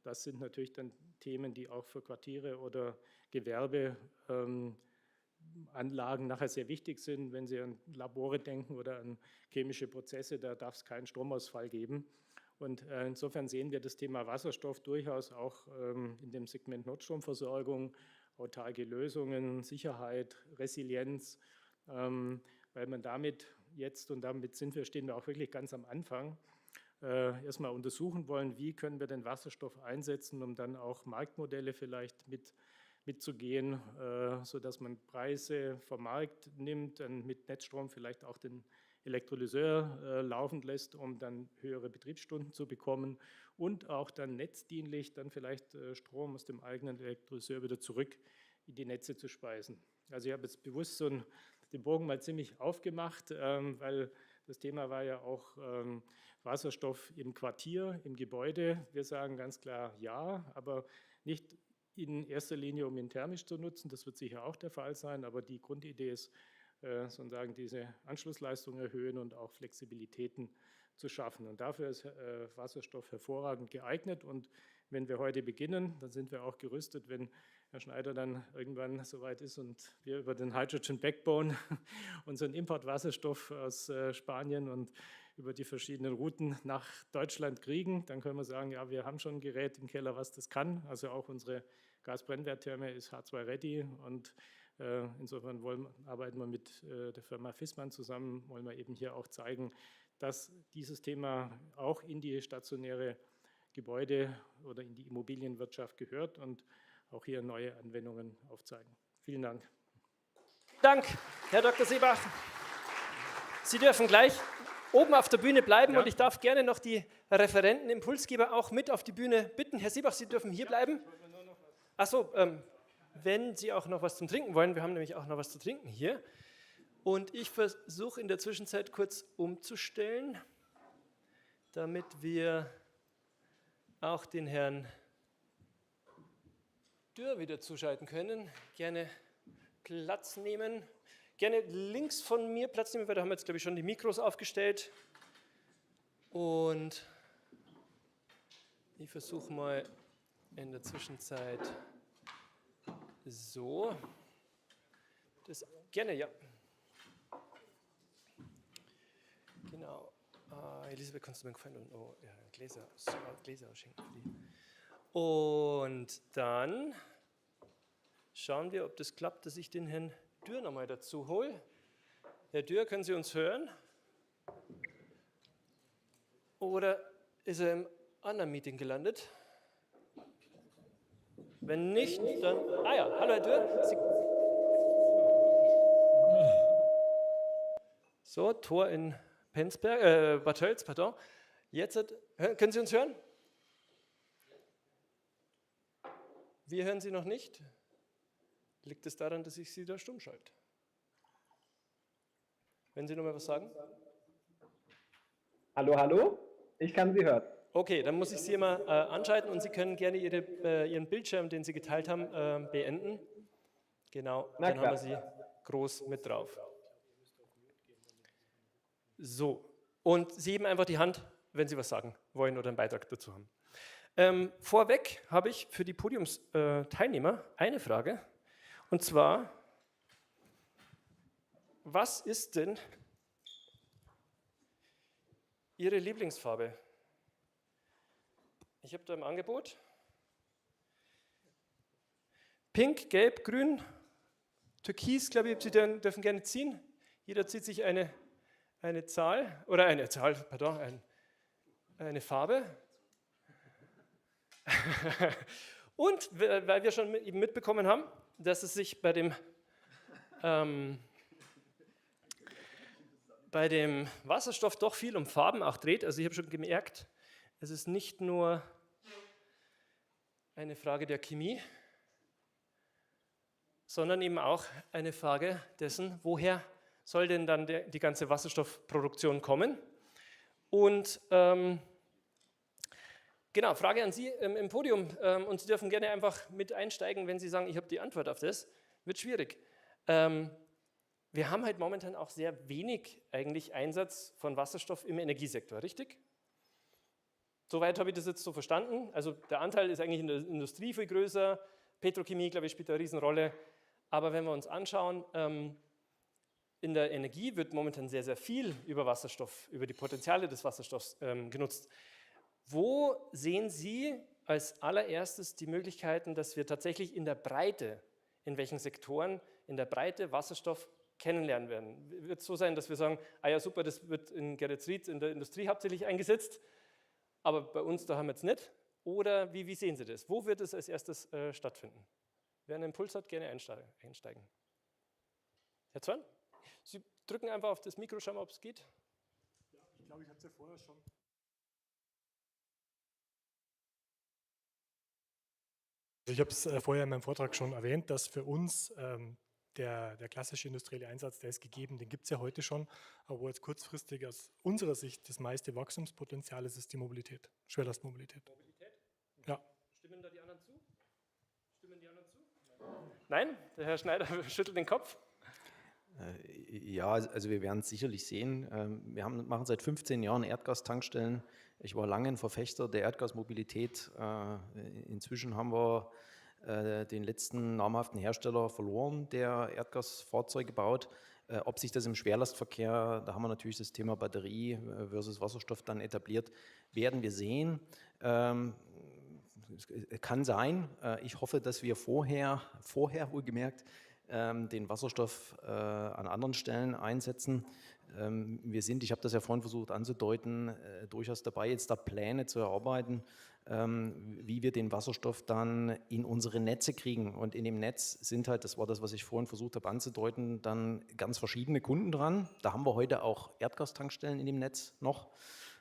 Das sind natürlich dann Themen, die auch für Quartiere oder Gewerbeanlagen nachher sehr wichtig sind. Wenn Sie an Labore denken oder an chemische Prozesse, da darf es keinen Stromausfall geben. Und insofern sehen wir das Thema Wasserstoff durchaus auch in dem Segment Notstromversorgung, autarke Lösungen, Sicherheit, Resilienz, weil man damit jetzt, und stehen wir auch wirklich ganz am Anfang, erstmal untersuchen wollen, wie können wir den Wasserstoff einsetzen, um dann auch Marktmodelle vielleicht mitzugehen, sodass man Preise vom Markt nimmt, dann mit Netzstrom vielleicht auch den Elektrolyseur laufen lässt, um dann höhere Betriebsstunden zu bekommen und auch dann netzdienlich dann vielleicht Strom aus dem eigenen Elektrolyseur wieder zurück in die Netze zu speisen. Also ich habe jetzt bewusst den Bogen mal ziemlich aufgemacht, weil das Thema war ja auch Wasserstoff im Quartier, im Gebäude. Wir sagen ganz klar ja, aber nicht in erster Linie, um ihn thermisch zu nutzen. Das wird sicher auch der Fall sein, aber die Grundidee ist sozusagen diese Anschlussleistung erhöhen und auch Flexibilitäten zu schaffen. Und dafür ist Wasserstoff hervorragend geeignet. Und wenn wir heute beginnen, dann sind wir auch gerüstet, wenn Herr Schneider dann irgendwann soweit ist und wir über den Hydrogen Backbone unseren Importwasserstoff aus Spanien und über die verschiedenen Routen nach Deutschland kriegen, dann können wir sagen, ja, wir haben schon ein Gerät im Keller, was das kann. Also auch unsere Gasbrennwerttherme ist H2-ready und insofern arbeiten wir mit der Firma Fissmann zusammen, wollen wir eben hier auch zeigen, dass dieses Thema auch in die stationäre Gebäude- oder in die Immobilienwirtschaft gehört und auch hier neue Anwendungen aufzeigen. Vielen Dank.
Dank, Herr Dr. Seebach. Sie dürfen gleich oben auf der Bühne bleiben und ich darf gerne noch die Referenten, Impulsgeber auch mit auf die Bühne bitten. Herr Seebach, Sie dürfen hier bleiben. Achso, wenn Sie auch noch was zum Trinken wollen, wir haben nämlich auch noch was zu trinken hier. Und ich versuche in der Zwischenzeit kurz umzustellen, damit wir auch den Herrn Dürr wieder zuschalten können. Gerne Platz nehmen. Gerne links von mir Platz nehmen, weil da haben wir jetzt, glaube ich, schon die Mikros aufgestellt. Und ich versuche mal in der Zwischenzeit so. Das gerne, ja. Genau. Elisabeth, kannst du mir gefallen? Oh, ja, Gläser ausschenken für die. Und dann schauen wir, ob das klappt, dass ich den Herrn Dürr nochmal dazu hole. Herr Dürr, können Sie uns hören? Oder ist er im anderen Meeting gelandet? Wenn nicht, dann... Ah ja, hallo Herr Dürr. So, Tor in Bad Tölz, pardon. Jetzt können Sie uns hören? Wir hören Sie noch nicht. Liegt es daran, dass ich Sie da stumm schalte? Wenn Sie noch mal was sagen?
Hallo, hallo? Ich kann Sie hören.
Okay, dann muss ich Sie mal anschalten und Sie können gerne Ihren Bildschirm, den Sie geteilt haben, beenden. Genau,
Na
dann
klar.
haben wir Sie groß mit drauf. So, und Sie heben einfach die Hand, wenn Sie was sagen wollen oder einen Beitrag dazu haben. Vorweg habe ich für die Podiumsteilnehmer eine Frage. Und zwar, was ist denn Ihre Lieblingsfarbe? Ich habe da im Angebot Pink, Gelb, Grün, Türkis, glaube ich, Sie dürfen gerne ziehen. Jeder zieht sich eine Zahl, oder eine Farbe. Und weil wir schon eben mitbekommen haben, dass es sich bei dem Wasserstoff doch viel um Farben auch dreht. Also ich habe schon gemerkt, es ist nicht nur eine Frage der Chemie, sondern eben auch eine Frage dessen, woher soll denn dann die ganze Wasserstoffproduktion kommen. Und genau, Frage an Sie im Podium. Und Sie dürfen gerne einfach mit einsteigen, wenn Sie sagen, ich habe die Antwort auf das. Wird schwierig. Wir haben halt momentan auch sehr wenig eigentlich Einsatz von Wasserstoff im Energiesektor, richtig? Soweit habe ich das jetzt so verstanden. Also der Anteil ist eigentlich in der Industrie viel größer. Petrochemie, glaube ich, spielt eine Riesenrolle. Aber wenn wir uns anschauen, in der Energie wird momentan sehr, sehr viel über Wasserstoff, über die Potenziale des Wasserstoffs genutzt. Wo sehen Sie als allererstes die Möglichkeiten, dass wir tatsächlich in der Breite, in welchen Sektoren, in der Breite Wasserstoff kennenlernen werden? Wird es so sein, dass wir sagen, ah ja super, das wird in Geretsried in der Industrie hauptsächlich eingesetzt, aber bei uns da haben wir jetzt nicht? Oder wie sehen Sie das? Wo wird es als erstes stattfinden? Wer einen Impuls hat, gerne einsteigen. Herr Zorn? Sie drücken einfach auf das Mikro, schauen wir, ob es geht.
Ja, ich glaube, ich hatte es ja vorher schon. Ich habe es vorher in meinem Vortrag schon erwähnt, dass für uns der klassische industrielle Einsatz, der ist gegeben, den gibt es ja heute schon, aber wo jetzt kurzfristig aus unserer Sicht das meiste Wachstumspotenzial ist die Mobilität, Schwerlastmobilität.
Mobilität?
Ja.
Stimmen da die anderen zu? Stimmen die anderen zu? Nein? Der Herr Schneider schüttelt den Kopf.
Ja, also wir werden es sicherlich sehen. Wir machen seit 15 Jahren Erdgastankstellen. Ich war lange ein Verfechter der Erdgasmobilität. Inzwischen haben wir den letzten namhaften Hersteller verloren, der Erdgasfahrzeuge baut. Ob sich das im Schwerlastverkehr, da haben wir natürlich das Thema Batterie versus Wasserstoff dann etabliert, werden wir sehen. Kann sein. Ich hoffe, dass wir vorher wohlgemerkt, den Wasserstoff an anderen Stellen einsetzen. Wir sind, ich habe das ja vorhin versucht anzudeuten, durchaus dabei, jetzt da Pläne zu erarbeiten, wie wir den Wasserstoff dann in unsere Netze kriegen. Und in dem Netz sind halt, das war das, was ich vorhin versucht habe anzudeuten, dann ganz verschiedene Kunden dran. Da haben wir heute auch Erdgastankstellen in dem Netz noch.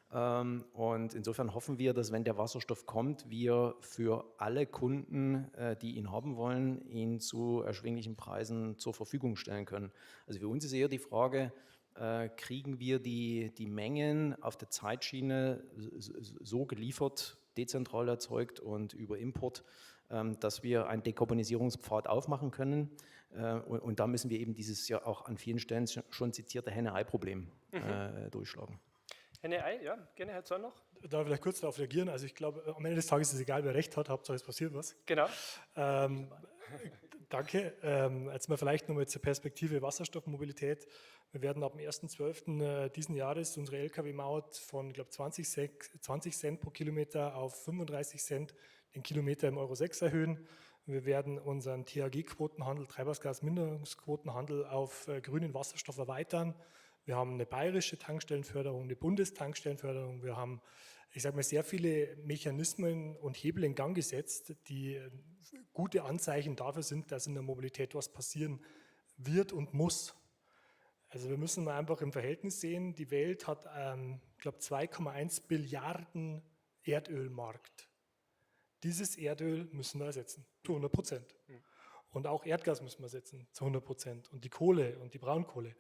Und insofern hoffen wir, dass wenn der Wasserstoff kommt, wir für alle Kunden, die ihn haben wollen, ihn zu erschwinglichen Preisen zur Verfügung stellen können. Also für uns ist eher die Frage, kriegen wir die Mengen auf der Zeitschiene so geliefert, dezentral erzeugt und über Import, dass wir einen Dekarbonisierungspfad aufmachen können. Und da müssen wir eben dieses ja auch an vielen Stellen schon zitierte Henne-Ei-Problem durchschlagen.
Henne-Ei, ja, gerne, Herr Zorn noch.
Da vielleicht kurz darauf reagieren. Also ich glaube, am Ende des Tages ist es egal, wer recht hat, Hauptsache es passiert was.
Genau.
Danke. Jetzt mal vielleicht nochmal zur Perspektive Wasserstoffmobilität. Wir werden ab dem 1.12. diesen Jahres unsere Lkw-Maut von, ich glaube, 20 Cent pro Kilometer auf 35 Cent den Kilometer im Euro 6 erhöhen. Wir werden unseren THG-Quotenhandel, Treibhausgasminderungsquotenhandel auf grünen Wasserstoff erweitern. Wir haben eine bayerische Tankstellenförderung, eine Bundestankstellenförderung. Wir haben, ich sage mal, sehr viele Mechanismen und Hebel in Gang gesetzt, die gute Anzeichen dafür sind, dass in der Mobilität was passieren wird und muss. Also wir müssen mal einfach im Verhältnis sehen, die Welt hat, ich glaube, 2,1 Billiarden Erdölmarkt. Dieses Erdöl müssen wir ersetzen, zu 100%. Und auch Erdgas müssen wir ersetzen, zu 100%. Und die Kohle und die Braunkohle.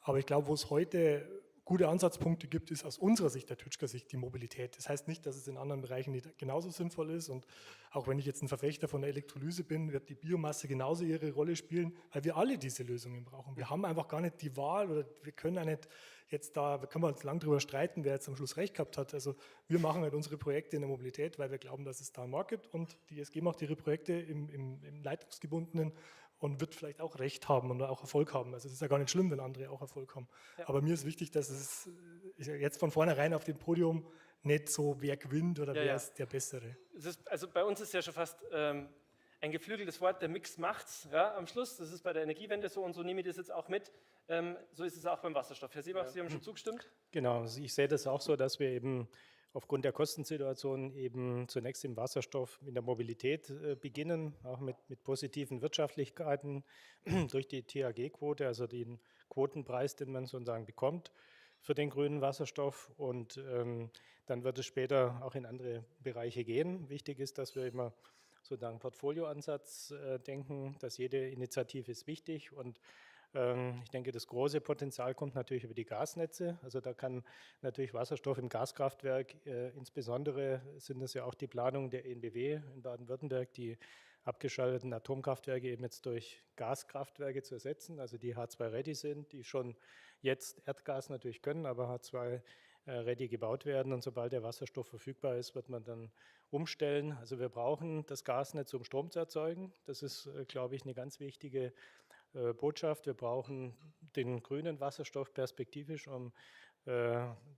Aber ich glaube, wo es heute gute Ansatzpunkte gibt, ist aus unserer Sicht, der Tütschger-Sicht, die Mobilität. Das heißt nicht, dass es in anderen Bereichen nicht genauso sinnvoll ist. Und auch wenn ich jetzt ein Verfechter von der Elektrolyse bin, wird die Biomasse genauso ihre Rolle spielen, weil wir alle diese Lösungen brauchen. Wir haben einfach gar nicht die Wahl oder wir können ja nicht jetzt da können wir uns lang darüber streiten, wer jetzt am Schluss recht gehabt hat. Also wir machen halt unsere Projekte in der Mobilität, weil wir glauben, dass es da einen Markt gibt und die ESG macht ihre Projekte im leitungsgebundenen und wird vielleicht auch Recht haben und auch Erfolg haben. Also es ist ja gar nicht schlimm, wenn andere auch Erfolg haben. Ja. Aber mir ist wichtig, dass es jetzt von vornherein auf dem Podium nicht so, wer gewinnt oder wer ist der Bessere.
Also bei uns ist ja schon fast ein geflügeltes Wort, der Mix macht's am Schluss. Das ist bei der Energiewende so und so nehme ich das jetzt auch mit. So ist es auch beim Wasserstoff. Herr Seebach, Sie haben schon zugestimmt?
Genau, also ich sehe das auch so, dass wir eben aufgrund der Kostensituation eben zunächst im Wasserstoff in der Mobilität beginnen, auch mit positiven Wirtschaftlichkeiten durch die THG-Quote, also den Quotenpreis, den man sozusagen bekommt für den grünen Wasserstoff. Und dann wird es später auch in andere Bereiche gehen. Wichtig ist, dass wir immer sozusagen Portfolioansatz denken, dass jede Initiative ist wichtig und ich denke, das große Potenzial kommt natürlich über die Gasnetze. Also da kann natürlich Wasserstoff im Gaskraftwerk, insbesondere sind das ja auch die Planungen der EnBW in Baden-Württemberg, die abgeschalteten Atomkraftwerke eben jetzt durch Gaskraftwerke zu ersetzen, also die H2-ready sind, die schon jetzt Erdgas natürlich können, aber H2-ready gebaut werden. Und sobald der Wasserstoff verfügbar ist, wird man dann umstellen. Also wir brauchen das Gasnetz, um Strom zu erzeugen. Das ist, glaube ich, eine ganz wichtige Botschaft. Wir brauchen den grünen Wasserstoff perspektivisch, um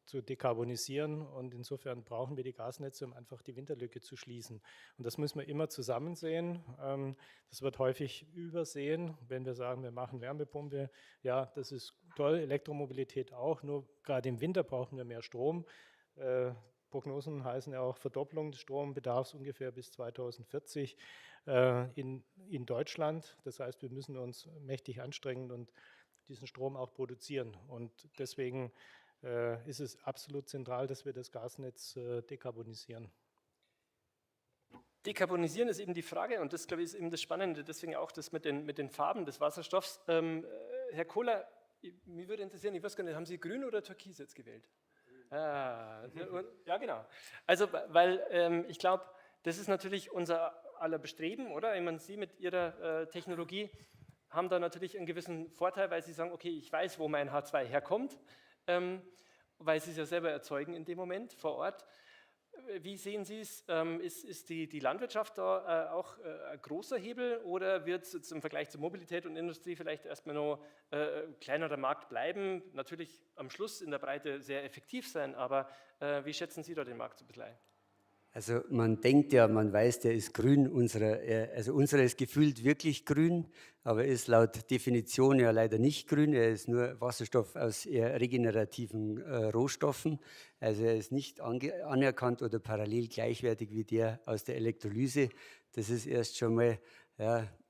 zu dekarbonisieren und insofern brauchen wir die Gasnetze, um einfach die Winterlücke zu schließen. Und das müssen wir immer zusammen sehen. Das wird häufig übersehen, wenn wir sagen, wir machen Wärmepumpe. Ja, das ist toll, Elektromobilität auch, nur gerade im Winter brauchen wir mehr Strom. Prognosen heißen ja auch Verdopplung des Strombedarfs ungefähr bis 2040 in Deutschland. Das heißt, wir müssen uns mächtig anstrengen und diesen Strom auch produzieren. Und deswegen ist es absolut zentral, dass wir das Gasnetz dekarbonisieren.
Dekarbonisieren ist eben die Frage und das, glaube ich, ist eben das Spannende, deswegen auch das mit den Farben des Wasserstoffs. Herr Kohler, mich würde interessieren, ich weiß gar nicht, haben Sie grün oder türkis jetzt gewählt? Ja, genau. Also, weil ich glaube, das ist natürlich unser aller Bestreben, oder? Ich meine, Sie mit Ihrer Technologie haben da natürlich einen gewissen Vorteil, weil sie sagen, okay, ich weiß, wo mein H2 herkommt, weil sie es ja selber erzeugen in dem Moment vor Ort. Wie sehen Sie es? Ist die Landwirtschaft da auch ein großer Hebel oder wird es im Vergleich zur Mobilität und Industrie vielleicht erstmal noch kleinerer Markt bleiben? Natürlich am Schluss in der Breite sehr effektiv sein, aber wie schätzen Sie da den Markt so ein bisschen ein?
Also man denkt ja, man weiß, der ist grün. Unserer ist gefühlt wirklich grün, aber ist laut Definition ja leider nicht grün. Er ist nur Wasserstoff aus eher regenerativen Rohstoffen. Also er ist nicht anerkannt oder parallel gleichwertig wie der aus der Elektrolyse. Das ist erst schon mal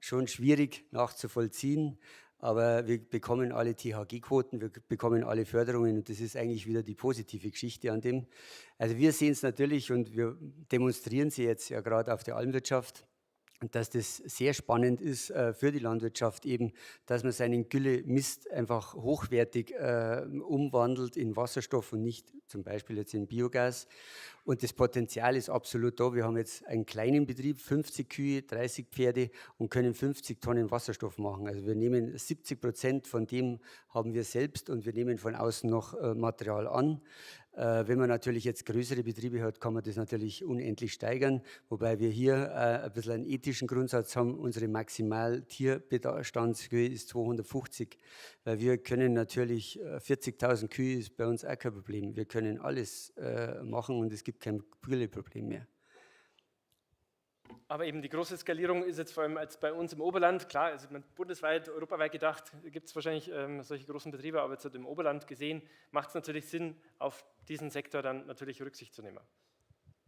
schon schwierig nachzuvollziehen. Aber wir bekommen alle THG-Quoten, wir bekommen alle Förderungen und das ist eigentlich wieder die positive Geschichte an dem. Also wir sehen es natürlich und wir demonstrieren sie jetzt ja gerade auf der Almwirtschaft, dass das sehr spannend ist für die Landwirtschaft eben, dass man seinen Güllemist einfach hochwertig umwandelt in Wasserstoff und nicht zum Beispiel jetzt in Biogas. Und das Potenzial ist absolut da. Wir haben jetzt einen kleinen Betrieb, 50 Kühe, 30 Pferde und können 50 Tonnen Wasserstoff machen. Also wir nehmen 70% von dem haben wir selbst und wir nehmen von außen noch Material an. Wenn man natürlich jetzt größere Betriebe hat, kann man das natürlich unendlich steigern, wobei wir hier ein bisschen einen ethischen Grundsatz haben. Unsere Maximal-Tierbestandsgröße ist 250, weil wir können natürlich 40.000 Kühe ist bei uns auch kein Problem. Wir können alles machen und es gibt kein Gülleproblem mehr.
Aber eben die große Skalierung ist jetzt vor allem als bei uns im Oberland, klar, also bundesweit, europaweit gedacht, gibt es wahrscheinlich solche großen Betriebe, aber jetzt im Oberland gesehen, macht es natürlich Sinn, auf diesen Sektor dann natürlich Rücksicht zu nehmen.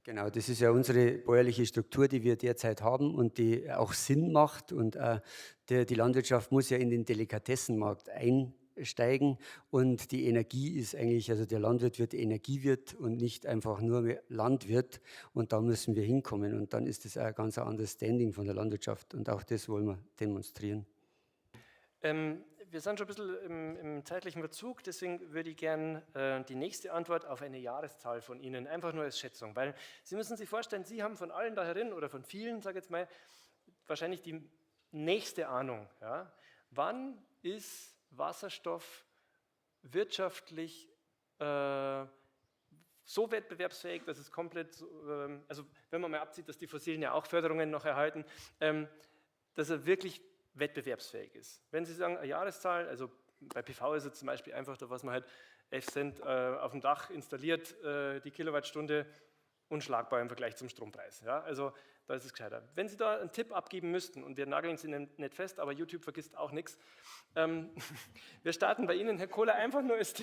Genau, das ist ja unsere bäuerliche Struktur, die wir derzeit haben und die auch Sinn macht. Und die Landwirtschaft muss ja in den Delikatessenmarkt einsteigen und die Energie ist eigentlich, also der Landwirt wird Energiewirt und nicht einfach nur Landwirt und da müssen wir hinkommen und dann ist das auch ein ganz anderes Standing von der Landwirtschaft und auch das wollen wir demonstrieren.
Wir sind schon ein bisschen im zeitlichen Verzug, deswegen würde ich gerne die nächste Antwort auf eine Jahreszahl von Ihnen, einfach nur als Schätzung, weil Sie müssen sich vorstellen, Sie haben von allen da herin oder von vielen, sage ich jetzt mal, wahrscheinlich die nächste Ahnung. Ja? Wann ist Wasserstoff wirtschaftlich so wettbewerbsfähig, dass es komplett, also wenn man mal abzieht, dass die Fossilen ja auch Förderungen noch erhalten, dass er wirklich wettbewerbsfähig ist. Wenn Sie sagen, eine Jahreszahl, also bei PV ist es zum Beispiel einfach, da was man halt 11 Cent auf dem Dach installiert, die Kilowattstunde unschlagbar im Vergleich zum Strompreis. Ja? Also da ist es gescheiter. Wenn Sie da einen Tipp abgeben müssten, und wir nageln Sie nicht fest, aber YouTube vergisst auch nichts, wir starten bei Ihnen, Herr Kohler, einfach nur als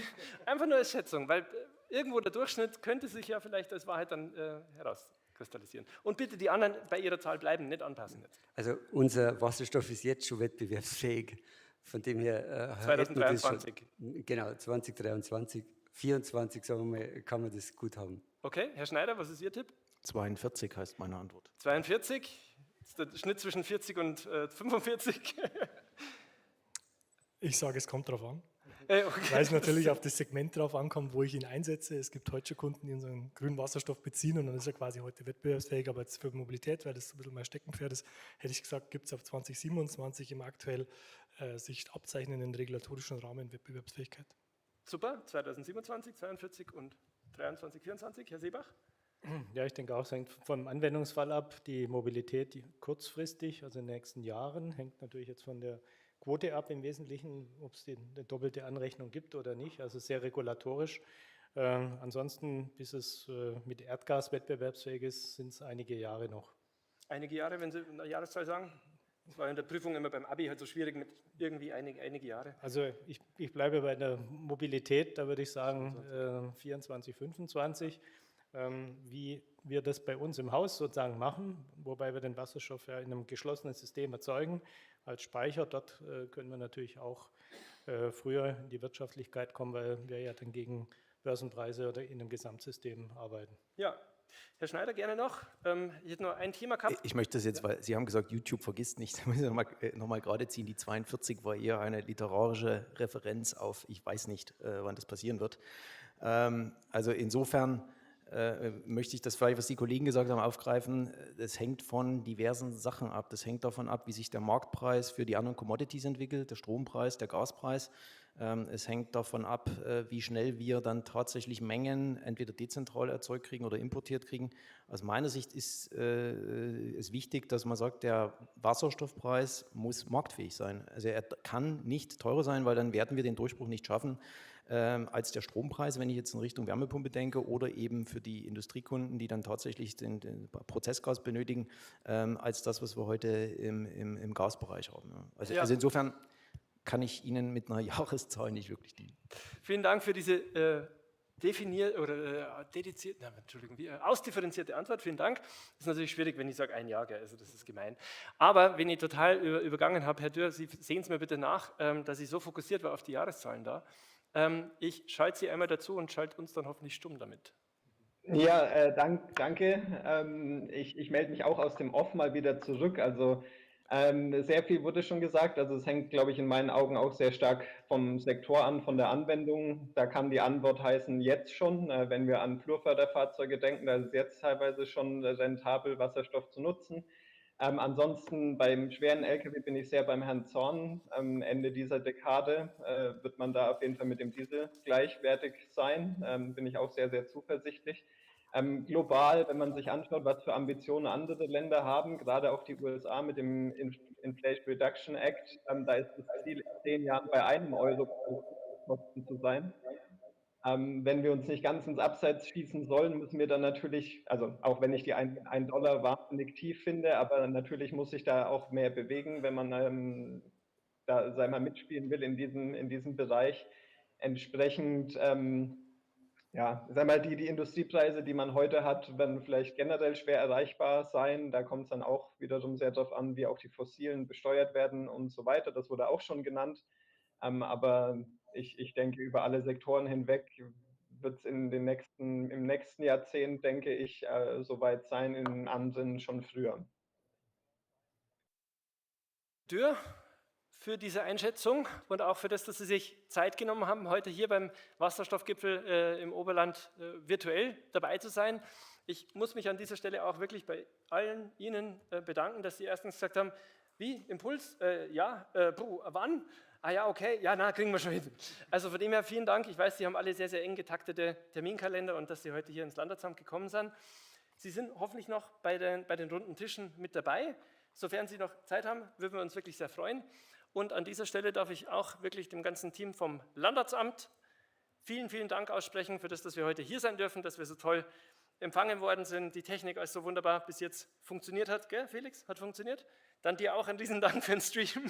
Schätzung, weil irgendwo der Durchschnitt könnte sich ja vielleicht als Wahrheit dann herauskristallisieren. Und bitte die anderen bei Ihrer Zahl bleiben, nicht anpassen jetzt.
Also unser Wasserstoff ist jetzt schon wettbewerbsfähig, von dem her
2023.
Genau, 2023, 2024, sagen wir mal, kann man das gut haben.
Okay, Herr Schneider, was ist Ihr Tipp?
42 heißt meine Antwort.
42, das ist der Schnitt zwischen 40 und 45.
Ich sage, es kommt drauf an.
Okay.
Weil es natürlich auf das Segment drauf ankommt, wo ich ihn einsetze. Es gibt heute schon Kunden, die unseren grünen Wasserstoff beziehen und dann ist er quasi heute wettbewerbsfähig, aber jetzt für Mobilität, weil das ein bisschen mein Steckenpferd ist, hätte ich gesagt, gibt es ab 2027 im aktuell sich abzeichnenden regulatorischen Rahmen Wettbewerbsfähigkeit.
Super, 2027, 42 und 23, 24, Herr Seebach?
Ja, ich denke auch, es hängt vom Anwendungsfall ab. Die Mobilität die kurzfristig, also in den nächsten Jahren, hängt natürlich jetzt von der Quote ab im Wesentlichen, ob es eine doppelte Anrechnung gibt oder nicht, also sehr regulatorisch. Ansonsten, bis es mit Erdgas wettbewerbsfähig ist, sind es einige Jahre noch.
Einige Jahre, wenn Sie eine Jahreszahl sagen? Das war in der Prüfung immer beim Abi halt so schwierig mit irgendwie einige Jahre.
Also ich bleibe bei der Mobilität, da würde ich sagen 24, 25. Wie wir das bei uns im Haus sozusagen machen, wobei wir den Wasserstoff ja in einem geschlossenen System erzeugen, als Speicher. Dort können wir natürlich auch früher in die Wirtschaftlichkeit kommen, weil wir ja dann gegen Börsenpreise oder in einem Gesamtsystem arbeiten.
Ja, Herr Schneider, gerne noch. Ich hätte noch ein Thema gehabt.
Ich möchte das jetzt, weil Sie haben gesagt, YouTube vergisst nicht, da muss ich nochmal gerade ziehen. Die 42 war eher eine literarische Referenz auf, ich weiß nicht, wann das passieren wird. Also insofern möchte ich das vielleicht, was die Kollegen gesagt haben, aufgreifen. Das hängt von diversen Sachen ab. Das hängt davon ab, wie sich der Marktpreis für die anderen Commodities entwickelt, der Strompreis, der Gaspreis. Es hängt davon ab, wie schnell wir dann tatsächlich Mengen entweder dezentral erzeugt kriegen oder importiert kriegen. Aus meiner Sicht ist es wichtig, dass man sagt, der Wasserstoffpreis muss marktfähig sein. Also er kann nicht teurer sein, weil dann werden wir den Durchbruch nicht schaffen als der Strompreis, wenn ich jetzt in Richtung Wärmepumpe denke, oder eben für die Industriekunden, die dann tatsächlich den Prozessgas benötigen, als das, was wir heute im Gasbereich haben. Also insofern kann ich Ihnen mit einer Jahreszahl nicht wirklich dienen.
Vielen Dank für diese ausdifferenzierte Antwort. Vielen Dank. Das ist natürlich schwierig, wenn ich sage ein Jahr, also das ist gemein. Aber wenn ich total übergangen habe, Herr Dürr, Sie sehen es mir bitte nach, dass ich so fokussiert war auf die Jahreszahlen da. Ich schalte Sie einmal dazu und schalte uns dann hoffentlich stumm damit.
Ja, danke. Ich melde mich auch aus dem Off mal wieder zurück. Also sehr viel wurde schon gesagt. Also es hängt, glaube ich, in meinen Augen auch sehr stark vom Sektor an, von der Anwendung. Da kann die Antwort heißen, jetzt schon. Wenn wir an Flurförderfahrzeuge denken, da ist es jetzt teilweise schon rentabel, Wasserstoff zu nutzen. Ansonsten beim schweren LKW bin ich sehr beim Herrn Zorn. Am Ende dieser Dekade wird man da auf jeden Fall mit dem Diesel gleichwertig sein. Bin ich auch sehr, sehr zuversichtlich. Global, wenn man sich anschaut, was für Ambitionen andere Länder haben, gerade auch die USA mit dem Inflation Reduction Act, da ist das Ziel, in 10 Jahren bei €1 pro Kosten zu sein. Wenn wir uns nicht ganz ins Abseits schießen sollen, müssen wir dann natürlich, also auch wenn ich die $1 wahnsinnig tief finde, aber natürlich muss sich da auch mehr bewegen, wenn man da, sei mal, mitspielen will in diesem Bereich. Entsprechend, ja, sag mal, die Industriepreise, die man heute hat, werden vielleicht generell schwer erreichbar sein. Da kommt es dann auch wiederum sehr darauf an, wie auch die Fossilen besteuert werden und so weiter. Das wurde auch schon genannt. Aber ich denke, über alle Sektoren hinweg wird es im nächsten Jahrzehnt, denke ich, soweit sein, in anderen schon früher.
Dürr, für diese Einschätzung und auch für das, dass Sie sich Zeit genommen haben, heute hier beim Wasserstoffgipfel im Oberland virtuell dabei zu sein. Ich muss mich an dieser Stelle auch wirklich bei allen Ihnen bedanken, dass Sie erstens gesagt haben, wie, Impuls? Wann? Ah ja, okay, ja, na, kriegen wir schon hin. Also von dem her vielen Dank. Ich weiß, Sie haben alle sehr, sehr eng getaktete Terminkalender und dass Sie heute hier ins Landratsamt gekommen sind. Sie sind hoffentlich noch bei den runden Tischen mit dabei. Sofern Sie noch Zeit haben, würden wir uns wirklich sehr freuen. Und an dieser Stelle darf ich auch wirklich dem ganzen Team vom Landratsamt vielen, vielen Dank aussprechen für das, dass wir heute hier sein dürfen, dass wir so toll empfangen worden sind, die Technik als so wunderbar bis jetzt funktioniert hat. Gell, Felix? Hat funktioniert? Dann dir auch einen riesen Dank für den Stream.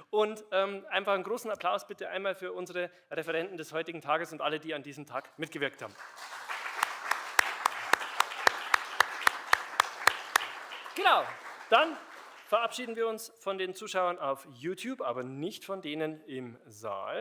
Und einfach einen großen Applaus bitte einmal für unsere Referenten des heutigen Tages und alle, die an diesem Tag mitgewirkt haben. Genau, dann verabschieden wir uns von den Zuschauern auf YouTube, aber nicht von denen im Saal.